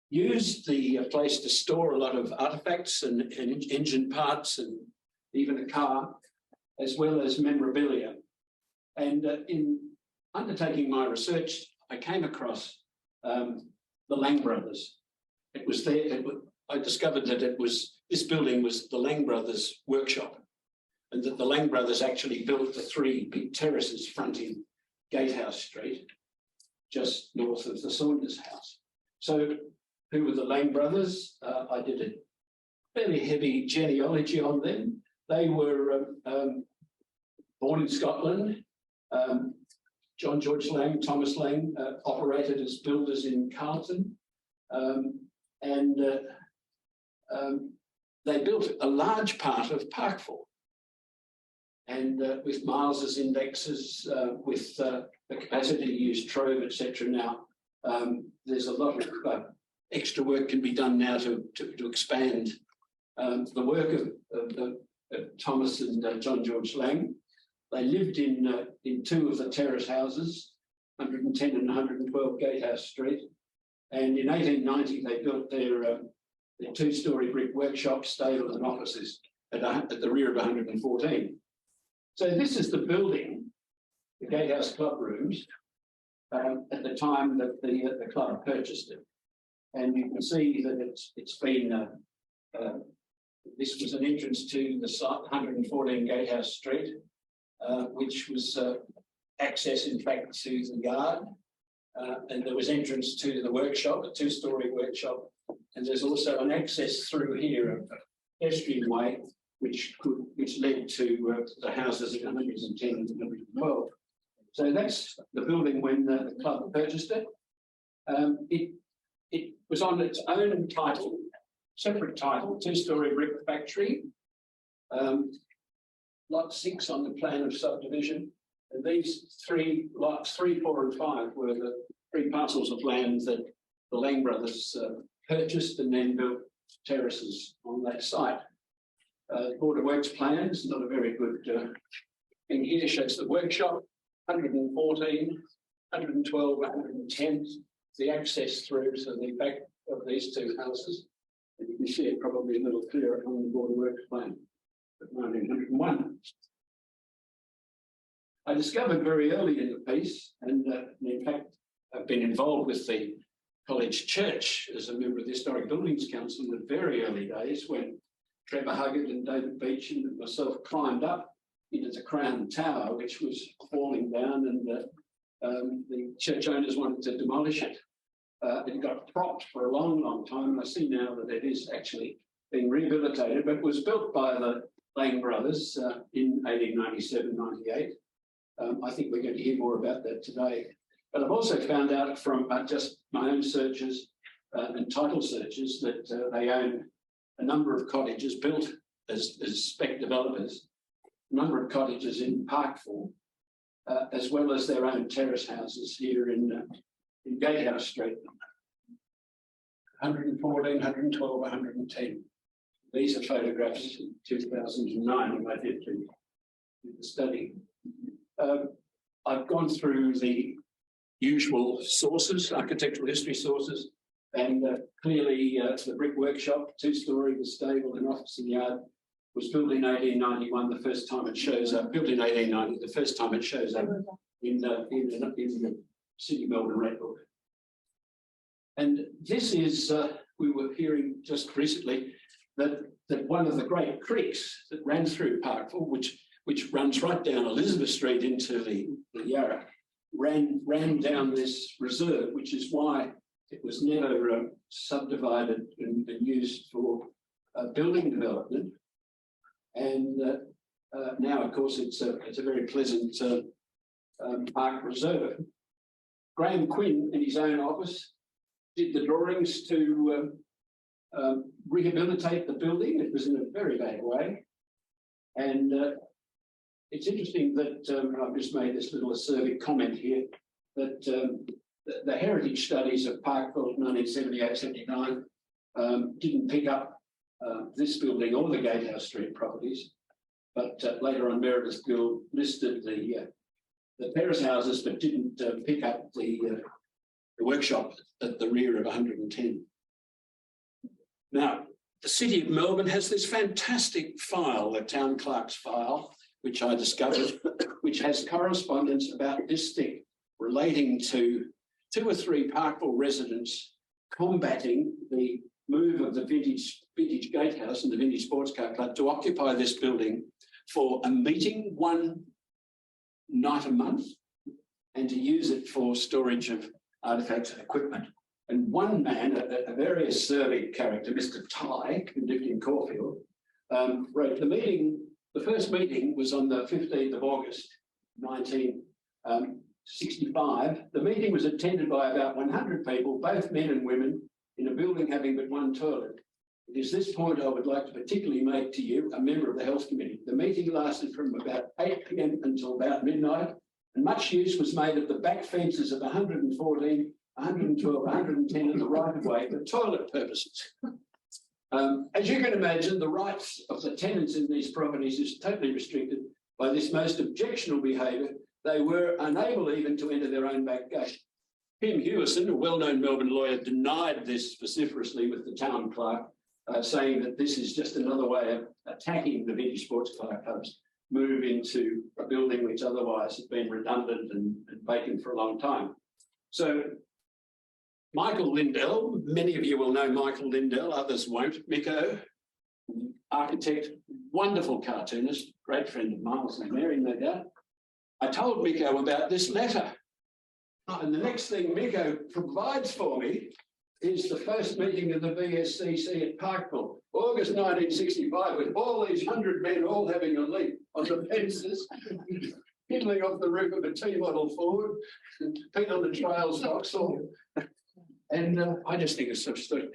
[SPEAKER 15] used the place to store a lot of artefacts and engine parts and even a car, as well as memorabilia. And in undertaking my research, I came across the Lang brothers. It was there. I discovered that this building was the Lang brothers' workshop, and that the Lang brothers actually built the 3 big terraces fronting Gatehouse Street, just north of the Saunders house. So, who were the Lang brothers? I did a fairly heavy genealogy on them. They were born in Scotland. John George Lang, Thomas Lang operated as builders in Carlton, and they built a large part of Parkville, and with Miles's indexes, with the capacity to use Trove, etc. Now, there's a lot of extra work can be done now to expand the work of Thomas and John George Lang. They lived in 2 of the terrace houses, 110 and 112 Gatehouse Street. And in 1890, they built their 2-storey brick workshop, stable and offices at the rear of 114. So this is the building, the Gatehouse Club rooms, at the time that the club purchased it. And you can see that it's been, this was an entrance to the site, 114 Gatehouse Street, which was access, in fact, to the yard. And there was entrance to the workshop, a 2-storey workshop. And there's also an access through here, a pedestrian way, which led to the houses at 110 and 112. So that's the building when the club purchased it. It was on its own title, separate title, 2-storey brick factory. Lot 6 on the plan of subdivision. And these 3 lots, 3, 4 and 5, were the 3 parcels of land that the Lang brothers purchased and then built terraces on that site. Board of Works plans, not a very good thing here, shows the workshop, 114, 112, 110, the access through to the back of these 2 houses. And you can see it probably a little clearer on the Board of Works plan of 1901. I discovered very early in the piece, and in fact, I've been involved with the College Church as a member of the Historic Buildings Council in the very early days when Trevor Huggett and David Beach and myself climbed up into the Crown Tower, which was falling down, and the church owners wanted to demolish it. It got propped for a long, long time, and I see now that it is actually being rehabilitated, but it was built by the Lang brothers in 1897-98. I think we're going to hear more about that today. But I've also found out from just my own searches and title searches that they own a number of cottages built as spec developers, a number of cottages in Parkville, as well as their own terrace houses here in Gatehouse Street. 114, 112, 110. These are photographs in 2009 when I did the study. I've gone through the usual sources, architectural history sources, and clearly the brick workshop, 2-storey, the stable and office and yard, was built in 1891. The first time it shows up, built in 1890. The first time it shows up in the City Melbourne Red Book. And this is, we were hearing just recently that one of the great creeks that ran through Parkville, which which runs right down Elizabeth Street into the Yarra, ran down this reserve, which is why it was never subdivided and used for building development. And now, of course, it's a very pleasant park reserve. Graham Quinn, in his own office, did the drawings to rehabilitate the building. It was in a very bad way. And it's interesting that I've just made this little acerbic comment here, that the heritage studies of Parkville 1978-79 didn't pick up this building or the Gatehouse Street properties, but later on Meredith Gould listed the terrace houses, but didn't pick up the workshop at the rear of 110. Now, the City of Melbourne has this fantastic file, the Town Clerk's file, which I discovered, which has correspondence about this thick relating to 2 or 3 Parkville residents combating the move of the vintage gatehouse and the vintage sports car club to occupy this building for a meeting 1 night a month and to use it for storage of artefacts and equipment. And one man, a very acerbic character, Mr. Ty, who lived in Caulfield, wrote the first meeting was on the 15th of August, 1965. The meeting was attended by about 100 people, both men and women, in a building having but 1 toilet. It is this point I would like to particularly make to you, a member of the Health Committee. The meeting lasted from about 8 p.m. until about midnight, and much use was made of the back fences of 114, 112, 110 in the right-of-way for toilet purposes. As you can imagine, the rights of the tenants in these properties is totally restricted by this most objectionable behaviour. They were unable even to enter their own back gate. Keam, a well-known Melbourne lawyer, denied this vociferously with the town clerk, saying that this is just another way of attacking the vintage sports car club's move into a building which otherwise had been redundant and vacant for a long time. So Michael Lindell, many of you will know Michael Lindell, others won't. Miko, architect, wonderful cartoonist, great friend of Miles and Mary, no doubt. I told Miko about this letter. And the next thing Miko provides for me is the first meeting of the VSCC at Parkville, August 1965, with all these 100 men all having a leap on the fences, piddling off the roof of a T-model Ford, and Pete on the trails, Vauxhall. And I just think it's such the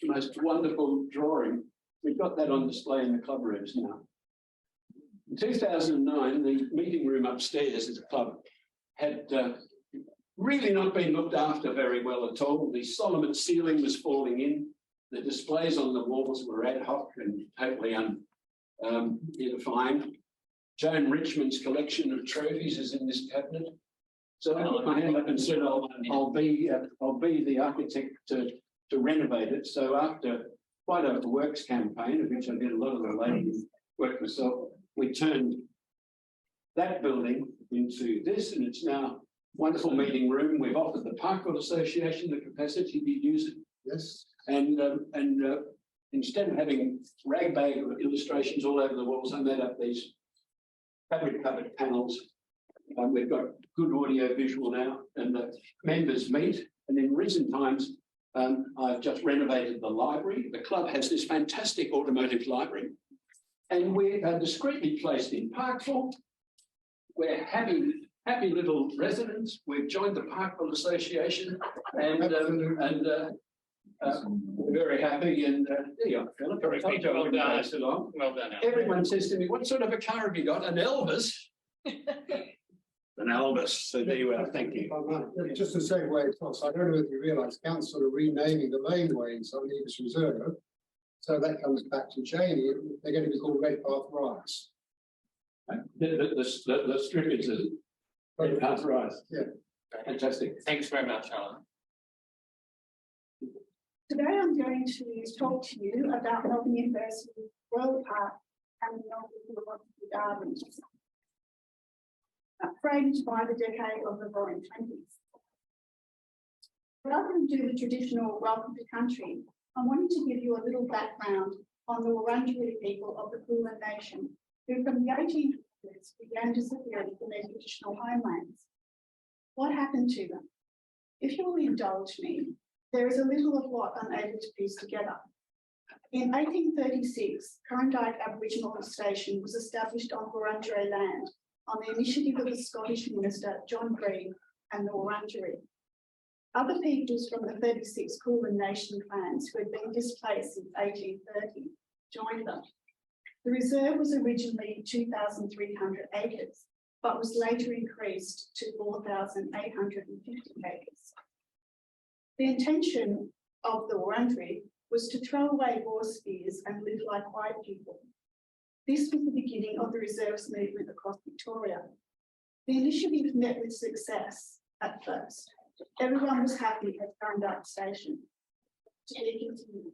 [SPEAKER 15] most wonderful drawing. We've got that on display in the club rooms now. In 2009, the meeting room upstairs at the club had really not been looked after very well at all. The Solomon ceiling was falling in. The displays on the walls were ad hoc and totally unedifying. Joan Richmond's collection of trophies is in this cabinet. So I put my hand up and said, I'll be the architect to renovate it. So after quite a works campaign, of which I did a lot of the ladies' work myself, we turned that building into this, and it's now a wonderful meeting room. We've offered the Parkville Association the capacity to use it. Yes. And instead of having ragbag illustrations all over the walls, I made up these fabric-covered panels. We've got good audio visual now, and the members meet. And in recent times, I've just renovated the library. The club has this fantastic automotive library, and we are discreetly placed in Parkville. We're happy little residents. We've joined the Parkville Association, and we're very happy. And there you are, Philip. Well done. So long. Well done. Everyone says to me, "What sort of a car have you got?" An Elvis. An Elvis. So there you are. Thank you.
[SPEAKER 16] Just to segue across, I don't know if you realise, council are renaming the laneway in some Ievers Reserve. So that comes back to Jaynie. They're going to be called Redpath Rise.
[SPEAKER 15] The strip is a Redpath Rise.
[SPEAKER 16] Yeah.
[SPEAKER 12] Fantastic. Thanks very much, Alan.
[SPEAKER 7] Today I'm going to talk to you about Melbourne University Royal Park and Melbourne Zoological Gardens, framed by the decade of the Roaring '20s. Rather than do the traditional welcome to country, I wanted to give you a little background on the Wurundjeri people of the Kulin Nation, who from the 1800s groups began disappearing from their traditional homelands. What happened to them? If you will indulge me, there is a little of what I'm able to piece together. In 1836, Corndyke Aboriginal Station was established on Wurundjeri land on the initiative of the Scottish minister John Green and the Wurundjeri. Other peoples from the 36 Kulin Nation clans who had been displaced since 1830 joined them. The reserve was originally 2,300 acres, but was later increased to 4,850 acres. The intention of the Wurundjeri was to throw away war spears and live like white people. This was the beginning of the reserves movement across Victoria. The initiative met with success at first. Everyone was happy at Corndyke Station. To be continued.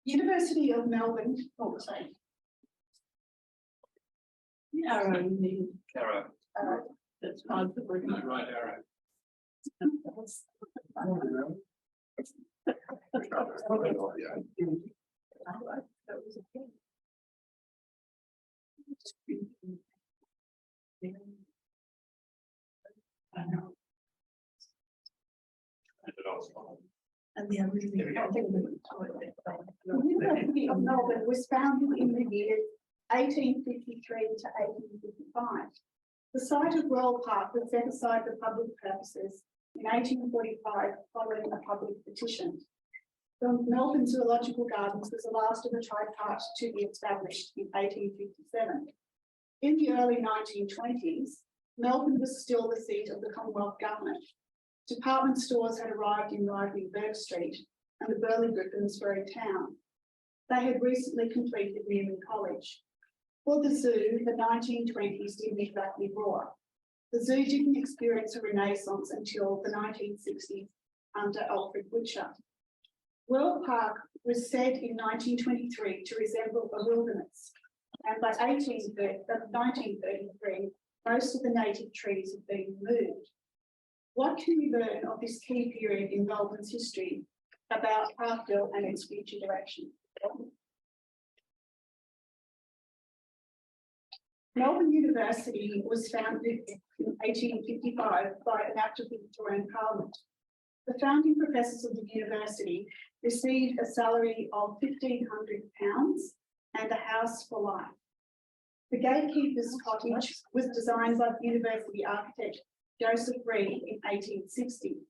[SPEAKER 7] University of Melbourne, sorry.
[SPEAKER 11] Arrow, you mean?
[SPEAKER 8] Arrow.
[SPEAKER 11] That's fine.
[SPEAKER 8] No, right arrow.
[SPEAKER 11] And the University
[SPEAKER 7] of Melbourne was founded in the years 1853 to 1855. The site of Royal Park was set aside for public purposes in 1845 following a public petition. The Melbourne Zoological Gardens was the last of the tripart to be established in 1857. In the early 1920s, Melbourne was still the seat of the Commonwealth Government. Department stores had arrived in lively Burke Street and the Burley Griffins were in town. They had recently completed Newman College. For the zoo, the 1920s didn't exactly roar. The zoo didn't experience a renaissance until the 1960s under Alfred Butcher. Royal Park was said in 1923 to resemble a wilderness, and by 1933, most of the native trees had been removed. What can we learn of this key period in Melbourne's history about Parkville and its future direction? Melbourne University was founded in 1855 by an act of the Victorian Parliament. The founding professors of the university received a salary of £1,500 and a house for life. The gatekeeper's cottage was designed by the university architect Josl in 1860.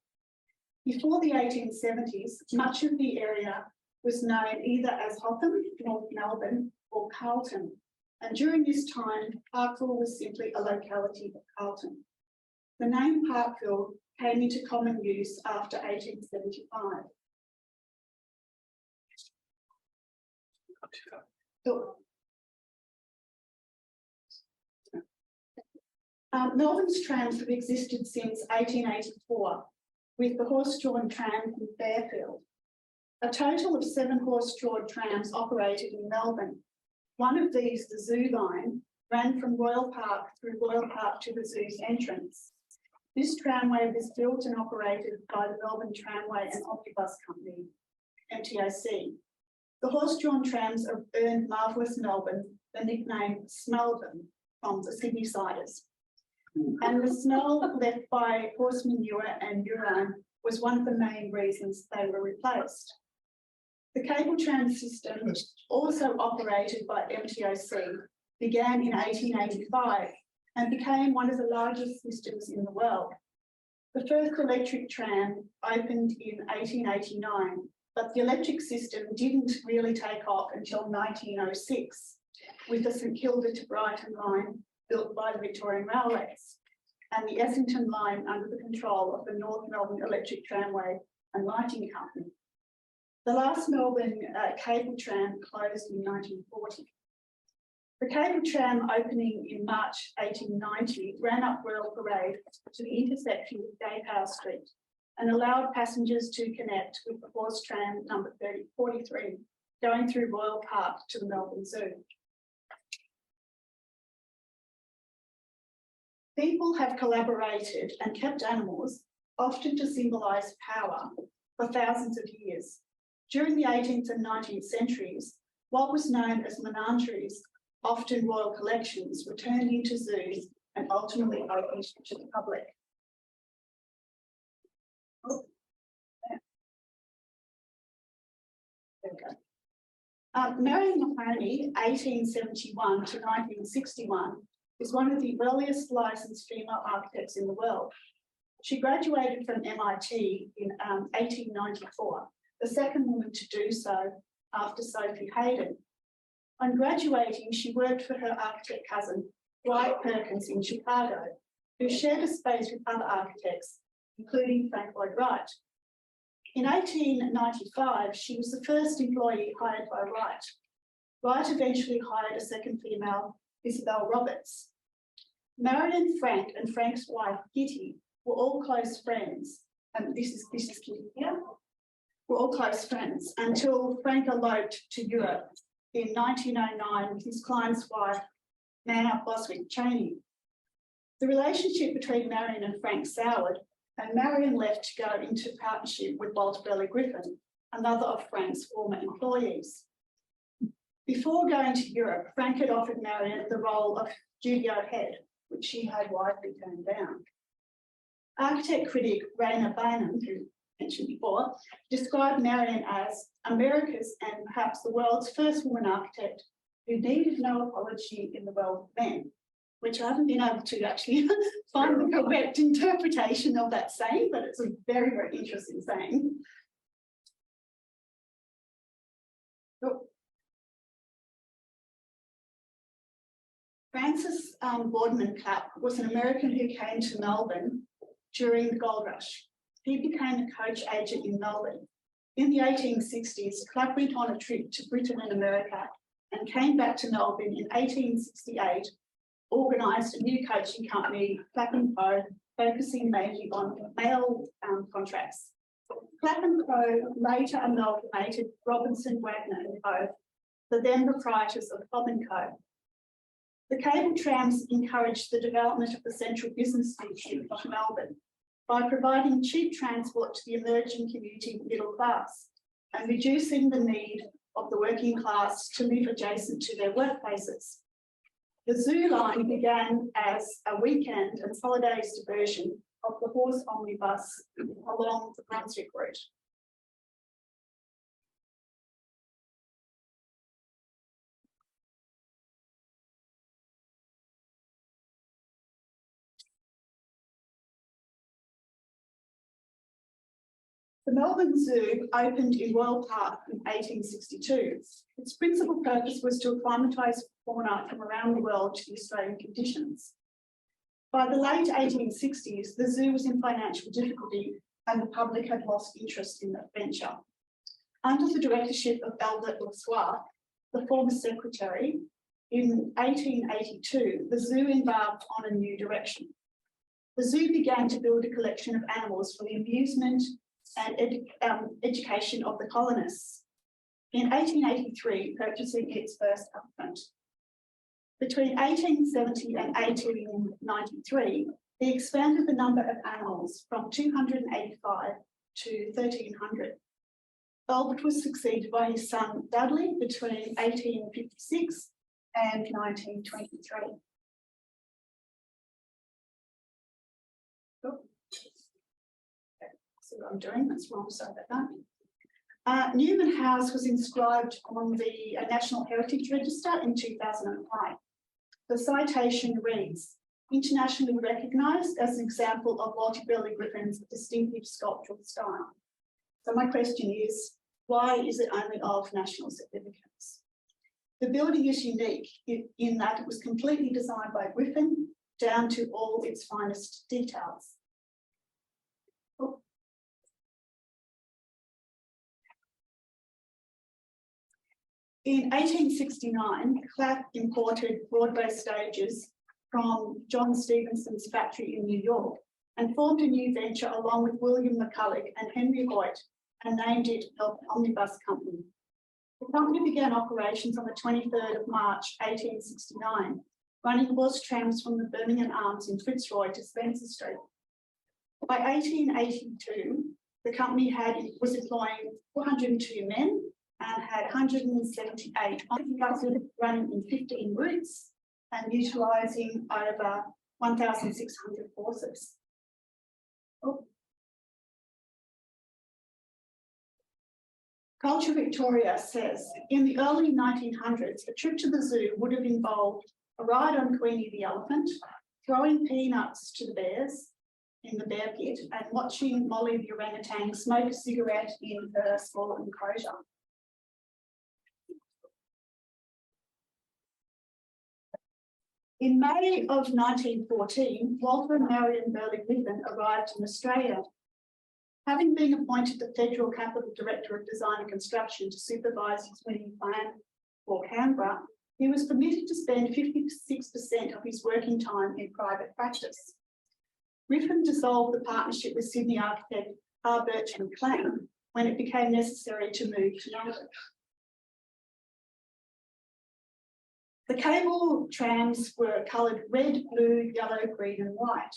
[SPEAKER 7] Before the 1870s, much of the area was known either as Hotham, North Melbourne, or Carlton. And during this time, Parkville was simply a locality of Carlton. The name Parkville came into common use after 1875. Melbourne's trams have existed since 1884, with the horse-drawn tram from Fairfield. A total of 7 horse-drawn trams operated in Melbourne. One of these, the Zoo Line, ran from Royal Park through Royal Park to the zoo's entrance. This tramway was built and operated by the Melbourne Tramway and Omnibus Company, MTOC. The horse-drawn trams earned Marvellous Melbourne the nickname Smelbourne from the Sydney siders. And the smell left by horse manure and urine was one of the main reasons they were replaced. The cable tram system, also operated by MTOC, began in 1885 and became one of the largest systems in the world. The first electric tram opened in 1889, but the electric system didn't really take off until 1906, with the St Kilda to Brighton line built by the Victorian Railways, and the Essington line under the control of the North Melbourne Electric Tramway and Lighting Company. The last Melbourne cable tram closed in 1940. The cable tram opening in March 1890 ran up Royal Parade to the intersection with Gayhouse Street and allowed passengers to connect with the horse tram number 3043 going through Royal Park to the Melbourne Zoo. People have collaborated and kept animals, often to symbolise power, for thousands of years. During the 18th and 19th centuries, what was known as menageries often royal collections, were turned into zoos and ultimately opened to the public. Oh, yeah. There we go. Marion Mahoney, 1871 to 1961, is one of the earliest licensed female architects in the world. She graduated from MIT in 1894, the second woman to do so after Sophie Hayden. On graduating, she worked for her architect cousin, Dwight Perkins in Chicago, who shared a space with other architects, including Frank Lloyd Wright. In 1895, she was the first employee hired by Wright. Wright eventually hired a second female, Isabel Roberts. Marion Frank and Frank's wife, Kitty, were all close friends. And this is Kitty here. Were all close friends until Frank eloped to Europe in 1909 with his client's wife, Nana Boswick Jaynie. The relationship between Marion and Frank soured, and Marion left to go into partnership with Walter Burley Griffin, another of Frank's former employees. Before going to Europe, Frank had offered Marion the role of studio head, which she had wisely turned down. Architect critic Raina Bainham, who mentioned before, described Marion as America's and perhaps the world's first woman architect who needed no apology in the world of men, which I haven't been able to actually find the correct interpretation of that saying, but it's a very, very interesting saying. Oh. Francis Boardman Clapp was an American who came to Melbourne during the gold rush. He became a coach agent in Melbourne. In the 1860s, Clapp went on a trip to Britain and America and came back to Melbourne in 1868, organised a new coaching company, Clapp & Co, focusing mainly on male contracts. Clapp & Co later amalgamated Robinson, Wagner & Co, the then proprietors of Bob & Co. The cable trams encouraged the development of the central business district of Melbourne by providing cheap transport to the emerging commuting middle class and reducing the need of the working class to live adjacent to their workplaces. The Zoo line began as a weekend and holidays diversion of the horse omnibus along the Brunswick route. The Melbourne Zoo opened in Royal Park in 1862. Its principal purpose was to acclimatise fauna from around the world to the Australian conditions. By the late 1860s, the zoo was in financial difficulty and the public had lost interest in that venture. Under the directorship of Albert Lossois, the former secretary, in 1882, the zoo embarked on a new direction. The zoo began to build a collection of animals for the amusement and education of the colonists. In 1883, purchasing its first elephant. Between 1870 and 1893, he expanded the number of animals from 285 to 1,300. Albert was succeeded by his son Dudley between 1856 and 1923. What I'm doing, that's wrong, sorry about that. Newman House was inscribed on the National Heritage Register in 2005. The citation reads, internationally recognised as an example of Walter Burley Griffin's distinctive sculptural style. So my question is, why is it only of national significance? The building is unique in that it was completely designed by Griffin down to all its finest details. In 1869, Clapp imported Broadway stages from John Stevenson's factory in New York and formed a new venture along with William McCulloch and Henry Hoyt and named it the Omnibus Company. The company began operations on the 23rd of March, 1869, running horse trams from the Birmingham Arms in Fitzroy to Spencer Street. By 1882, the company was employing 402 men and had 178 buses running in 15 routes and utilising over 1,600 horses. Oh. Culture Victoria says, in the early 1900s, a trip to the zoo would have involved a ride on Queenie the elephant, throwing peanuts to the bears in the bear pit, and watching Molly the orangutan smoke a cigarette in her small enclosure. In May of 1914, Walter and Marion Burley-Griffin arrived in Australia. Having been appointed the Federal Capital Director of Design and Construction to supervise his winning plan for Canberra, he was permitted to spend 56% of his working time in private practice. Griffin dissolved the partnership with Sydney architect R. Bircham Clang when it became necessary to move to Melbourne. The cable trams were coloured red, blue, yellow, green and white,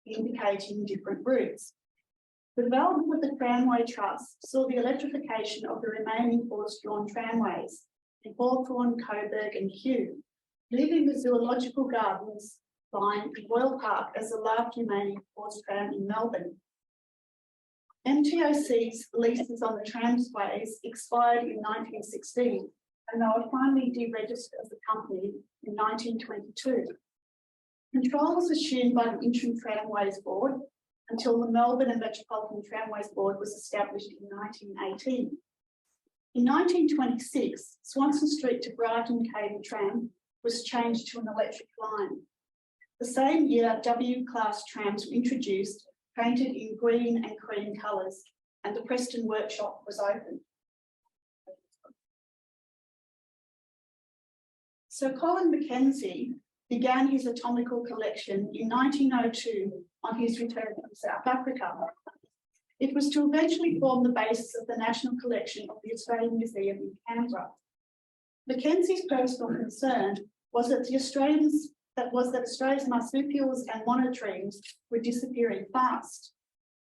[SPEAKER 7] indicating different routes. The development of the Tramway Trust saw the electrification of the remaining horse-drawn tramways in Hawthorn, Coburg and Kew, leaving the Zoological Gardens line in Royal Park as the last remaining horse tram in Melbourne. MTOC's leases on the tramways expired in 1916 and they were finally deregistered as a company in 1922. Control was assumed by the Interim Tramways Board until the Melbourne and Metropolitan Tramways Board was established in 1918. In 1926, Swanston Street to Brighton cable tram was changed to an electric line. The same year, W-class trams were introduced, painted in green and cream colours, and the Preston workshop was opened. Sir Colin Mackenzie began his atomical collection in 1902 on his return from South Africa. It was to eventually form the basis of the national collection of the Australian Museum in Canberra. Mackenzie's personal concern was that Australia's marsupials and monotremes were disappearing fast.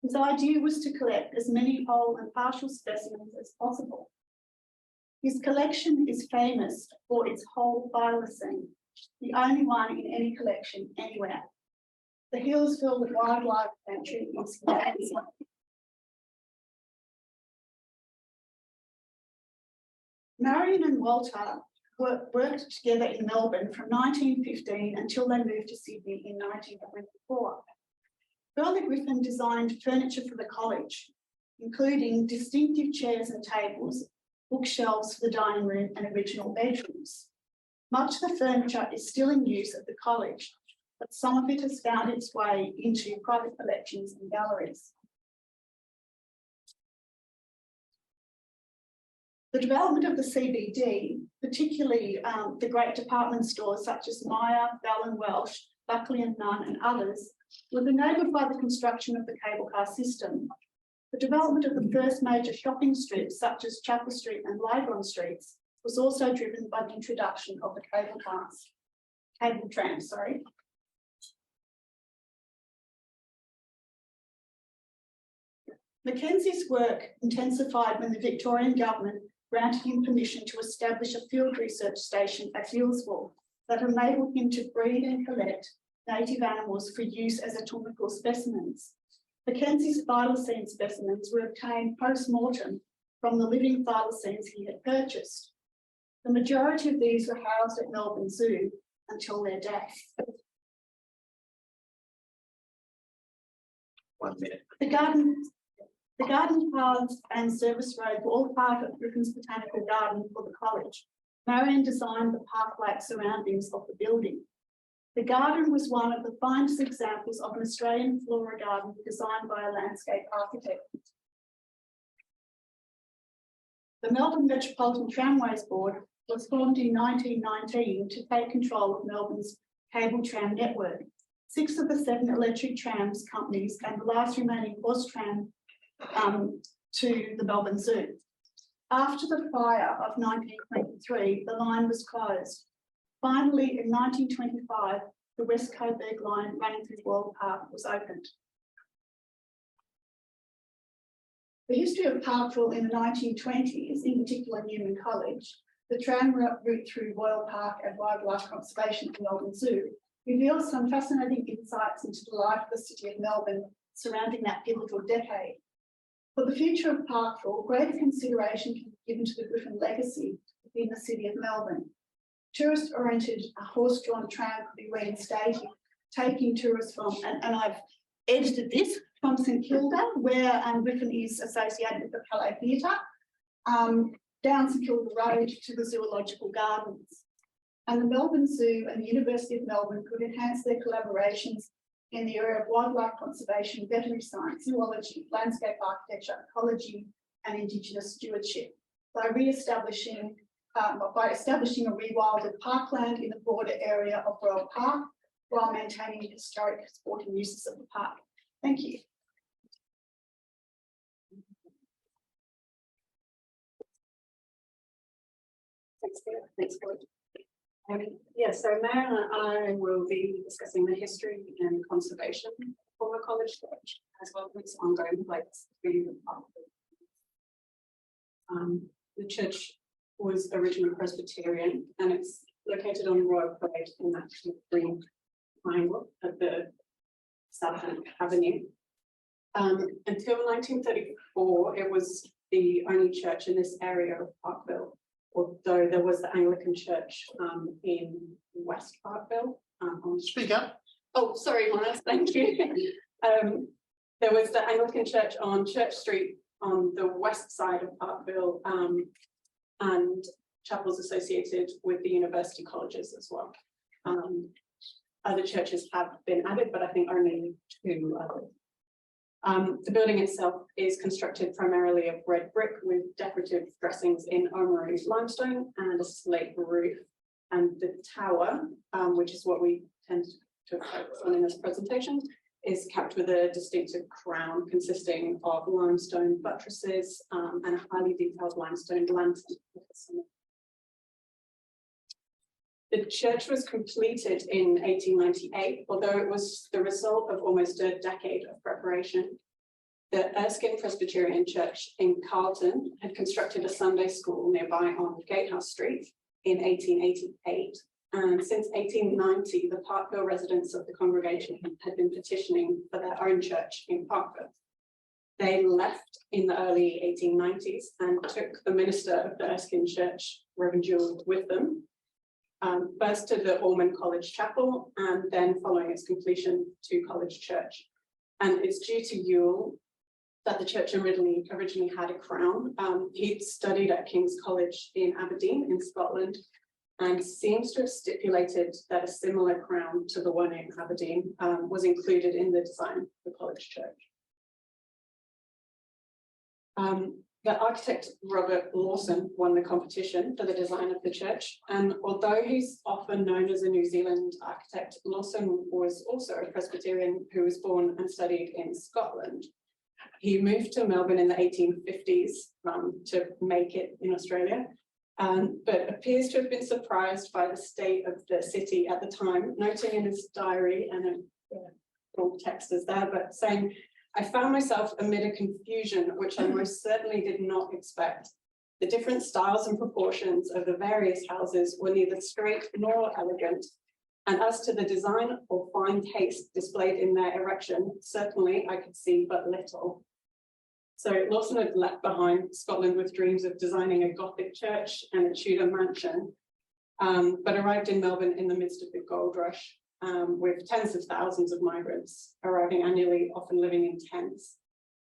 [SPEAKER 7] His idea was to collect as many whole and partial specimens as possible. His collection is famous for its whole thylacine, the only one in any collection anywhere. The Hillsville Wildlife Sanctuary is famous. Marion and Walter worked together in Melbourne from 1915 until they moved to Sydney in 1924. Burley-Griffin designed furniture for the college, including distinctive chairs and tables, bookshelves for the dining room and original bedrooms. Much of the furniture is still in use at the college, but some of it has found its way into private collections and galleries. The development of the CBD, particularly the great department stores such as Myer, Bell & Welsh, Buckley and Nunn and others, was enabled by the construction of the cable car system. The development of the first major shopping strips such as Chapel Street and Lygon Streets was also driven by the introduction of the cable trams. Mackenzie's work intensified when the Victorian government granted him permission to establish a field research station at Hillsville that enabled him to breed and collect native animals for use as anatomical specimens. Mackenzie's thylacine specimens were obtained post-mortem from the living thylacines he had purchased. The majority of these were housed at Melbourne Zoo until their death.
[SPEAKER 9] 1 minute.
[SPEAKER 7] The garden paths and service road were all part of Griffin's Botanical Garden for the college. Marion designed the park-like surroundings of the building. The garden was one of the finest examples of an Australian flora garden designed by a landscape architect. The Melbourne Metropolitan Tramways Board was formed in 1919 to take control of Melbourne's cable tram network. 6 of the 7 electric trams companies and the last remaining horse tram to the Melbourne Zoo. After the fire of 1923, the line was closed. Finally, in 1925, the West Coburg line running through Royal Park was opened. The history of Parkville in the 1920s, in particular Newman College, the tram route through Royal Park and Wildlife Conservation at Melbourne Zoo, reveals some fascinating insights into the life of the city of Melbourne surrounding that pivotal decade. For the future of Parkville, greater consideration can be given to the Griffin legacy within the city of Melbourne. Tourist-oriented horse-drawn tram could be reinstated, taking tourists from, and I've edited this, from St Kilda, where Griffin is associated with the Palais Theatre, down St Kilda Road to the Zoological Gardens. And the Melbourne Zoo and the University of Melbourne could enhance their collaborations in the area of wildlife conservation, veterinary science, zoology, landscape architecture, ecology, and Indigenous stewardship by establishing a rewilded parkland in the broader area of Royal Park while maintaining the historic sporting uses of the park. Thank you.
[SPEAKER 17] Thanks, Gord. Yeah, so Mary and I will be discussing the history and conservation of former college church, as well as its ongoing place being the park. The church was originally Presbyterian, and it's located on Royal Parade in that green triangle at the Southern Avenue. Until 1934, it was the only church in this area of Parkville, although there was the Anglican Church in West Parkville.
[SPEAKER 13] Speak up.
[SPEAKER 17] Oh, sorry, Miles, thank you. There was the Anglican Church on Church Street on the west side of Parkville, and chapels associated with the university colleges as well. Other churches have been added, but I think only 2 others. The building itself is constructed primarily of red brick with decorative dressings in Oamaru limestone and a slate roof. And the tower, which is what we tend to focus on in this presentation, is capped with a distinctive crown consisting of limestone buttresses and a highly detailed limestone lantern. The church was completed in 1898, although it was the result of almost a decade of preparation. The Erskine Presbyterian Church in Carlton had constructed a Sunday school nearby on Gatehouse Street in 1888. And since 1890, the Parkville residents of the congregation had been petitioning for their own church in Parkville. They left in the early 1890s and took the minister of the Erskine Church, Reverend Josl, with them. First to the Ormond College Chapel, and then following its completion to College Church. And it's due to Josl that the church originally had a crown. He'd studied at King's College in Aberdeen in Scotland, and seems to have stipulated that a similar crown to the one in Aberdeen was included in the design of the College Church. The architect Robert Lawson won the competition for the design of the church, and although he's often known as a New Zealand architect, Lawson was also a Presbyterian who was born and studied in Scotland. He moved to Melbourne in the 1850s to make it in Australia, but appears to have been surprised by the state of the city at the time, noting in his diary, and all text is there, but saying, "I found myself amid a confusion which I most certainly did not expect. The different styles and proportions of the various houses were neither straight nor elegant, and as to the design or fine taste displayed in their erection, certainly I could see but little." So Lawson had left behind Scotland with dreams of designing a Gothic church and a Tudor mansion, but arrived in Melbourne in the midst of the gold rush, with tens of thousands of migrants arriving annually, often living in tents.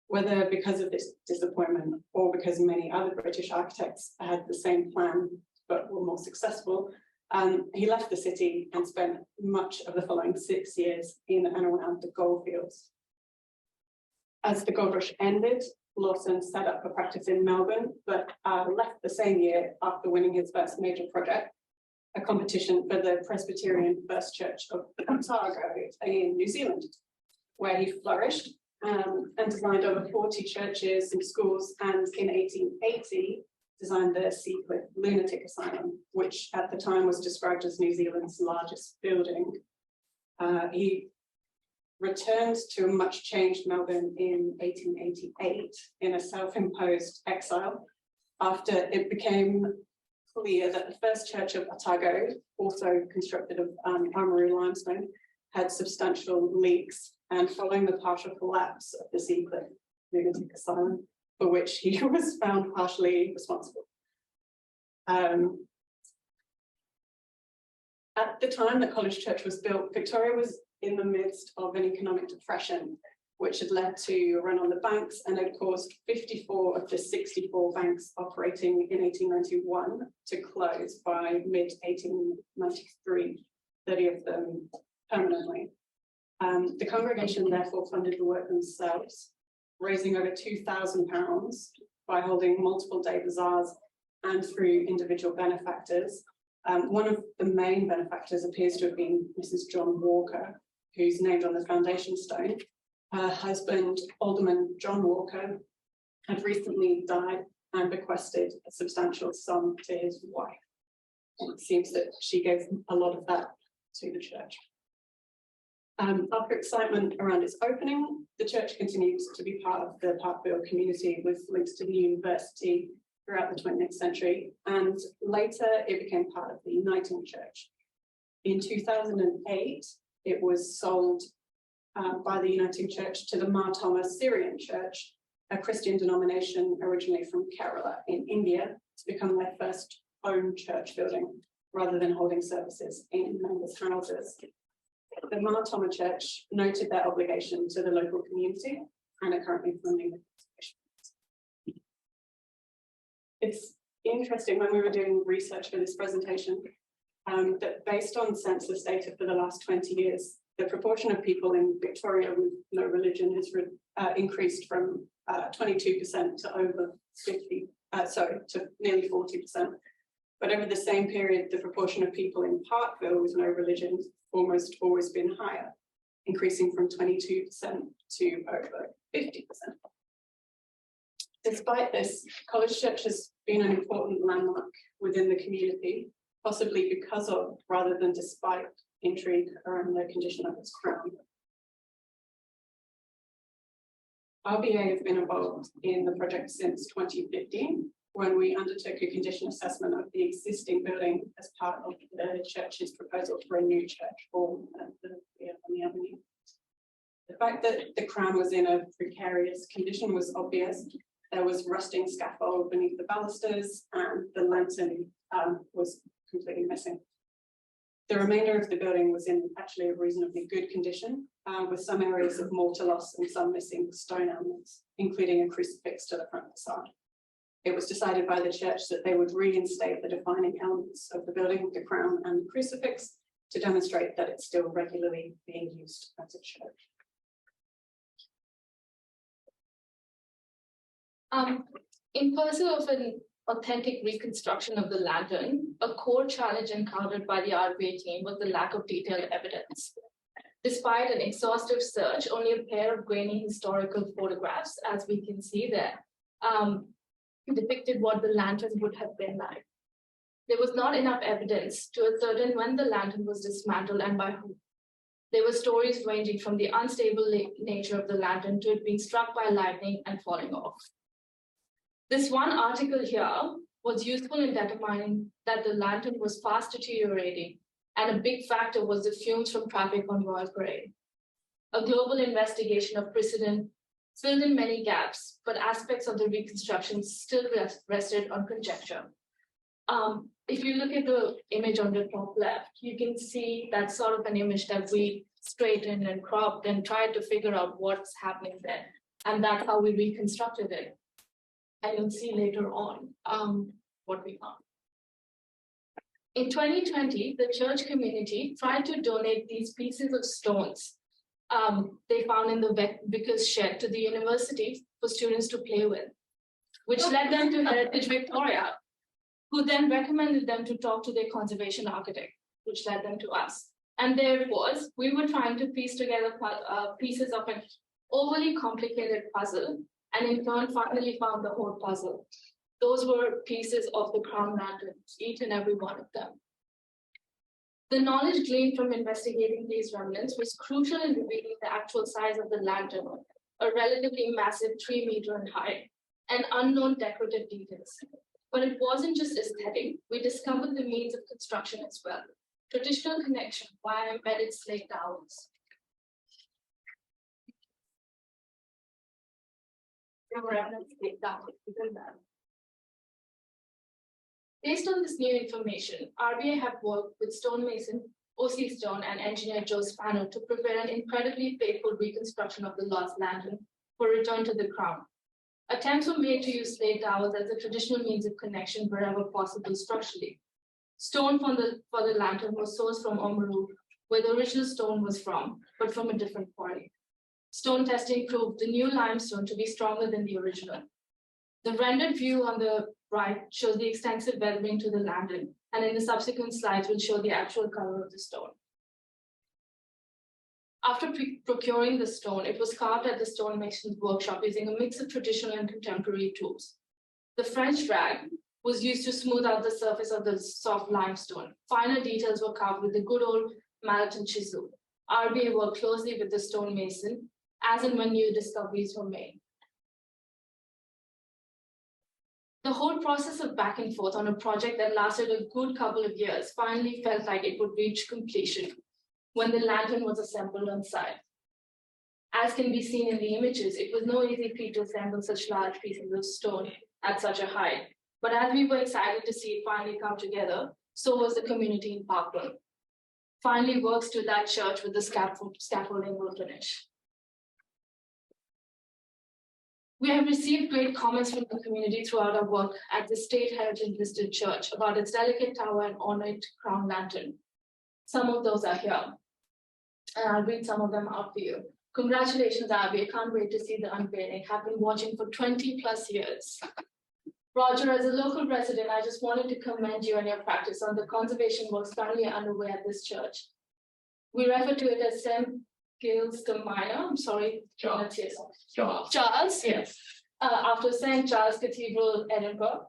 [SPEAKER 17] Whether because of this disappointment or because many other British architects had the same plan but were more successful, he left the city and spent much of the following 6 years in and around the goldfields. As the gold rush ended, Lawson set up a practice in Melbourne, but left the same year after winning his first major project, a competition for the Presbyterian First Church of Otago in New Zealand, where he flourished and designed over 40 churches and schools, and in 1880 designed the Seacliff Lunatic Asylum, which at the time was described as New Zealand's largest building. He returned to a much changed Melbourne in 1888 in a self-imposed exile after it became clear that the first church of Otago, also constructed of armoury limestone, had substantial leaks, and following the partial collapse of the Seacliff lunatic asylum, for which he was found partially responsible. At the time that College Church was built, Victoria was in the midst of an economic depression, which had led to a run on the banks and had caused 54 of the 64 banks operating in 1891 to close by mid-1893, 30 of them permanently. The congregation therefore funded the work themselves, raising over £2,000 by holding multiple day bazaars and through individual benefactors. One of the main benefactors appears to have been Mrs. John Walker, who's named on the foundation stone. Her husband, Alderman John Walker, had recently died and bequested a substantial sum to his wife. And it seems that she gave a lot of that to the church. After excitement around its opening, the church continued to be part of the Parkville community with links to the university throughout the 20th century, and later it became part of the Uniting Church. In 2008, it was sold by the Uniting Church to the Mar Thoma Syrian Church, a Christian denomination originally from Kerala in India, to become their first own church building, rather than holding services in members' houses. The Mar Thoma Church noted their obligation to the local community and are currently funding the conservation. It's interesting when we were doing research for this presentation that based on census data for the last 20 years, the proportion of people in Victoria with no religion has increased from 22% to over 50, to nearly 40%. But over the same period, the proportion of people in Parkville with no religion almost always been higher, increasing from 22% to over 50%. Despite this, College Church has been an important landmark within the community, possibly because of, rather than despite, intrigue around the condition of its crown. RBA have been involved in the project since 2015, when we undertook a condition assessment of the existing building as part of the church's proposal for a new church hall on the avenue. The fact that the crown was in a precarious condition was obvious. There was rusting scaffold beneath the balusters, and the lantern was completely missing. The remainder of the building was in actually a reasonably good condition, with some areas of mortar loss and some missing stone elements, including a crucifix to the front facade. It was decided by the church that they would reinstate the defining elements of the building, the crown and the crucifix, to demonstrate that it's still regularly being used as a church.
[SPEAKER 1] In pursuit of an authentic reconstruction of the lantern, a core challenge encountered by the RBA team was the lack of detailed evidence. Despite an exhaustive search, only a pair of grainy historical photographs, as we can see there, depicted what the lantern would have been like. There was not enough evidence to ascertain when the lantern was dismantled and by whom. There were stories ranging from the unstable nature of the lantern to it being struck by lightning and falling off. This one article here was useful in determining that the lantern was fast deteriorating, and a big factor was the fumes from traffic on Royal Parade. A global investigation of precedent filled in many gaps, but aspects of the reconstruction still rested on conjecture. If you look at the image on the top left, you can see that sort of an image that we straightened and cropped and tried to figure out what's happening there. And that's how we reconstructed it. And you'll see later on what we found. In 2020, the church community tried to donate these pieces of stones they found in the Vickers shed to the university for students to play with, which led them to Heritage Victoria, who then recommended them to talk to their conservation architect, which led them to us. And there it was. We were trying to piece together pieces of an overly complicated puzzle, and in turn finally found the whole puzzle. Those were pieces of the crown lanterns, each and every one of them.
[SPEAKER 18] The knowledge gleaned from investigating these remnants was crucial in revealing the actual size of the lantern, a relatively massive 3 meter in height, and unknown decorative details. But it wasn't just aesthetic, we discovered the means of construction as well. Traditional connection via embedded slate dowels. Based on this new information, RBA have worked with stonemason OC Stone and engineer Joe Spano to prepare an incredibly faithful reconstruction of the lost lantern for return to the crown. Attempts were made to use slate dowels as a traditional means of connection wherever possible structurally. Stone for the lantern was sourced from Oamaru, where the original stone was from, but from a different quarry. Stone testing proved the new limestone to be stronger than the original. The rendered view on the right shows the extensive weathering to the lantern, and in the subsequent slides will show the actual color of the stone. After procuring the stone, it was carved at the stonemason's workshop using a mix of traditional and contemporary tools. The French rag was used to smooth out the surface of the soft limestone. Finer details were carved with the good old mallet and chisel. RBA worked closely with the stonemason as and when new discoveries were made. The whole process of back and forth on a project that lasted a good couple of years finally felt like it would reach completion when the lantern was assembled on site. As can be seen in the images, it was no easy feat to assemble such large pieces of stone at such a height. But as we were excited to see it finally come together, so was the community in Parkville. Finally works to that church with the scaffolding will finish. We have received great comments from the community throughout our work at the State Heritage Listed Church about its delicate tower and ornate crown lantern. Some of those are here, and I'll read some of them out for you. Congratulations, Abby. I can't wait to see the unveiling. Have been watching for 20+ years. Roger, as a local resident, I just wanted to commend you on your practice on the conservation works currently underway at this church. We refer to it as Gilles the Minor, I'm sorry, Charles. Yes. After St. Charles Cathedral, Edinburgh.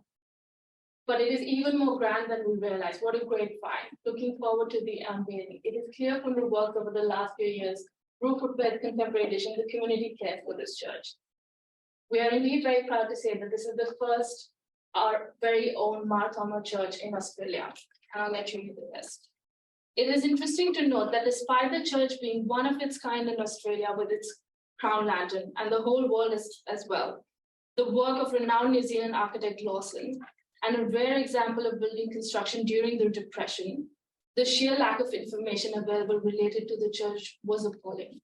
[SPEAKER 18] But it is even more grand than we realized. What a great find. Looking forward to the unveiling. It is clear from the work over the last few years, Roof Repaired Contemporary Edition, the community cares for this church. We are indeed very proud to say that this is the first, our very own Marthoma church in Australia. And I'll let you read the rest. It is interesting to note that despite the church being one of its kind in Australia with its crown lantern, and the whole world as well, the work of renowned New Zealand architect Lawson, and a rare example of building construction during the Depression, the sheer lack of information available related to the church was appalling.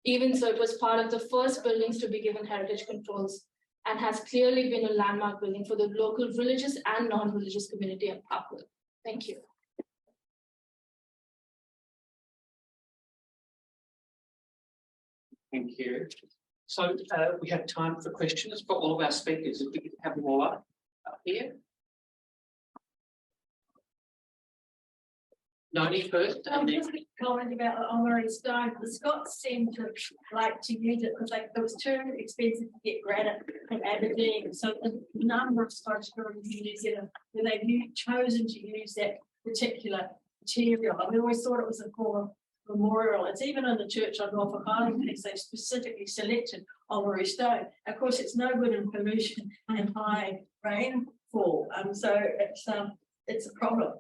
[SPEAKER 18] Even so, it was part of the first buildings to be given heritage controls and has clearly been a landmark building for the local religious and non-religious community of Parkville. Thank you.
[SPEAKER 12] Thank you. So we have time for questions for all of our speakers. If we could have them all up here. Noni first.
[SPEAKER 14] Just a comment about the Oamaru stone. The Scots seem to like to use it because it was too expensive to get granite from Aberdeen. So the number of Scottish buildings in New Zealand where they've chosen to use that particular material. I mean, we thought it was a form of memorial. It's even in the church on Norfolk Island because they specifically selected Oamaru stone. Of course, it's no good in pollution and high rainfall. So it's a problem.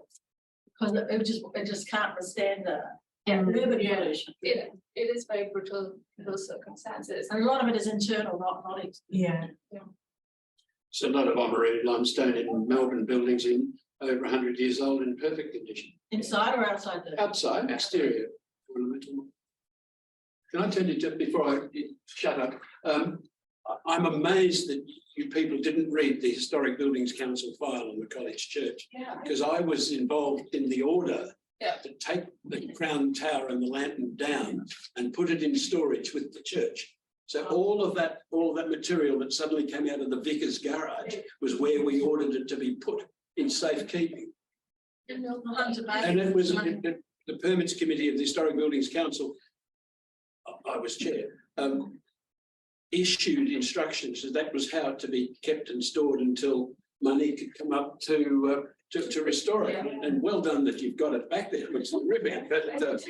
[SPEAKER 14] Because it just can't withstand the urban pollution.
[SPEAKER 18] It is very brutal in those circumstances.
[SPEAKER 14] And a lot of it is internal, not
[SPEAKER 11] Yeah.
[SPEAKER 15] So a lot of Oamaru limestone in Melbourne buildings in over 100 years old in perfect condition.
[SPEAKER 14] Inside or outside the
[SPEAKER 15] Outside, exterior. Can I tell you just before I shut up? I'm amazed that you people didn't read the Historic Buildings Council file on the College Church, because I was involved in the order to take the Crown Tower and the lantern down and put it in storage with the church. So all of that material that suddenly came out of the vicar's garage was where we ordered it to be put in safekeeping. And it was the Permits Committee of the Historic Buildings Council, I was chair, issued instructions that was how to be kept and stored until money could come up to to restore it. And well done that you've got it back there. It looks terrific. But,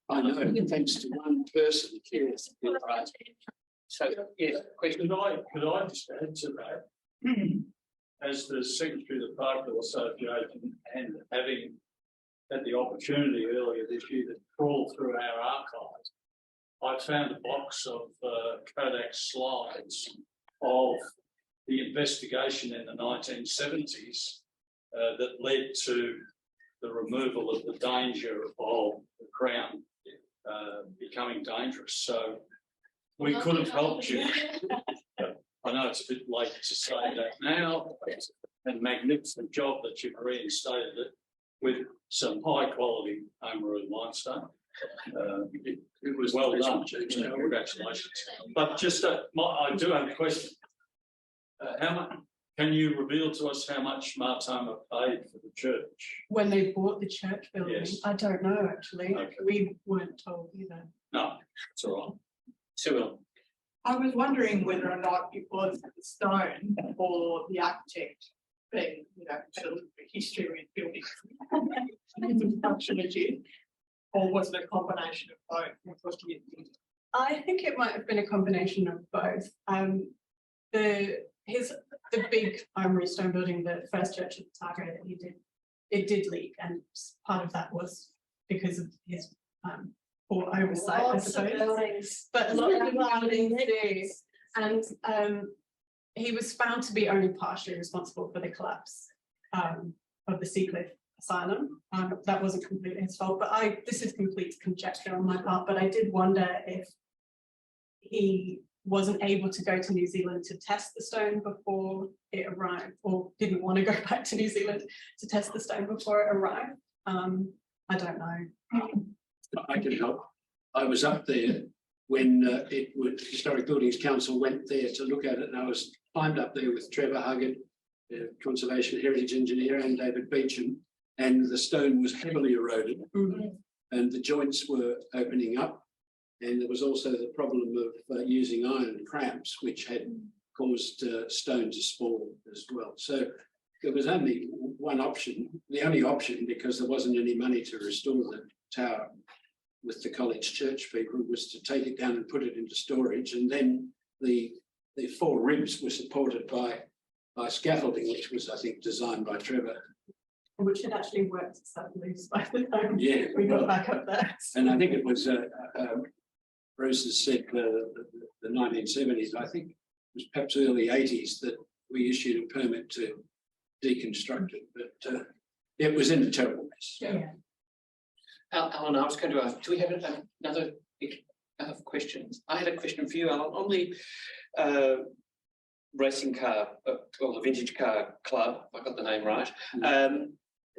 [SPEAKER 15] I know, thanks to one person. Yes, right.
[SPEAKER 12] So, yes, question.
[SPEAKER 3] Could I just add to that? As the Secretary of the Parkville Association and having had the opportunity earlier this year to crawl through our archives, I found a box of Kodak slides of the investigation in the 1970s that led to the removal of the danger of the Crown becoming dangerous. So we could have helped you. I know it's a bit late to say that now, and a magnificent job that you've reinstated it with some high quality home ruled limestone. It was well done. Congratulations. But just I do have a question. How much can you reveal to us how much Martoma paid for the church?
[SPEAKER 17] When they bought the church building,
[SPEAKER 3] Yes.
[SPEAKER 17] I don't know actually.
[SPEAKER 3] Okay.
[SPEAKER 17] We weren't told either.
[SPEAKER 3] No, it's all right.
[SPEAKER 12] Cyril.
[SPEAKER 19] I was wondering whether or not it was the stone or the architect being, had a little bit of history with buildings. Construction again, or was it a combination of both? What do you think?
[SPEAKER 17] I think it might have been a combination of both. The big armory stone building, the first church at Targo that he did, it did leak, and part of that was because of his poor oversight, I suppose. But lots of buildings do. And he was found to be only partially responsible for the collapse of the Seacliff Asylum. That wasn't completely his fault, but this is complete conjecture on my part, but I did wonder if he wasn't able to go to New Zealand to test the stone before it arrived, or didn't want to go back to New Zealand to test the stone before it arrived. I don't know.
[SPEAKER 15] I can help. I was up there when Historic Buildings Council went there to look at it, and I was climbed up there with Trevor Huggett, Conservation Heritage Engineer, and David Beecham, and the stone was heavily eroded, and the joints were opening up. And there was also the problem of using iron cramps, which had caused stone to sprawl as well. So there was only one option, the only option, because there wasn't any money to restore the tower with the college church people, was to take it down and put it into storage. And then the four ribs were supported by scaffolding, which was, I think, designed by Trevor.
[SPEAKER 17] Which had actually worked itself loose by the time we got
[SPEAKER 15] well,
[SPEAKER 17] back up there.
[SPEAKER 15] And I think it was Bruce has said the 1970s, I think it was perhaps early 80s that we issued a permit to deconstruct it, but it was in a terrible mess.
[SPEAKER 12] Yeah. Alan, I was going to ask, do we have another question? I had a question for you, Alan, on the racing car, or the vintage car club, if I got the name right.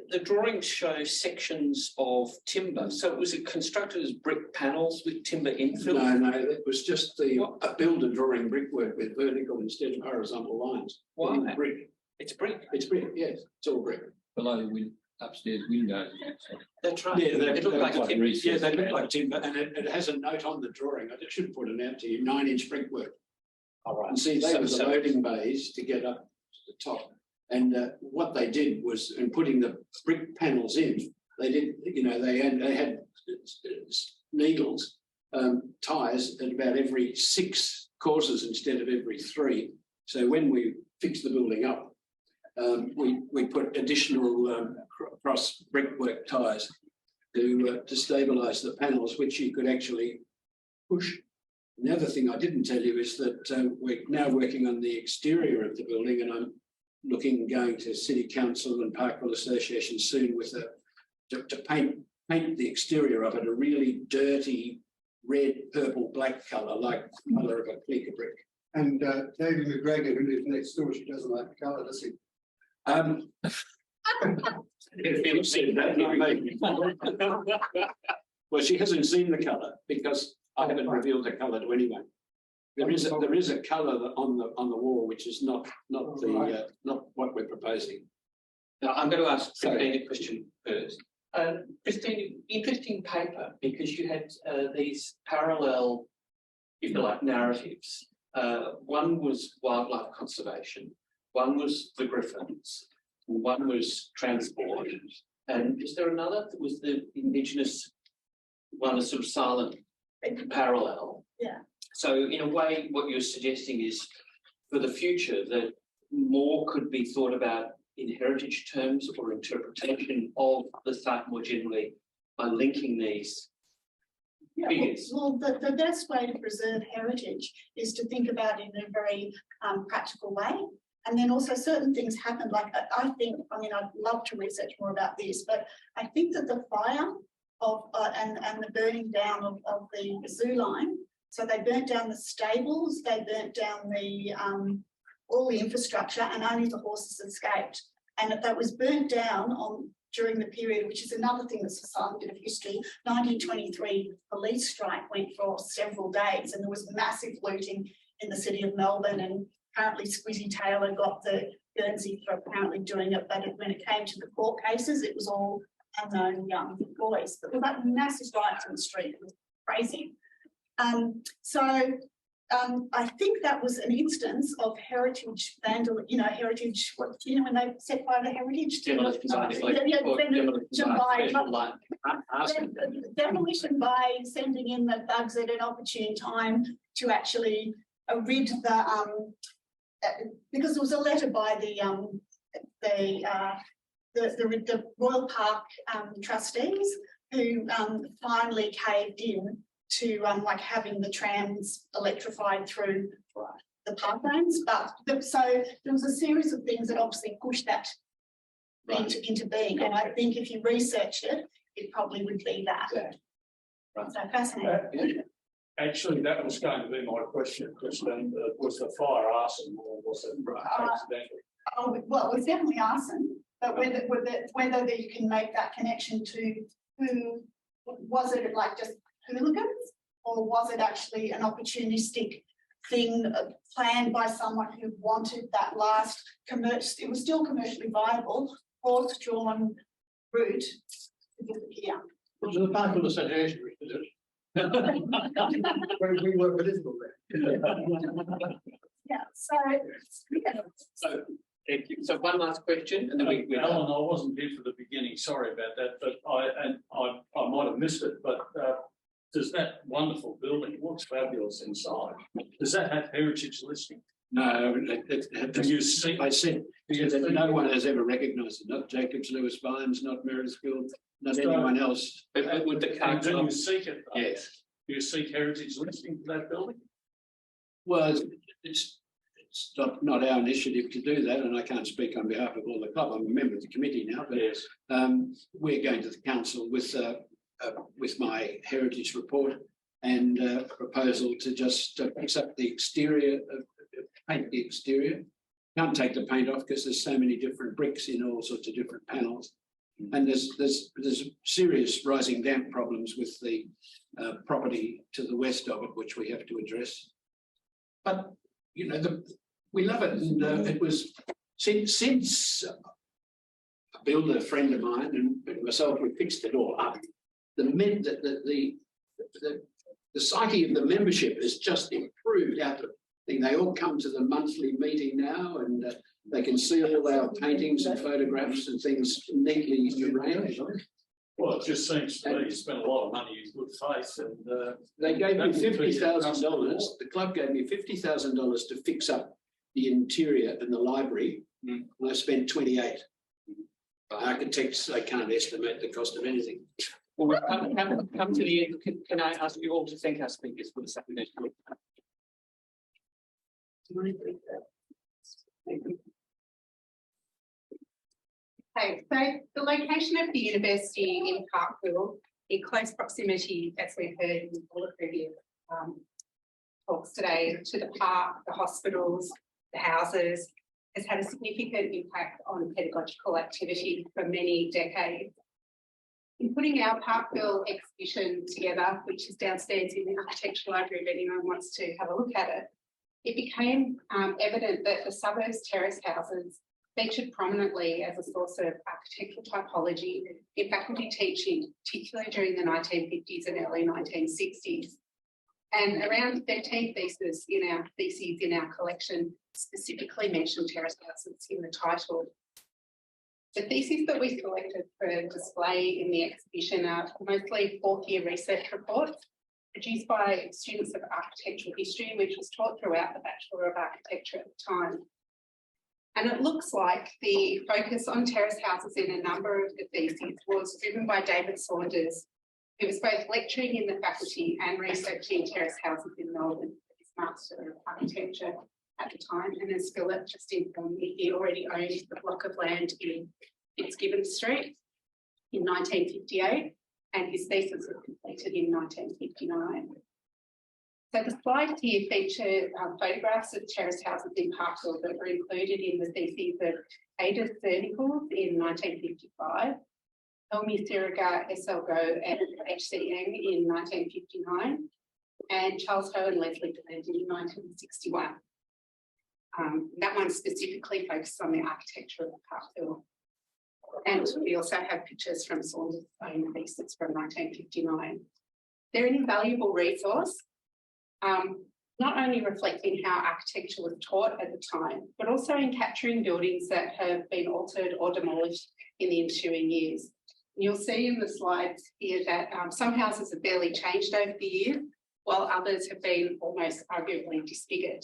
[SPEAKER 12] The drawings show sections of timber. So was it constructed as brick panels with timber infill?
[SPEAKER 15] No, it was just a builder drawing brickwork with vertical instead of horizontal lines.
[SPEAKER 12] Why?
[SPEAKER 15] Brick.
[SPEAKER 12] It's brick.
[SPEAKER 15] It's brick, yes. It's all brick.
[SPEAKER 8] Below the upstairs windows.
[SPEAKER 12] That's right.
[SPEAKER 15] Yeah,
[SPEAKER 12] they look like timber.
[SPEAKER 15] Yeah, they look like timber, and it has a note on the drawing. I should put it out to you, 9-inch brickwork.
[SPEAKER 12] All right.
[SPEAKER 15] And see, they were the loading bays to get up to the top. And what they did was, in putting the brick panels in, they did, they had needles, ties at about every 6 courses instead of every 3. So when we fixed the building up, we put additional cross brickwork ties to stabilise the panels, which you could actually push. And the other thing I didn't tell you is that we're now working on the exterior of the building, and I'm going to City Council and Parkville Association soon with to paint the exterior of it a really dirty red, purple, black colour, like the colour of a clicker brick.
[SPEAKER 16] And David McGregor, who lives next door, she doesn't like the colour, does he?
[SPEAKER 15] If said that, not me. Well, she hasn't seen the colour because I haven't revealed the colour to anyone. There is a colour on the wall which is not what we're proposing.
[SPEAKER 12] Now, I'm going to ask Christine a question first. Christine, interesting paper, because you had these parallel, if you like, narratives One was wildlife conservation, one was the griffins, one was transport. And is there another that was the Indigenous one, a sort of silent parallel?
[SPEAKER 7] Yeah.
[SPEAKER 12] So in a way, what you're suggesting is for the future that more could be thought about in heritage terms or interpretation of the site more generally by linking these figures.
[SPEAKER 7] Well, the best way to preserve heritage is to think about it in a very practical way. And then also certain things happen, like I think, I mean, I'd love to research more about this, but I think that the fire of and the burning down of the zoo line, so they burnt down the stables, they burnt down the all the infrastructure, and only the horses escaped. And that was burnt down during the period, which is another thing that's a silent bit of history. 1923 police strike went for several days, and there was massive looting in the city of Melbourne, and apparently Squizzy Taylor got the Guernsey for apparently doing it, but when it came to the court cases, it was all unknown young boys. But there were like massive riots in the street. It was crazy. I think that was an instance of heritage vandal, heritage, when they set fire to heritage. Demolition by sending in the thugs at an opportune time to actually rid the, because there was a letter by the Royal Park trustees who finally caved in to like having the trams electrified through the parklands. So there was a series of things that obviously pushed that into being. And I think if you research it, it probably would be that.
[SPEAKER 12] Right.
[SPEAKER 7] So fascinating.
[SPEAKER 20] Actually, that was going to be my question, Christine. Was the fire arson or was it accidental?
[SPEAKER 7] Well, it was definitely arson, but whether you can make that connection to who, was it like just hooligans, or was it actually an opportunistic thing planned by someone who wanted that last it was still commercially viable, horse-drawn route to disappear.
[SPEAKER 13] Was the Parkville Association did it?
[SPEAKER 16] When we were political then.
[SPEAKER 12] So thank you. So one last question, and then we
[SPEAKER 20] Alan, I wasn't here for the beginning. Sorry about that, but I might have missed it. But does that wonderful building, it looks fabulous inside, does that have heritage listing?
[SPEAKER 15] No,
[SPEAKER 20] you see?
[SPEAKER 15] I said that no one has ever recognised it. Not Jacobs, Lewis Vines, not Marysville, not anyone else.
[SPEAKER 12] Would the council?
[SPEAKER 20] Do you seek it?
[SPEAKER 15] Yes.
[SPEAKER 20] Do you seek heritage listing for that building?
[SPEAKER 15] Well, it's not our initiative to do that, and I can't speak on behalf of all the club. I'm a member of the committee now, but
[SPEAKER 20] yes.
[SPEAKER 15] We're going to the council with my heritage report and a proposal to just fix up the exterior, paint the exterior. Can't take the paint off because there's so many different bricks in all sorts of different panels, and there's serious rising damp problems with the property to the west of it, which we have to address. But we love it, and it was since a builder friend of mine and myself, we fixed it all up. The psyche of the membership has just improved out of thing. They all come to the monthly meeting now, and they can see all our paintings and photographs and things neatly arranged.
[SPEAKER 20] Well, it just seems to me you spent a lot of money in good faith, and
[SPEAKER 15] they gave me $50,000. The club gave me $50,000 to fix up the interior and the library, and I spent 28. Architects, I can't estimate the cost of anything.
[SPEAKER 12] Well, come to the end. Can I ask you all to thank our speakers for the second?
[SPEAKER 21] Okay, so the location of the university in Parkville, in close proximity, as we've heard in all the previous talks today, to the park, the hospitals, the houses, has had a significant impact on pedagogical activity for many decades. In putting our Parkville exhibition together, which is downstairs in the Architectural Library, if anyone wants to have a look at it, it became evident that the suburbs terrace houses featured prominently as a source of architectural typology in faculty teaching, particularly during the 1950s and early 1960s. And around 13 theses in our collection specifically mention terrace houses in the title. The theses that we selected for display in the exhibition are mostly fourth-year research reports produced by students of architectural history, which was taught throughout the Bachelor of Architecture at the time. And it looks like the focus on terrace houses in a number of the theses was driven by David Saunders, who was both lecturing in the faculty and researching terrace houses in Melbourne for his Master of Architecture at the time. And as Philip just informed me, he already owned the block of land in Fitzgibbon Street in 1958, and his thesis was completed in 1959. So the slides here feature photographs of terrace houses in Parkville that were included in the theses of Ada Nichols in 1955, Helmi Siriga Esselgo and H.C. Eng in 1959, and Charles Ho and Leslie Bland in 1961. That one specifically focused on the architecture of Parkville. And we also have pictures from Saunders' own thesis from 1959. They're an invaluable resource, not only reflecting how architecture was taught at the time, but also in capturing buildings that have been altered or demolished in the ensuing years. And you'll see in the slides here that some houses have barely changed over the years, while others have been almost arguably disfigured.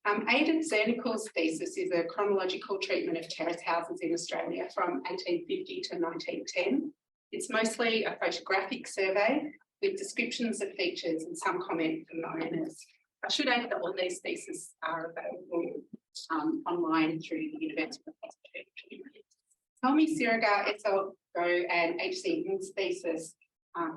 [SPEAKER 21] Ada Zernikal's thesis is a chronological treatment of terrace houses in Australia from 1850 to 1910. It's mostly a photographic survey with descriptions of features and some comment from the owners. I should add that all these theses are available online through the University of Postwar. Helmi Siriga Esselgo and H.C. Eng's thesis,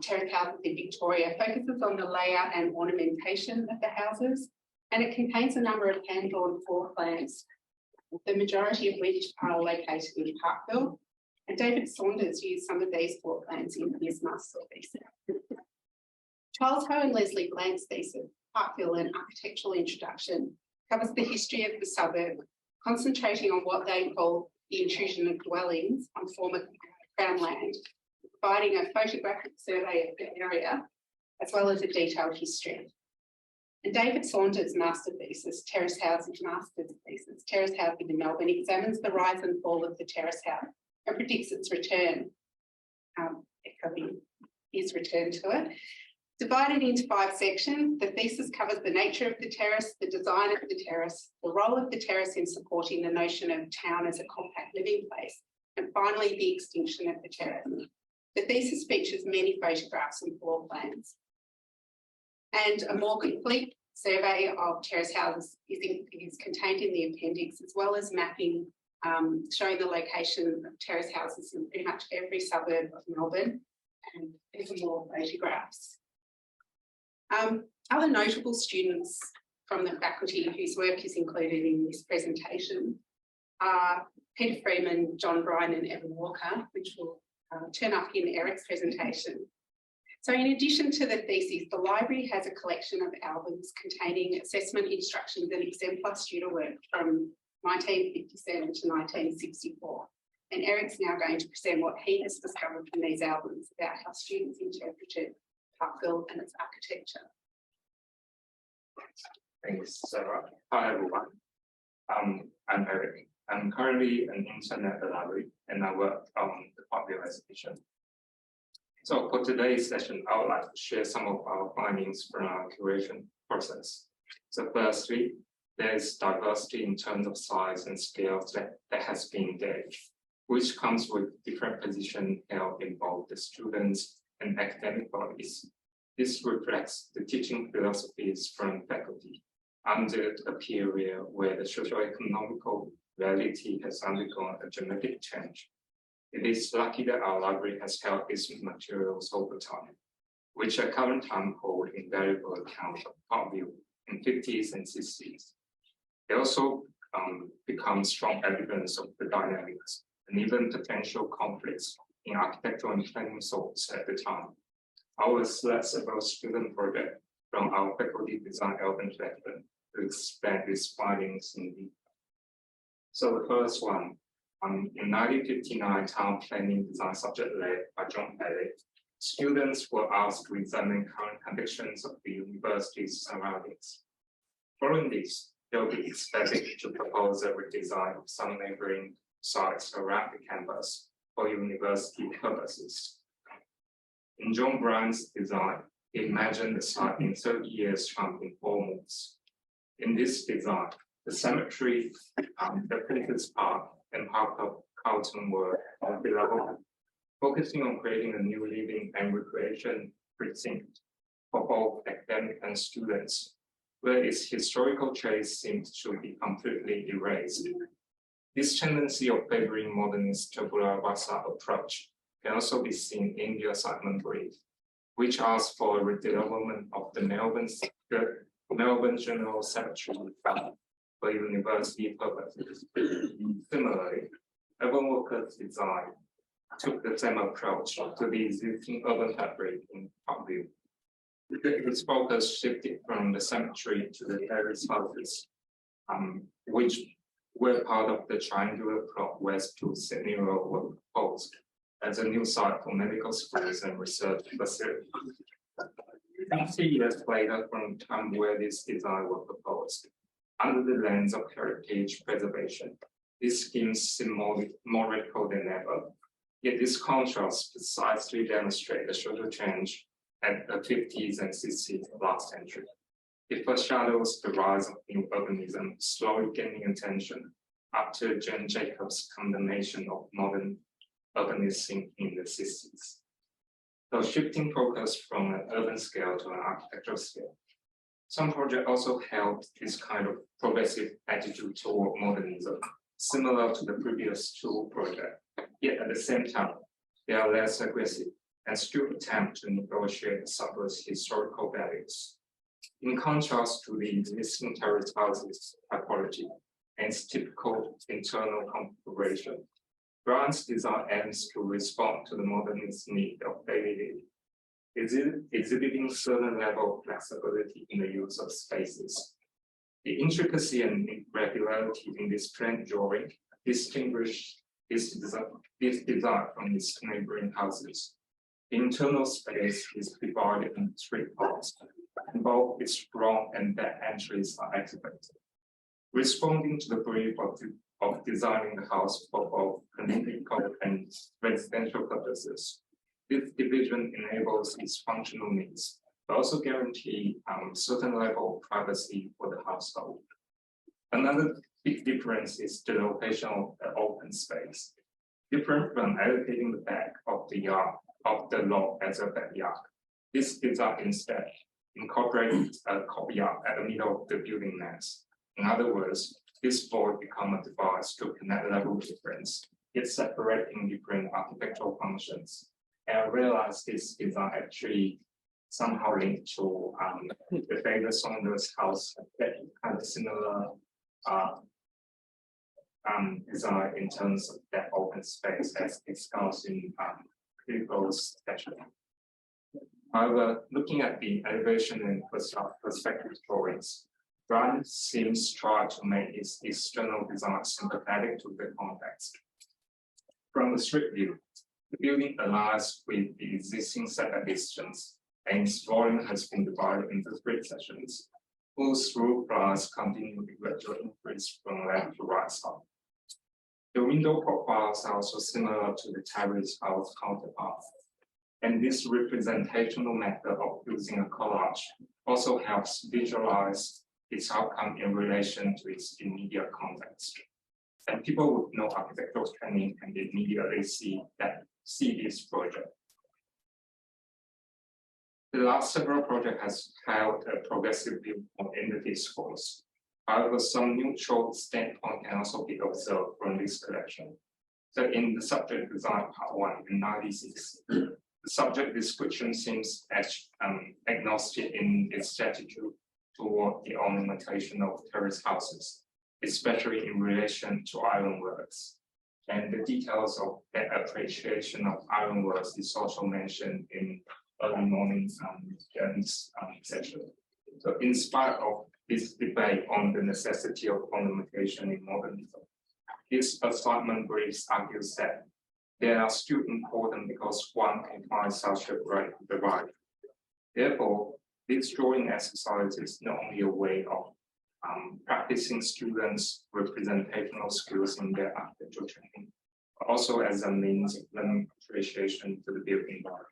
[SPEAKER 21] Terrace Houses in Victoria, focuses on the layout and ornamentation of the houses, and it contains a number of hand-drawn floor plans, the majority of which are located in Parkville. And David Saunders used some of these floor plans in his master thesis. Charles Ho and Leslie Bland's thesis, Parkville, an Architectural Introduction, covers the history of the suburb, concentrating on what they call the intrusion of dwellings on former Crown land, providing a photographic survey of the area, as well as a detailed history. And David Saunders' master thesis, Terrace Houses Master's Thesis, Terrace Housing in Melbourne, examines the rise and fall of the terrace house and predicts its return, his return to it. Divided into 5 sections, the thesis covers the nature of the terrace, the design of the terrace, the role of the terrace in supporting the notion of town as a compact living place, and finally the extinction of the terrace. The thesis features many photographs and floor plans. And a more complete survey of terrace houses is contained in the appendix, as well as mapping showing the location of terrace houses in pretty much every suburb of Melbourne, and even more photographs. Other notable students from the faculty whose work is included in this presentation are Peter Freeman, John Bryan and Evan Walker, which will turn up in Eric's presentation. So in addition to the thesis, the library has a collection of albums containing assessment instructions and exemplar student work from 1957 to 1964. And Eric's now going to present what he has discovered from these albums about how students interpreted Parkville and its architecture.
[SPEAKER 4] Thanks, Sarah. Hi, everyone. I'm Eric. I'm currently an intern at the library, and I work on the Parkville exhibition. So for today's session, I would like to share some of our findings from our curation process. So firstly, there's diversity in terms of size and scales that has been engaged, which comes with different positions held in both the students and academic bodies. This reflects the teaching philosophies from faculty under a period where the socio-economical reality has undergone a dramatic change. It is lucky that our library has held these materials over time, which at current time hold invaluable accounts of Parkville in 50s and 60s. They also become strong evidence of the dynamics and even potential conflicts in architectural and planning thoughts at the time. Our flexible student project from our faculty design Alvin Fletcher to explain these findings in detail. So the first one, in 1959 town planning design subject led by John Elliott, students were asked to examine current conditions of the university's surroundings. Following this, they will be expected to propose a redesign of some neighboring sites around the campus for university purposes. In John Brown's design, he imagined the site in 30 years transforming 4 moves. In this design, the cemetery, the Princess Park, and Park of Carlton were on the level, focusing on creating a new living and recreation precinct for both academic and students, where its historical trace seems to be completely erased. This tendency of favoring modernist tabula rasa approach can also be seen in the assignment brief, which asks for a redevelopment of the Melbourne General Cemetery for university purposes. Similarly, urban workers' design took the same approach to the existing urban fabric in Parkville. Its focus shifted from the cemetery to the terrace houses, which were part of the triangular plot west to Sidney Road were proposed as a new site for medical schools and research facilities. 50 years later from the time where this design was proposed, under the lens of heritage preservation, these schemes seem more radical than ever. Yet this contrast precisely demonstrates the social change at the 50s and 60s of last century. It foreshadows the rise of new urbanism, slowly gaining attention after Jane Jacobs' condemnation of modern urbanism in the 60s. So shifting focus from an urban scale to an architectural scale. Some projects also held this kind of progressive attitude toward modernism, similar to the previous 2 projects. Yet at the same time, they are less aggressive and still attempt to negotiate the suburb's historical values. In contrast to the existing terrace houses typology and its typical internal configuration, Brown's design aims to respond to the modernist need of daily living, exhibiting certain level of flexibility in the use of spaces. The intricacy and irregularity in this plan drawing distinguish this design from its neighboring houses. The internal space is divided into 3 parts, and both its front and back entries are activated. Responding to the brief of designing the house for both political and residential purposes, this division enables its functional needs, but also guarantee certain level of privacy for the household. Another big difference is the location of the open space. Different from allocating the back of the yard of the lot as a backyard. This design instead incorporates a courtyard at the middle of the building nest. In other words, this void becomes a device to connect level difference, yet separating different architectural functions. And I realized this design actually somehow linked to the David Saunders house, that kind of similar design in terms of that open space as discussed in previous session. However, looking at the elevation and perspective drawings, Brown seems to try to make its external design sympathetic to the context. From the street view, the building aligns with the existing setback distance, and its volume has been divided into 3 sections, whose roof lines continue the gradual increase from left to right side. The window profiles are also similar to the terrace house counterpart, and this representational method of using a collage also helps visualize its outcome in relation to its immediate context. And people with no architectural training can immediately see this project. The last several projects has held a progressive viewpoint in the discourse. However, some neutral standpoint can also be observed from this collection. So in the subject design part 1 in 96, the subject description seems agnostic in its attitude toward the ornamentation of terrace houses, especially in relation to ironworks. And the details of that appreciation of ironworks is also mentioned in early morning session. So in spite of this debate on the necessity of ornamentation in modernism, this assignment brief argues that they are still important because one can find such a great divide. Therefore, This drawing exercise is not only a way of practicing students' representational skills in their architectural training, but also as a means of learning appreciation to the built environment.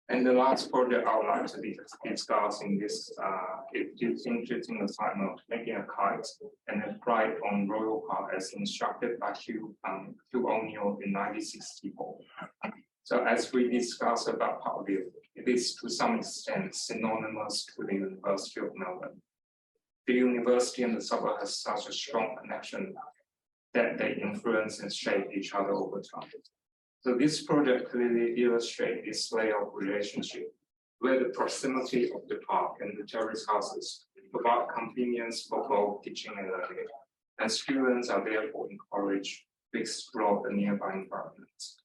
[SPEAKER 4] And the last project I would like to discuss in this is interesting assignment of making a kite and a flight on Royal Park as instructed by Hugh O'Neill in 1964. So as we discuss about Parkville, it is to some extent synonymous to the University of Melbourne. The university and the suburb has such a strong connection that they influence and shape each other over time. So this project clearly illustrates this layer of relationship, where the proximity of the park and the terrace houses provide convenience for both teaching and learning, and students are therefore encouraged to explore the nearby environments.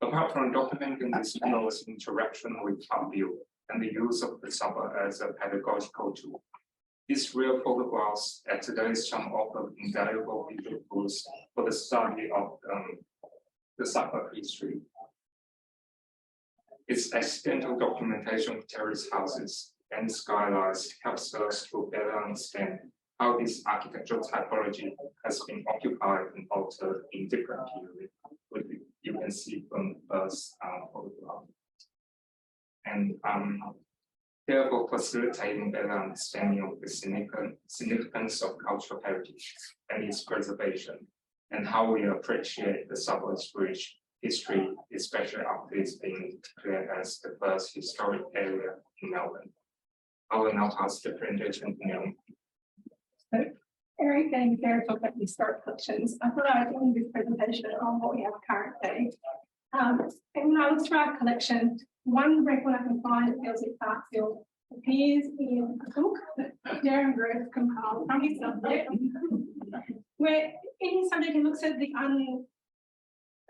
[SPEAKER 4] Apart from documenting this close interaction with Parkville and the use of the suburb as a pedagogical tool, these real photographs at today's time offer invaluable visual tools for the study of the suburb history. Its accidental documentation of terrace houses and skylines helps us to better understand how this architectural typology has been occupied and altered in different periods, which you can see from the first photograph. And therefore facilitating better understanding of the significance of cultural heritage and its preservation, and how we appreciate the suburb's rich history, especially after it's been declared as the first historic area in Melbourne. I will now pass the presentation to Nolan.
[SPEAKER 1] Eric and Kerry talked about historic collections. I thought I would do this presentation on what we have currently. And when I looked through our collection, one record I can find that deals with Parkville appears in a book that Darren Groves compiled from his subject, where in his subject he looks at the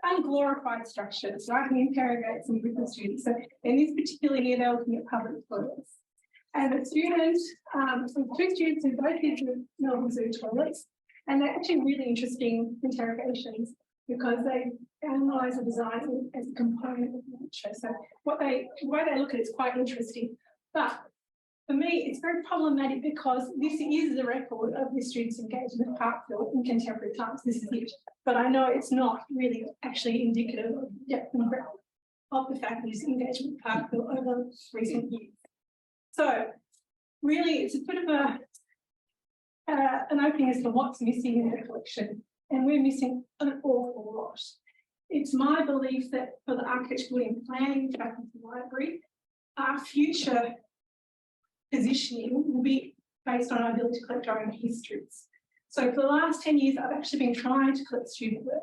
[SPEAKER 1] unglorified structures, so I can interrogate some with the students. So in this particular year, they're looking at public toilets. And the students, two students who both did the Melbourne Zoo toilets, and they're actually really interesting interrogations because they analyse the design as a component of nature. So the way they look at it is quite interesting. But for me, it's very problematic because this is the record of the students' engagement with Parkville in contemporary times. This is it. But I know it's not really actually indicative of depth and breadth of the faculty's engagement with Parkville over recent years. So really, it's a bit of an opening as to what's missing in the collection, and we're missing an awful lot. It's my belief that for the architectural and planning faculty library, our future positioning will be based on our ability to collect our own histories. So for the last 10 years, I've actually been trying to collect student work,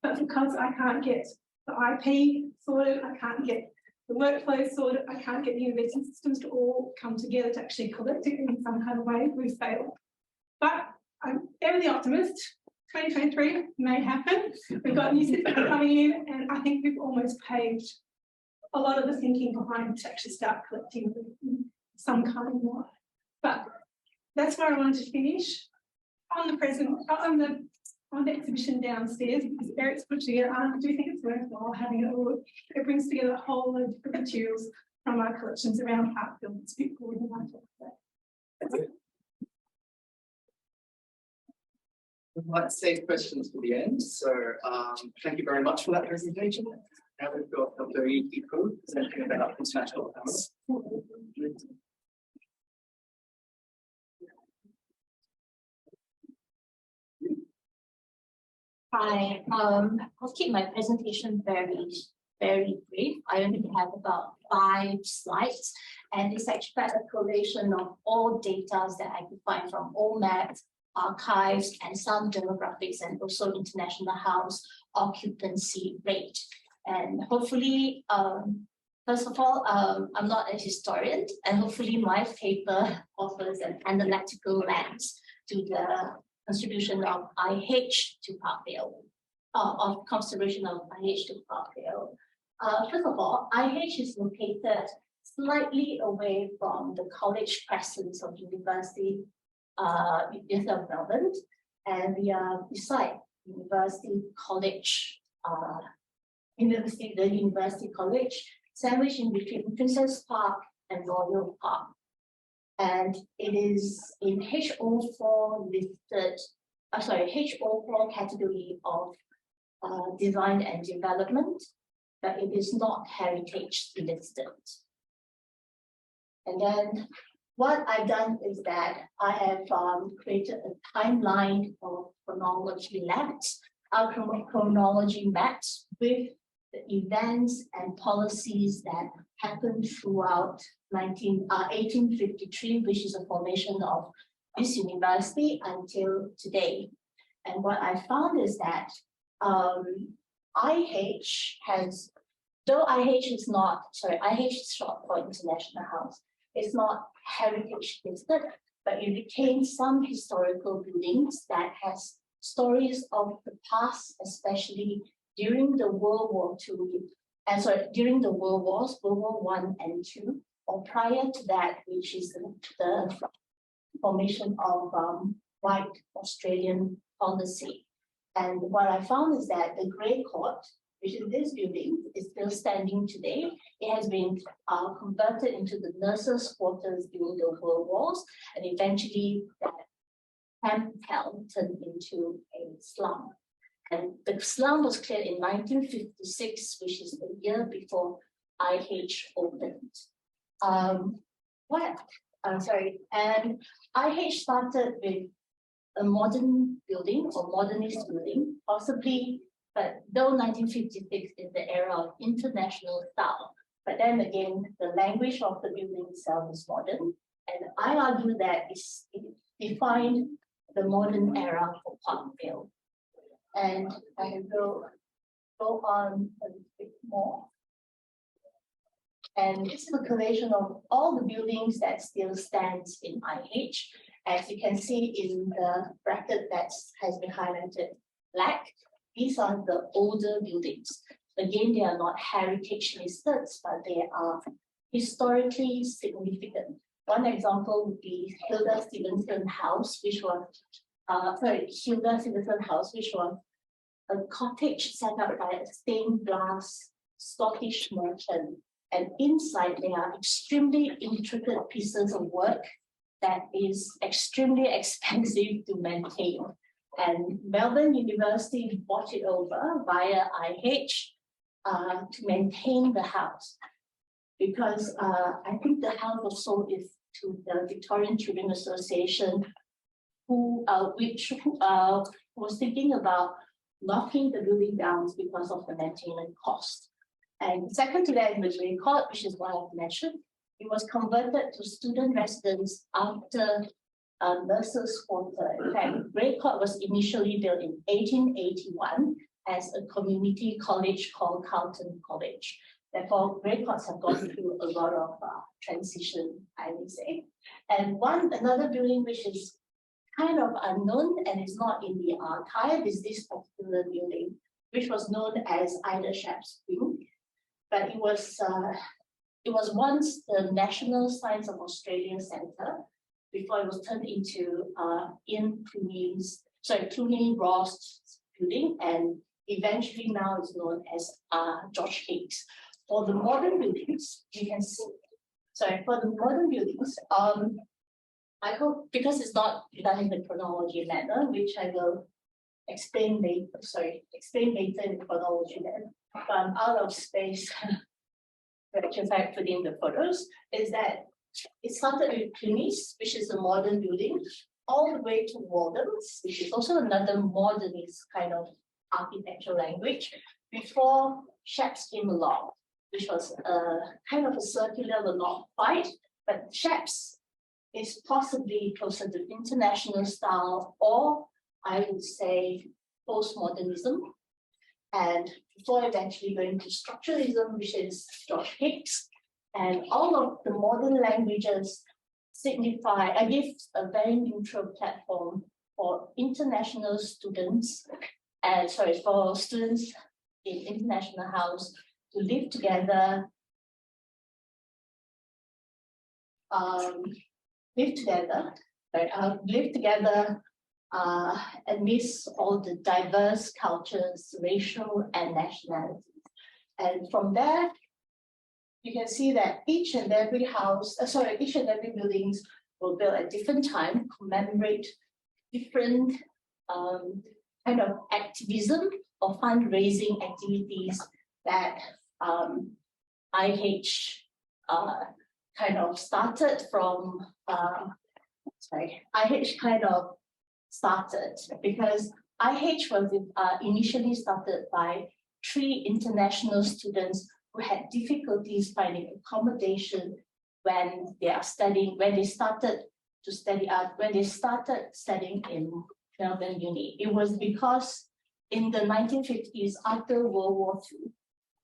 [SPEAKER 1] but because I can't get the IP sorted, I can't get the workflow sorted, I can't get the university systems to all come together to actually collect it in some kind of way, we've failed. But I'm ever the optimist. 2023 may happen. We've got new systems coming in, and I think we've almost paved a lot of the thinking behind to actually start collecting some kind of way. But that's where I wanted to finish on the exhibition downstairs, because Eric's put together. I do think it's worthwhile having it all. It brings together a whole load of different materials from our collections around Parkville. It's a bit more than I thought. That's it.
[SPEAKER 3] We'd like to save questions for the end. So thank you very much for that presentation. Now we've got Dr. Ievers presenting about international house.
[SPEAKER 2] Hi, I'll keep my presentation very brief. I only have about 5 slides, and it's actually a collation of all data that I could find from all maps, archives, and some demographics, and also international house occupancy rate. And hopefully, first of all, I'm not a historian, and hopefully my paper offers an analytical lens to the contribution of IH to Parkville, of conservation of IH to Parkville. First of all, IH is located slightly away from the college presence of University of Melbourne, and we are beside University College, the University College. sandwiched in between Princess Park and Royal Park. And it is in HO4 listed, HO4 category of design and development, but it is not heritage listed. And then what I've done is that I have created a timeline of chronology maps with the events and policies that happened throughout 1853, which is the formation of this university until today. And what I found is that IH has, though IH is not, IH is short for International House, it's not heritage listed, but it retains some historical buildings that has stories of the past, especially during the World War II, during the World Wars, World War I and II, or prior to that, which is the formation of white Australian policy. And what I found is that the Grey Court, which is this building, is still standing today. It has been converted into the nurses' quarters during the World Wars, and eventually that camp turned into a slum. And the slum was cleared in 1956, which is the year before IH opened. And IH started with a modern building or modernist building, possibly, but though 1956 is the era of international style, but then again, the language of the building itself is modern. And I argue that it defined the modern era for Parkville. And I will go on a bit more. And this is a collation of all the buildings that still stands in IH. As you can see in the bracket that has been highlighted black, these are the older buildings. Again, they are not heritage listed, but they are historically significant. One example would be Hilda Stevenson House, which was Hilda Stevenson House, which was a cottage set up by a stained glass Scottish merchant. And inside there are extremely intricate pieces of work that is extremely expensive to maintain. And Melbourne University bought it over via IH to maintain the house. Because I think the house was sold to the Victorian Children Association, who was thinking about knocking the building down because of the maintenance cost. And second to that, the Grey Court, which is what I've mentioned, it was converted to student residence after nurses' quarter. In fact, Grey Court was initially built in 1881 as a community college called Carlton College. Therefore, Grey Courts have gone through a lot of transition, I would say. And another building which is kind of unknown and is not in the archive is this particular building, which was known as Ida Shap's Wing. But it was once the National Science of Australia Centre before it was turned into Clooney Ross building, and eventually now it's known as George Hicks. For the modern buildings, you can see. For the modern buildings, I hope, because it's not done in the chronology manner, which I will explain later in the chronology manner. I'm out of space which in fact put in the photos, is that it started with Clooney's, which is a modern building, all the way to Walden's, which is also another modernist kind of architectural language, before Shapps came along, which was kind of a circular but not quite, but Shapps is possibly closer to international style, or I would say postmodernism, and before eventually going to structuralism, which is George Hicks. And all of the modern languages give a very neutral platform for international students, and for students in International House to live together, amidst all the diverse cultures, racial and nationalities. And from there, you can see that each and every each and every buildings were built at different time, commemorate different kind of activism or fundraising activities that IH kind of started from, IH kind of started because IH was initially started by 3 international students who had difficulties finding accommodation when they started studying in Melbourne Uni. It was because in the 1950s, after World War II,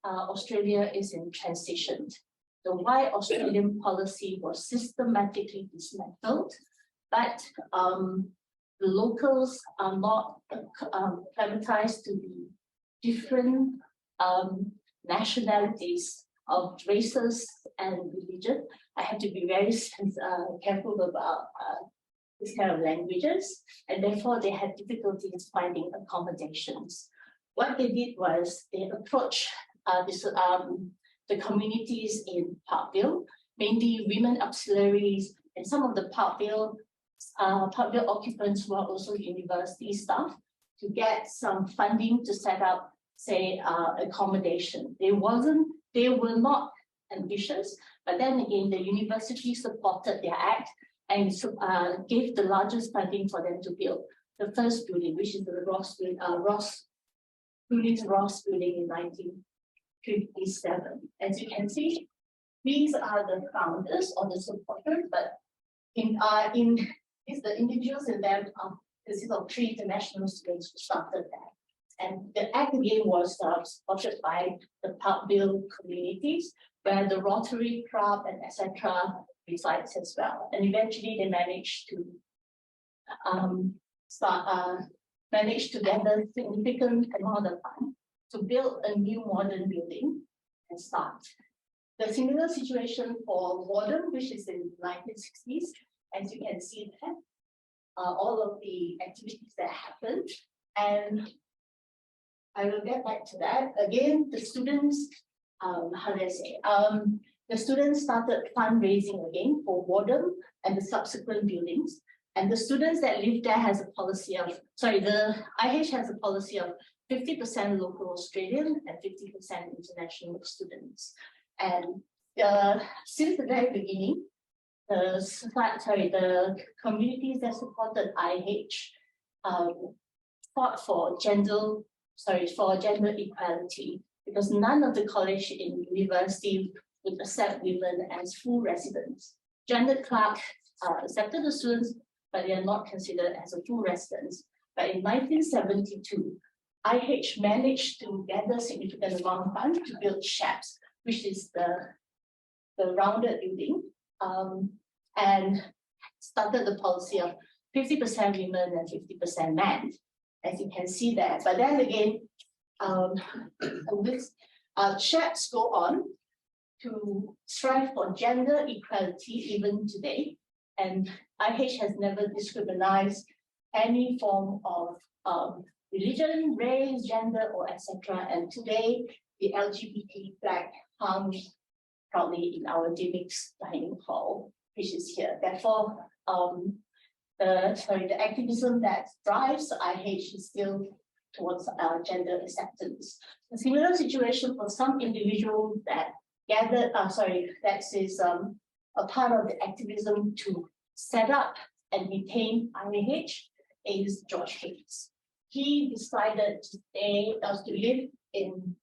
[SPEAKER 2] Australia is in transition. The white Australian policy was systematically dismantled, but the locals are not acclimatized to the different nationalities of races and religion. I have to be very careful about this kind of languages, and therefore they had difficulties finding accommodations. What they did was they approached the communities in Parkville, mainly women auxiliaries, and some of the Parkville occupants who are also university staff, to get some funding to set up, say, accommodation. They were not ambitious, but then again, the university supported their act and gave the largest funding for them to build the first building, which is the Ross building in 1957. As you can see, these are the founders or the supporters, but the individuals in them consist of 3 international students who started that. And the act again was supported by the Parkville communities, where the Rotary Club and etc. resides as well. And eventually they managed to gather significant amount of funds to build a new modern building and start. The similar situation for Warden, which is in the 1960s, as you can see there, all of the activities that happened. And I will get back to that. Again, the students, the students started fundraising again for Warden and the subsequent buildings. And the students that live there has a policy of, the IH has a policy of 50% local Australian and 50% international students. And since the very beginning, the communities that supported IH fought for gender equality, because none of the college in university would accept women as full residents. Janet Clark accepted the students, but they are not considered as a full residents. But in 1972, IH managed to gather significant amount of funds to build sheds, which is the rounded building, and started the policy of 50% women and 50% men, as you can see there. But then again, sheds go on to strive for gender equality even today. And IH has never discriminated any form of religion, race, gender, or etc. And today, the LGBT flag hangs proudly in our Dimix dining hall, which is here. Therefore, the activism that drives IH is still towards gender acceptance. A similar situation for some individuals that gathered, that is a part of the activism to set up and retain IH is Josl. He decided to live in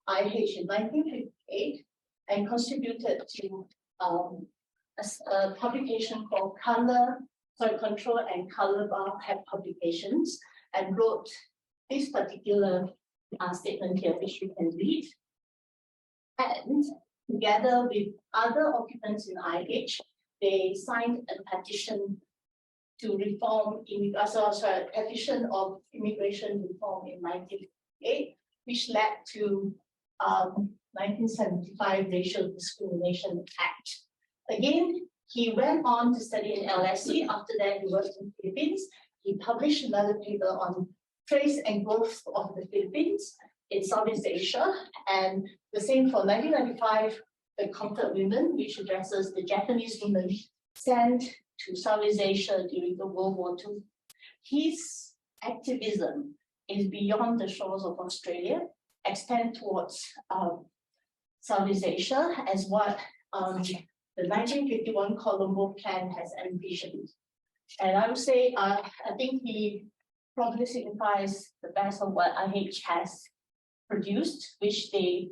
[SPEAKER 2] IH in 1958 and contributed to a publication called Control and Colour Bar had publications, and wrote this particular statement here, which you can read. And together with other occupants in IH, they signed a petition to reform, a petition of immigration reform in 1958, which led to 1975 Racial Discrimination Act. Again, he went on to study in LSE. After that, he worked in the Philippines. He published another paper on trace and growth of the Philippines in Southeast Asia. And the same for 1995, The Comfort Women, which addresses the Japanese women sent to Southeast Asia during the World War II. His activism is beyond the shores of Australia, extend towards Southeast Asia as what the 1951 Colombo Plan has envisioned. And I would say, I think he probably signifies the best of what IH has produced, which they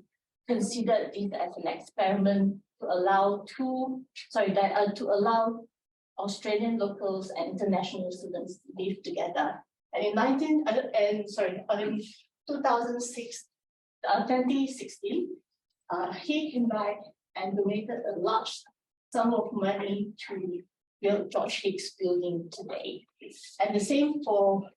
[SPEAKER 2] considered it as an experiment to allow to allow Australian locals and international students to live together. And in 2016, he came back and donated a large sum of money to build George Hicks Building today. And the same for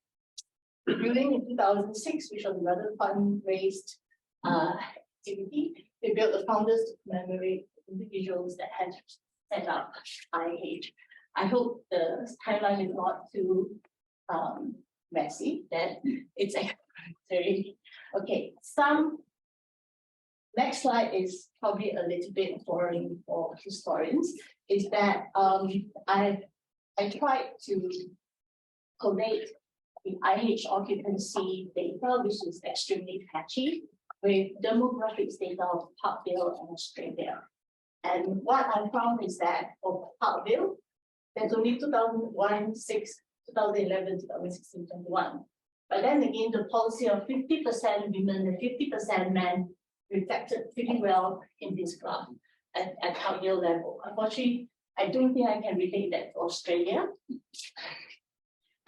[SPEAKER 2] the building in 2006, which was another fundraised activity. They built the founders to commemorate individuals that had set up IH. I hope the timeline is not too messy, that it's very okay. Next slide is probably a little bit boring for historians, is that I tried to collate the IH occupancy data, which is extremely patchy, with demographics data of Parkville and Australia. And what I found is that for Parkville, there's only 2001, 2011, 2016, 2021. But then again, the policy of 50% women and 50% men reflected pretty well in this graph at Parkville level. Unfortunately, I don't think I can relate that to Australia.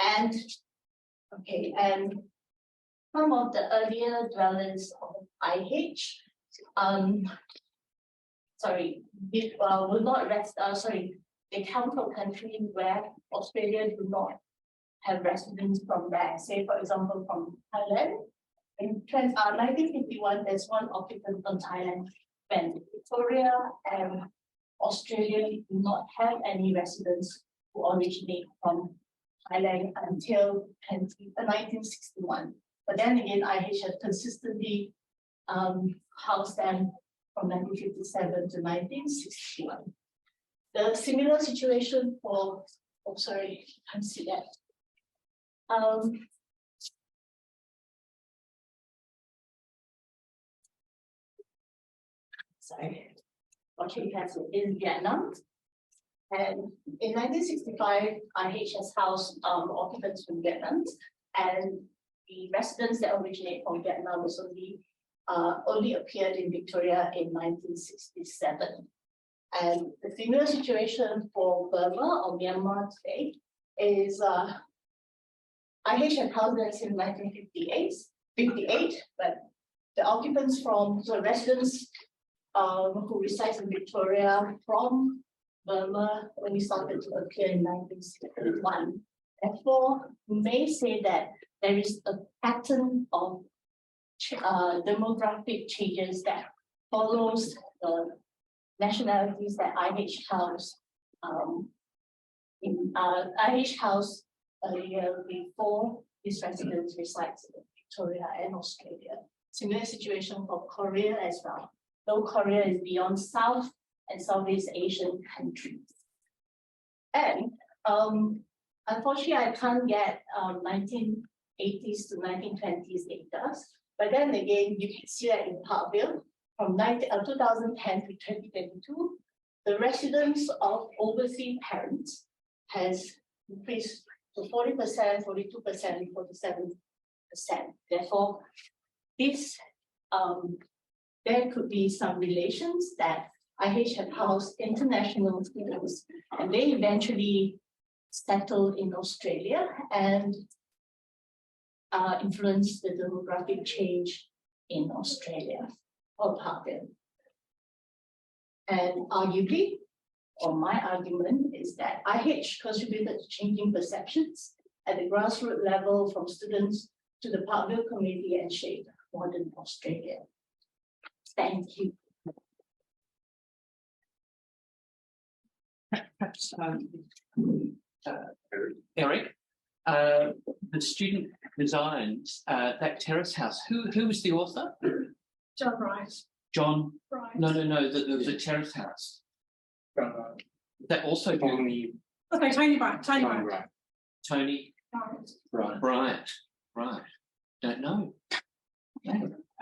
[SPEAKER 2] And okay, and some of the earlier dwellers of IH, will not rest. They come from countries where Australia do not have residents from there. Say, for example, from Thailand. In 1951, there's one occupant from Thailand. When Victoria and Australia do not have any residents who originate from Thailand until 1961. But then again, IH has consistently housed them from 1957 to 1961. The similar situation for, oh sorry, I can't see that. Sorry, watching cancer in Vietnam. And in 1965, IH has housed occupants from Vietnam, and the residents that originate from Vietnam was only appeared in Victoria in 1967. And the similar situation for Burma or Myanmar today is IH had housed them since 1958, but the occupants from the residents who reside in Victoria from Burma only started to appear in 1961. Therefore, we may say that there is a pattern of demographic changes that follows the nationalities that IH house IH house earlier before these residents resides in Victoria and Australia. Similar situation for Korea as well, though Korea is beyond South and Southeast Asian countries. And unfortunately, I can't get 1980s to 1920s data, but then again, you can see that in Parkville, from 2010 to 2022, the residents of overseas parents has increased to 40%, 42%, 47%. Therefore, this there could be some relations that IH had housed international students, and they eventually settled in Australia and influenced the demographic change in Australia or Parkville. And arguably, or my argument is that IH contributed to changing perceptions at the grassroots level from students to the Parkville community and shaped modern Australia. Thank you.
[SPEAKER 12] Perhaps, Eric, the student designs that terrace house. Who was the author?
[SPEAKER 14] John Rice.
[SPEAKER 12] John,
[SPEAKER 1] Right.
[SPEAKER 12] no, the terrace house. That also doing the
[SPEAKER 14] Okay, Tony Bryant.
[SPEAKER 12] Tony Bryant. Right. Don't know.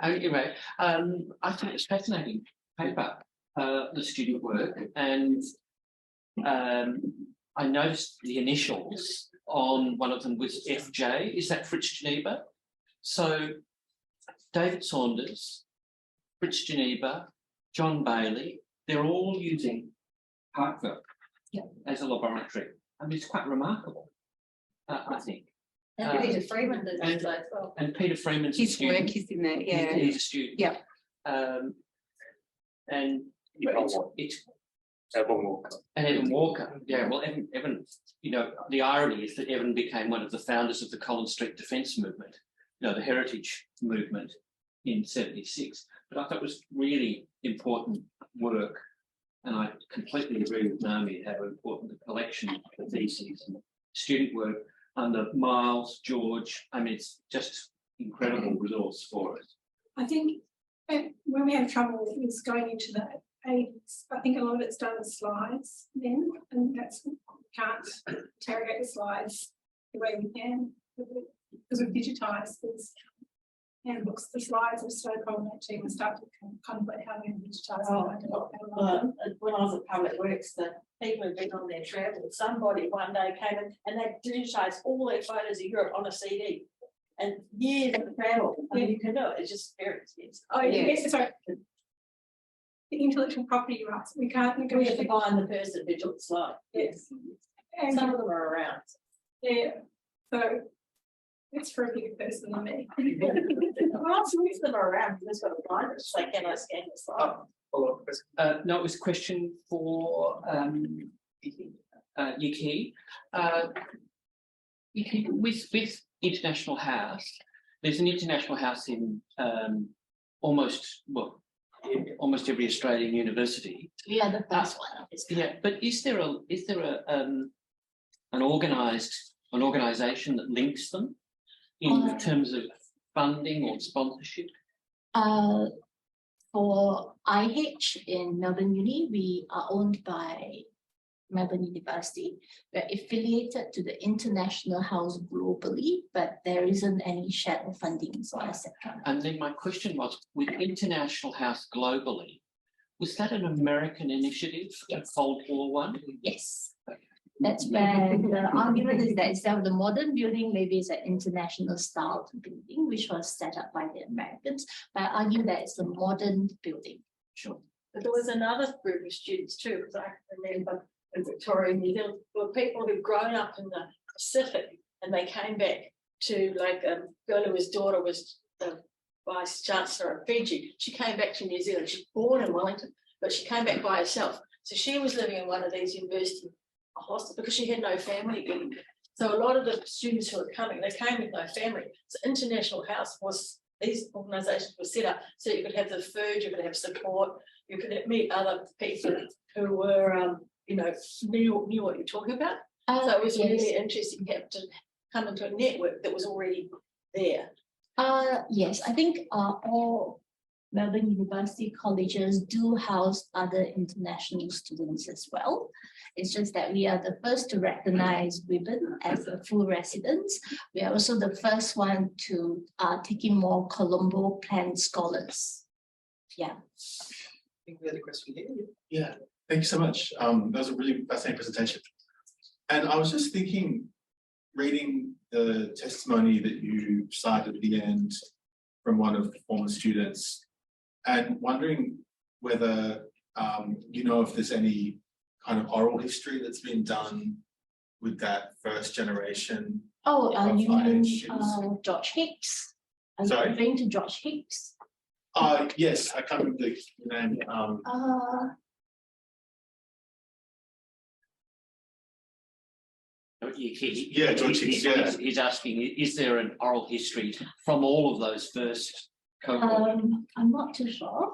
[SPEAKER 12] Anyway, I think it's fascinating paper, the student work, and I noticed the initials on one of them was FJ. Is that Fritz Geneva? So David Saunders, Fritz Geneva, John Bailey, they're all using Parkville as a laboratory. I mean, it's quite remarkable, I think.
[SPEAKER 6] And Peter Freeman did as well.
[SPEAKER 12] And Peter Freeman's
[SPEAKER 21] His
[SPEAKER 12] a student.
[SPEAKER 21] work is in there, yeah.
[SPEAKER 12] He's a student.
[SPEAKER 21] Yeah.
[SPEAKER 12] And it's
[SPEAKER 4] Evan Walker.
[SPEAKER 12] And Evan Walker, yeah. Well, Evan, you know, the irony is that Evan became one of the founders of the Collins Street Defence Movement, you know, the heritage movement in '76. But I thought it was really important work, and I completely agree with Naomi how important the collection of theses and student work under Miles, George. I mean, it's just incredible resource for us.
[SPEAKER 14] I think when we have trouble with going into the aids, I think a lot of it's done with slides then, and that's can't interrogate the slides the way we can because we've digitised these handbooks. The slides are so problematic and start to contemplate how we digitise them.
[SPEAKER 6] When I was at Public Works, the people who've been on their travel, somebody one day came in and they digitised all their photos of Europe on a CD. And years of travel, I mean, you can do it, it's just very expensive.
[SPEAKER 14] Oh, yes, sorry. The intellectual property rights, we can't
[SPEAKER 6] We have to find the person who took the slide.
[SPEAKER 14] Yes. And
[SPEAKER 6] some of them are around.
[SPEAKER 14] Yeah, so it's for a bigger person than me.
[SPEAKER 6] Well, some of them are around, you just got to find it, so can I scan the slide?
[SPEAKER 12] No, it was a question for Yuki. With International House, there's an International House in almost every Australian university.
[SPEAKER 2] We are the first one.
[SPEAKER 12] Yeah, but is there an organisation that links them in terms of funding or sponsorship?
[SPEAKER 2] For IH in Melbourne Uni, we are owned by Melbourne University. We're affiliated to the International House globally, but there isn't any shadow funding or etc.
[SPEAKER 12] And then my question was, with International House globally, was that an American initiative? Yes. Cold War one?
[SPEAKER 2] Yes. That's where the argument is that instead of the modern building, maybe it's an international style building, which was set up by the Americans. But I argue that it's a modern building.
[SPEAKER 12] Sure.
[SPEAKER 6] But there was another group of students too, because I remember in Victoria, New Zealand, there were people who'd grown up in the Pacific and they came back to, like a girl whose daughter was the Vice Chancellor of Fiji. She came back to New Zealand. She's born in Wellington, but she came back by herself. So she was living in one of these university hostels because she had no family in. So a lot of the students who were coming, they came with no family. So International House was, these organisations were set up so you could have the food, you could have support, you could meet other people who were, you know, knew what you're talking about. So it was really interesting to have to come into a network that was already there.
[SPEAKER 2] Yes, I think all Melbourne University colleges do house other international students as well. It's just that we are the first to recognize women as a full residents. We are also the first one to take in more Colombo Plan scholars. Yeah.
[SPEAKER 5] I think we had a question here. Yeah, thank you so much. That was a really fascinating presentation. And I was just thinking, reading the testimony that you cited at the end from one of the former students, and wondering whether you know if there's any kind of oral history that's been done with that first generation.
[SPEAKER 2] Oh, you mean
[SPEAKER 5] IHs.
[SPEAKER 2] George Hicks? Are you
[SPEAKER 5] Sorry?
[SPEAKER 2] referring to George Hicks?
[SPEAKER 5] Yes, I can't remember the name.
[SPEAKER 12] Yeah,
[SPEAKER 5] George Hicks, yeah.
[SPEAKER 12] He's asking, is there an oral history from all of those first cohort?
[SPEAKER 2] I'm not too sure,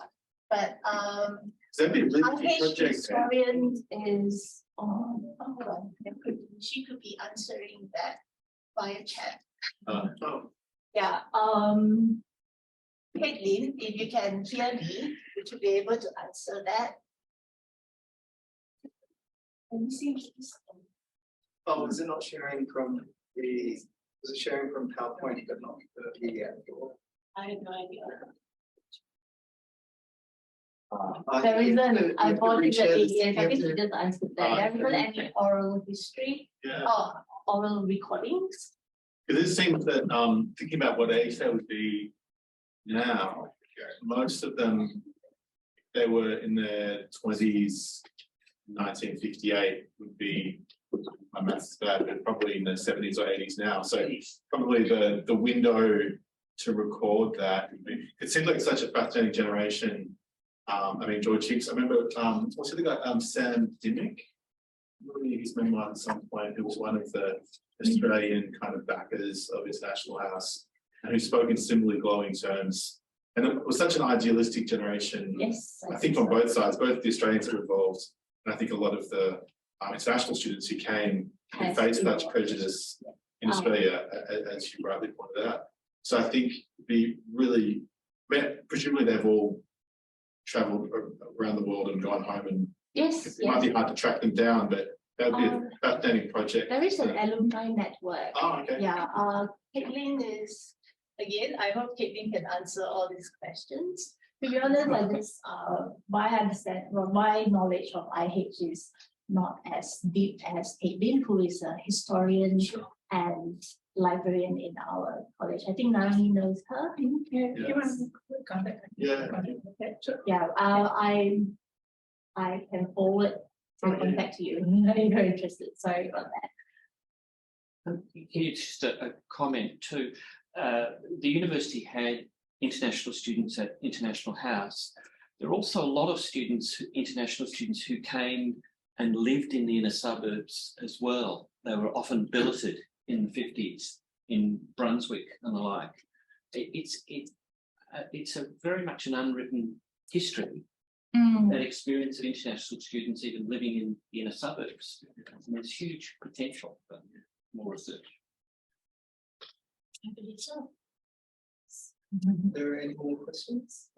[SPEAKER 2] but
[SPEAKER 5] That'd be a really big
[SPEAKER 2] IH
[SPEAKER 5] project.
[SPEAKER 2] historian is on. Hold on, she could be answering that via chat. Yeah.
[SPEAKER 6] Caitlin, if you can hear me, would you be able to answer that? Can you see this?
[SPEAKER 3] Oh, is it not sharing from the, is it sharing from PowerPoint but not the PDF?
[SPEAKER 2] I have no idea.
[SPEAKER 3] There
[SPEAKER 2] isn't, unfortunately, yes, I think
[SPEAKER 3] you
[SPEAKER 2] she just answered that. There isn't any oral history or oral recordings.
[SPEAKER 5] Because it seems that thinking about what age they would be now, most of them, they were in their 20s, 1958 would be, my maths is bad, but probably in the 70s or 80s now. So probably the window to record that, it seems like such a fascinating generation. I mean, George Hicks, I remember, what's the guy, Sam Dimmick? His memoir at some point, who was one of the Australian kind of backers of International House, and who spoke in similarly glowing terms. And it was such an idealistic generation.
[SPEAKER 2] Yes,
[SPEAKER 5] I think on both sides, both the Australians were involved, and I think a lot of the international students who came who faced such prejudice in Australia, as you rightly pointed out. So I think it'd be really, presumably they've all travelled around the world and gone home, and it might be hard to track them down, but that would be a fascinating project.
[SPEAKER 2] There is an alumni network.
[SPEAKER 5] Oh, okay.
[SPEAKER 2] Yeah, Caitlin is, again, I hope Caitlin can answer all these questions. To be honest, I just, my understanding, well, my knowledge of IH is not as deep as Caitlin, who is a historian and librarian in our college. I think Nani knows her. I can forward some contact to you if you're interested. Sorry about that.
[SPEAKER 12] Here's just a comment too. The university had international students at International House. There are also a lot of students, international students, who came and lived in the inner suburbs as well. They were often billeted in the 50s in Brunswick and the like. It's a very much an unwritten history. That experience of international students even living in the inner suburbs. And there's huge potential for more research.
[SPEAKER 2] I believe so.
[SPEAKER 3] Are there any more questions?